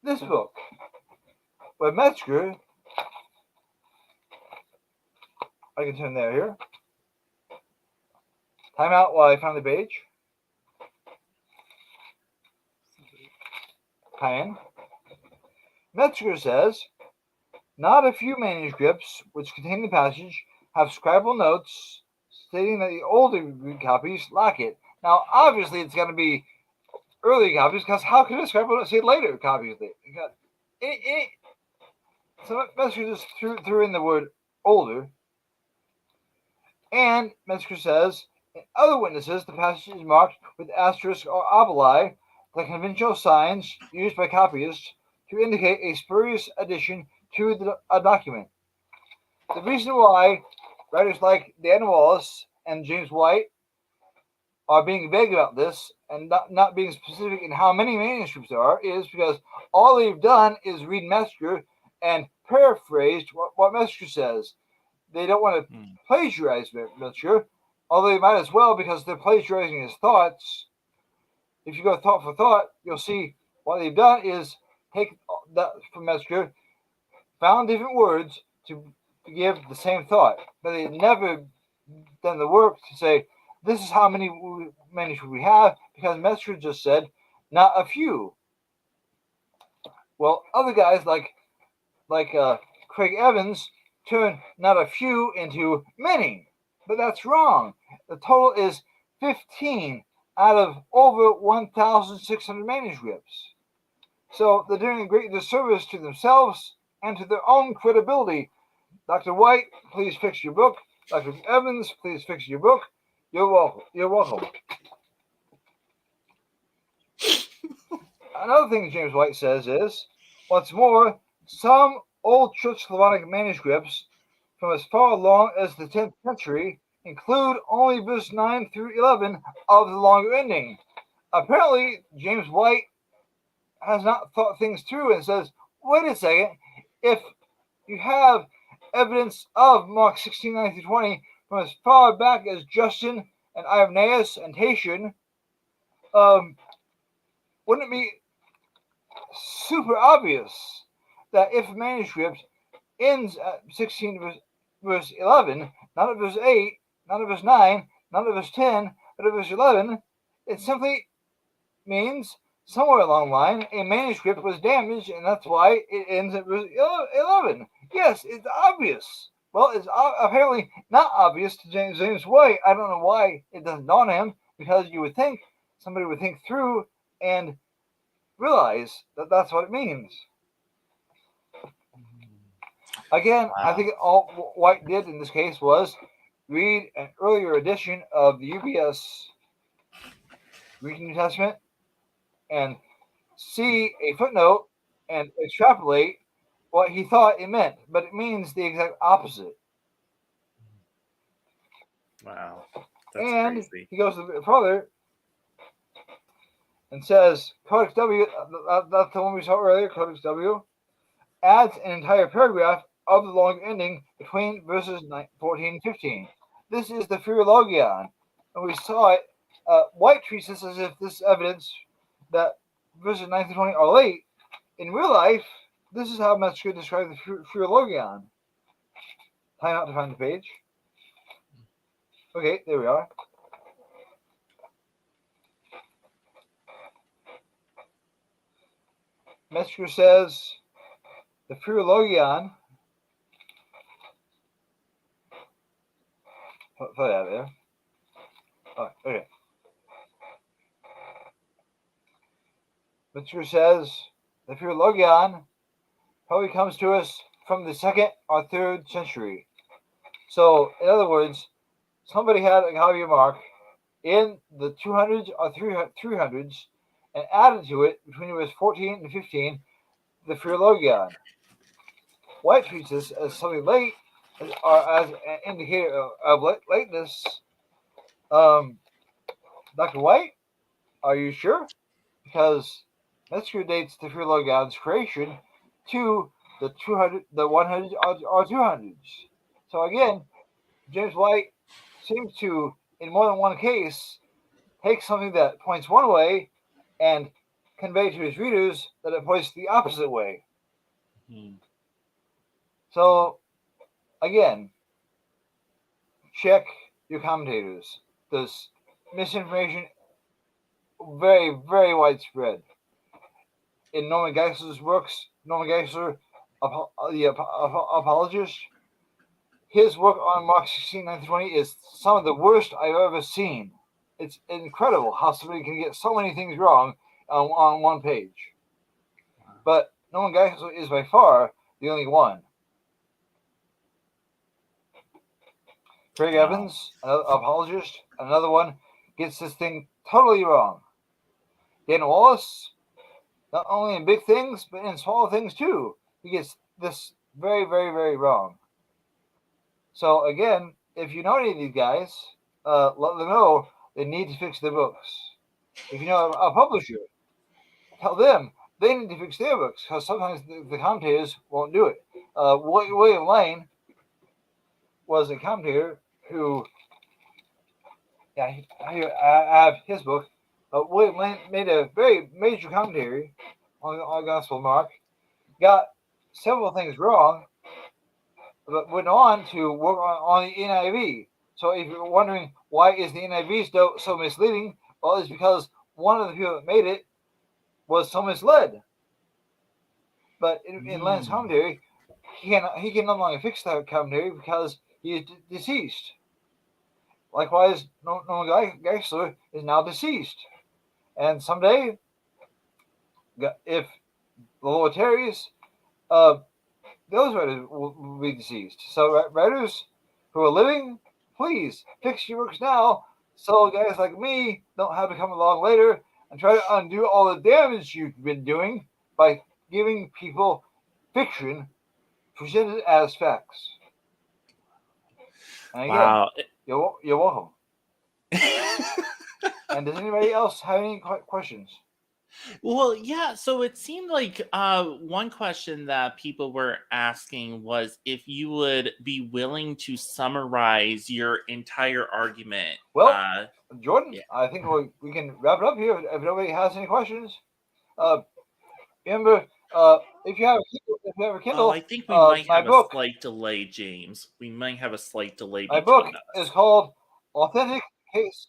this book. But Metzger, I can turn there here. Time out while I find the page. Time. Metzger says, not a few manuscripts which contain the passage have scribal notes stating that the older Greek copies lack it. Now, obviously, it's going to be early copies, because how could a scribal note say later copies? So Metzger just threw in the word older. And Metzger says, in other witnesses, the passage is marked with asterisk or obeli, the conventional signs used by copyists to indicate a spurious addition to a document. The reason why writers like Dan Wallace and James White are being vague about this and not being specific in how many manuscripts there are is because all they've done is read Metzger and paraphrased what Metzger says. They don't want to plagiarize Metzger, although they might as well, because they're plagiarizing his thoughts. If you go thought for thought, you'll see what they've done is take that from Metzger, found different words to give the same thought, but they've never done the work to say, this is how many manuscripts we have, because Metzger just said, not a few. Well, other guys like Craig Evans turn not a few into many, but that's wrong. The total is 15 out of over 1,600 manuscripts. So they're doing a great disservice to themselves and to their own credibility. Dr. White, please fix your book. Dr. Evans, please fix your book. You're welcome. You're welcome. Another thing James White says is, what's more, some Old Church Slavonic manuscripts from as far along as the 10th century include only verse 9 through 11 of the longer ending. Apparently, James White has not thought things through and says, wait a second, if you have evidence of Mark 16, 9 through 20 from as far back as Justin and Irenaeus and Tatian, wouldn't it be super obvious that if a manuscript ends at 16 verse 11, not at verse 8, not at verse 9, not at verse 10, but at verse 11, it simply means somewhere along the line a manuscript was damaged, and that's why it ends at verse 11. Yes, it's obvious. Well, it's apparently not obvious to James White. I don't know why it doesn't dawn on him, because you would think somebody would think through and realize that that's what it means. Again, wow. I think all White did in this case was read an earlier edition of the UBS Greek New Testament and see a footnote and extrapolate what he thought it meant, but it means the exact opposite. Wow. That's and crazy. He goes a bit further and says, Codex W, that's the one we saw earlier, Codex W, adds an entire paragraph of the long ending between verses 14 and 15. This is the Philologion, and we saw it. White treats this as if this is evidence that verses 9 through 20 are late. In real life, this is how Metzger described the Philologion. Time out to find the page. Okay, there we are. Metzger says the Philologion. Put that out there. Oh, okay. Metzger says the Philologion probably comes to us from the 2nd or 3rd century. So, in other words, somebody had a copy of Mark in the 200s or 300s and added to it between verse 14 and 15 the Philologion. White treats this as something late, or as an indicator of lateness. Dr. White, are you sure? Because Metzger dates the Philologion's creation to the 100s or 200s. So again, James White seems to, in more than one case, take something that points one way and convey to his readers that it points the opposite way. Hmm. So, again, check your commentators. There's misinformation very, very widespread. In Norman Geisler's works, Norman Geisler, the apologist, his work on Mark 16, 1920 is some of the worst I've ever seen. It's incredible how somebody can get so many things wrong on one page. But Norman Geisler is by far the only one. Craig Evans, another apologist, another one, gets this thing totally wrong. Dan Wallace, not only in big things, but in small things too, he gets this very, very, very wrong. So again, if you know any of these guys, let them know they need to fix their books. If you know a publisher, tell them they need to fix their books, because sometimes the commentators won't do it. William Lane was a commentator who, I have his book. William Lane made a very major commentary on Gospel of Mark, got several things wrong, but went on to work on the NIV. So if you're wondering why is the NIV so misleading, well, it's because one of the people that made it was so misled. But in Lane's commentary, he can no longer fix that commentary because he is deceased. Likewise, Norman Geisler is now deceased. And someday, if the Lord tarries, those writers will be deceased. So writers who are living, please fix your works now, so guys like me don't have to come along later and try to undo all the damage you've been doing by giving people fiction presented as facts. And again, Wow. you're welcome. And does anybody else have any questions? Well, yeah. So it seemed like one question that people were asking was if you would be willing to summarize your entire argument. Well, Jordan, yeah. I think we can wrap it up here if nobody has any questions. Remember, if you have a Kindle, I think we might my have a book, slight delay, James. We might have a slight delay my book between is us. called Authentic Case.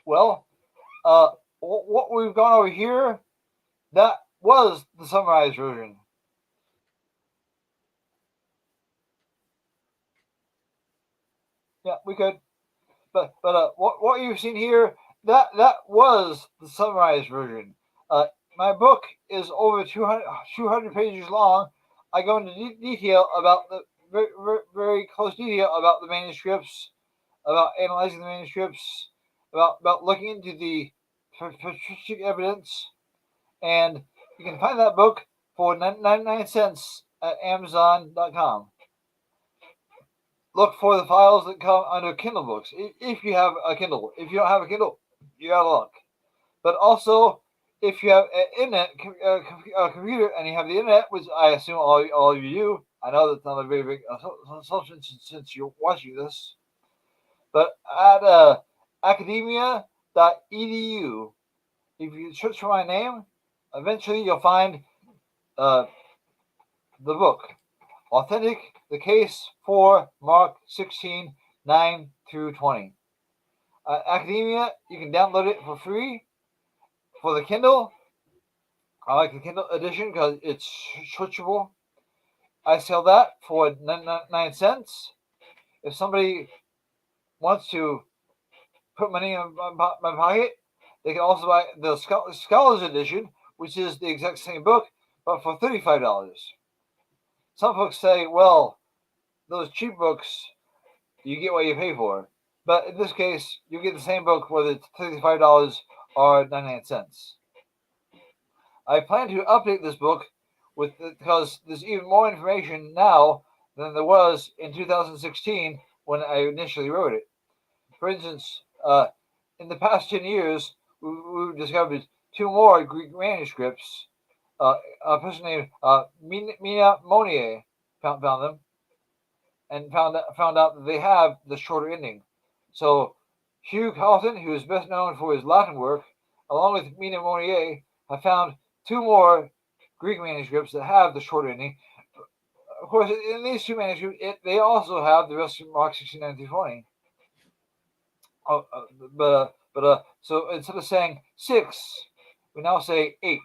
Well, what we've gone over here, that was the summarized version. Yeah, we could. But what you've seen here, that was the summarized version. My book is over 200 pages long. I go into detail about the very, very, very close detail about the manuscripts, about analyzing the manuscripts, about looking into the patristic evidence, and you can find that book for 99 cents at Amazon.com. Look for the files that come under Kindle books. If you have a Kindle, if you don't have a Kindle, you gotta look. But also, if you have an internet computer and you have the internet, which I assume all of you do, I know that's not a very big assumption since you're watching this. But at academia.edu, if you search for my name, eventually you'll find the book, Authentic, the Case for Mark 16, 9 through 20. Academia, you can download it for free. For the Kindle, I like the Kindle edition because it's searchable. I sell that for 99 cents. If somebody wants to put money in my pocket, they can also buy the Scholars Edition, which is the exact same book, but for $35. Some folks say, well, those cheap books, you get what you pay for. But in this case, you get the same book whether it's $35 or 99 cents. I plan to update this book because there's even more information now than there was in 2016 when I initially wrote it. For instance, in the past 10 years, we've discovered 2 more Greek manuscripts a person named Mina Monier found them and found out that they have the shorter ending. So Hugh Carlton, who is best known for his Latin work, along with Mina Monier, have found two more Greek manuscripts that have the shorter ending. Of course, in these two manuscripts, they also have the rest of Mark 16:19-20. So instead of saying 6, we now say 8.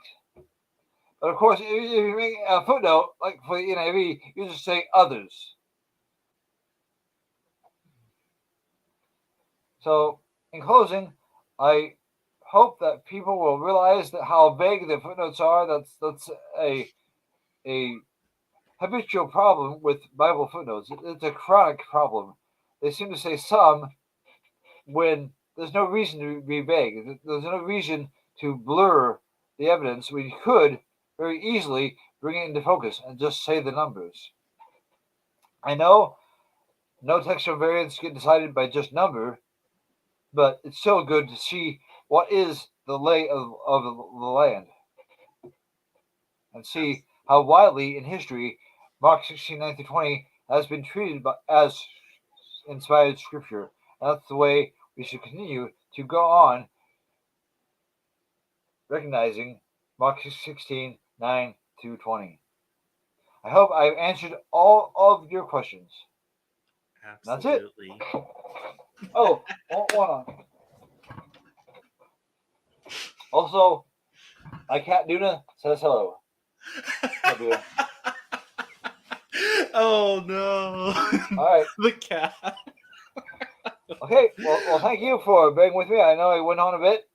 But of course, if you make a footnote, like for the NIV, you just say others. So, in closing, I hope that people will realize that how vague the footnotes are. That's a habitual problem with Bible footnotes. It's a chronic problem. They seem to say some when there's no reason to be vague. There's no reason to blur the evidence. We could very easily bring it into focus and just say the numbers. I know no textual variants get decided by just number, but it's still good to see what is the lay of the land and see how widely in history Mark 16:19-20 has been treated as inspired scripture. And that's the way we should continue to go on, recognizing Mark 16:9-20. I hope I've answered all of your questions. Absolutely. That's it. Oh, hold on. Also, my cat Duna says hello. Oh no! All right, the cat. Okay, well, thank you for being with me. I know I went on a bit.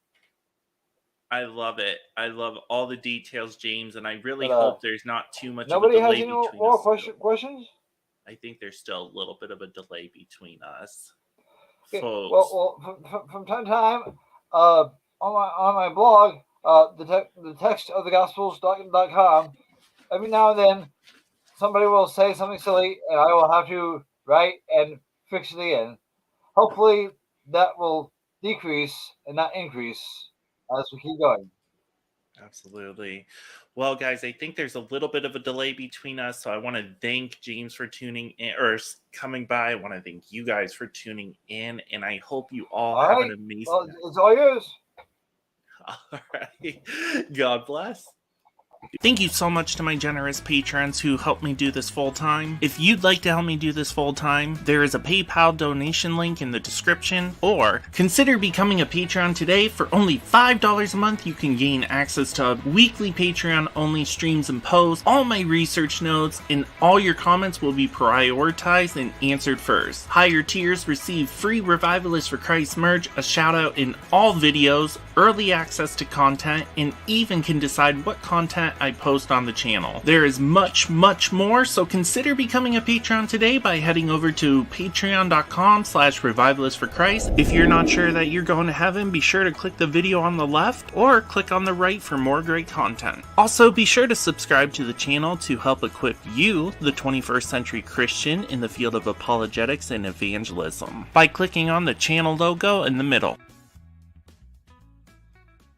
I love it. I love all the details, James, and I really hope there's not too much. Nobody of a delay has any between more us questions? I think there's still a little bit of a delay between us. Okay. Folks. Well, from time to time, on my blog, the text of the gospels.com, every now and then somebody will say something silly, and I will have to write and fix it again. Hopefully, that will decrease and not increase as we keep going. Absolutely. Well, guys, I think there's a little bit of a delay between us, so I want to thank James for tuning in or coming by. I want to thank you guys for tuning in, and I hope you all have an amazing night. It's all yours. All right. God bless. Thank you so much to my generous patrons who help me do this full time. If you'd like to help me do this full time, there is a PayPal donation link in the description, or consider becoming a Patreon today. For only $5 a month, you can gain access to weekly Patreon only streams and posts, all my research notes, and all your comments will be prioritized and answered first. Higher tiers receive free Revivalist for Christ merch, a shout out in all videos, early access to content, and even can decide what content I post on the channel. There is much, much more, so consider becoming a Patreon today by heading over to patreon.com/revivalist for Christ. If you're not sure that you're going to heaven, be sure to click the video on the left or click on the right for more great content. Also, be sure to subscribe to the channel to help equip you, the 21st century Christian, in the field of apologetics and evangelism by clicking on the channel logo in the middle.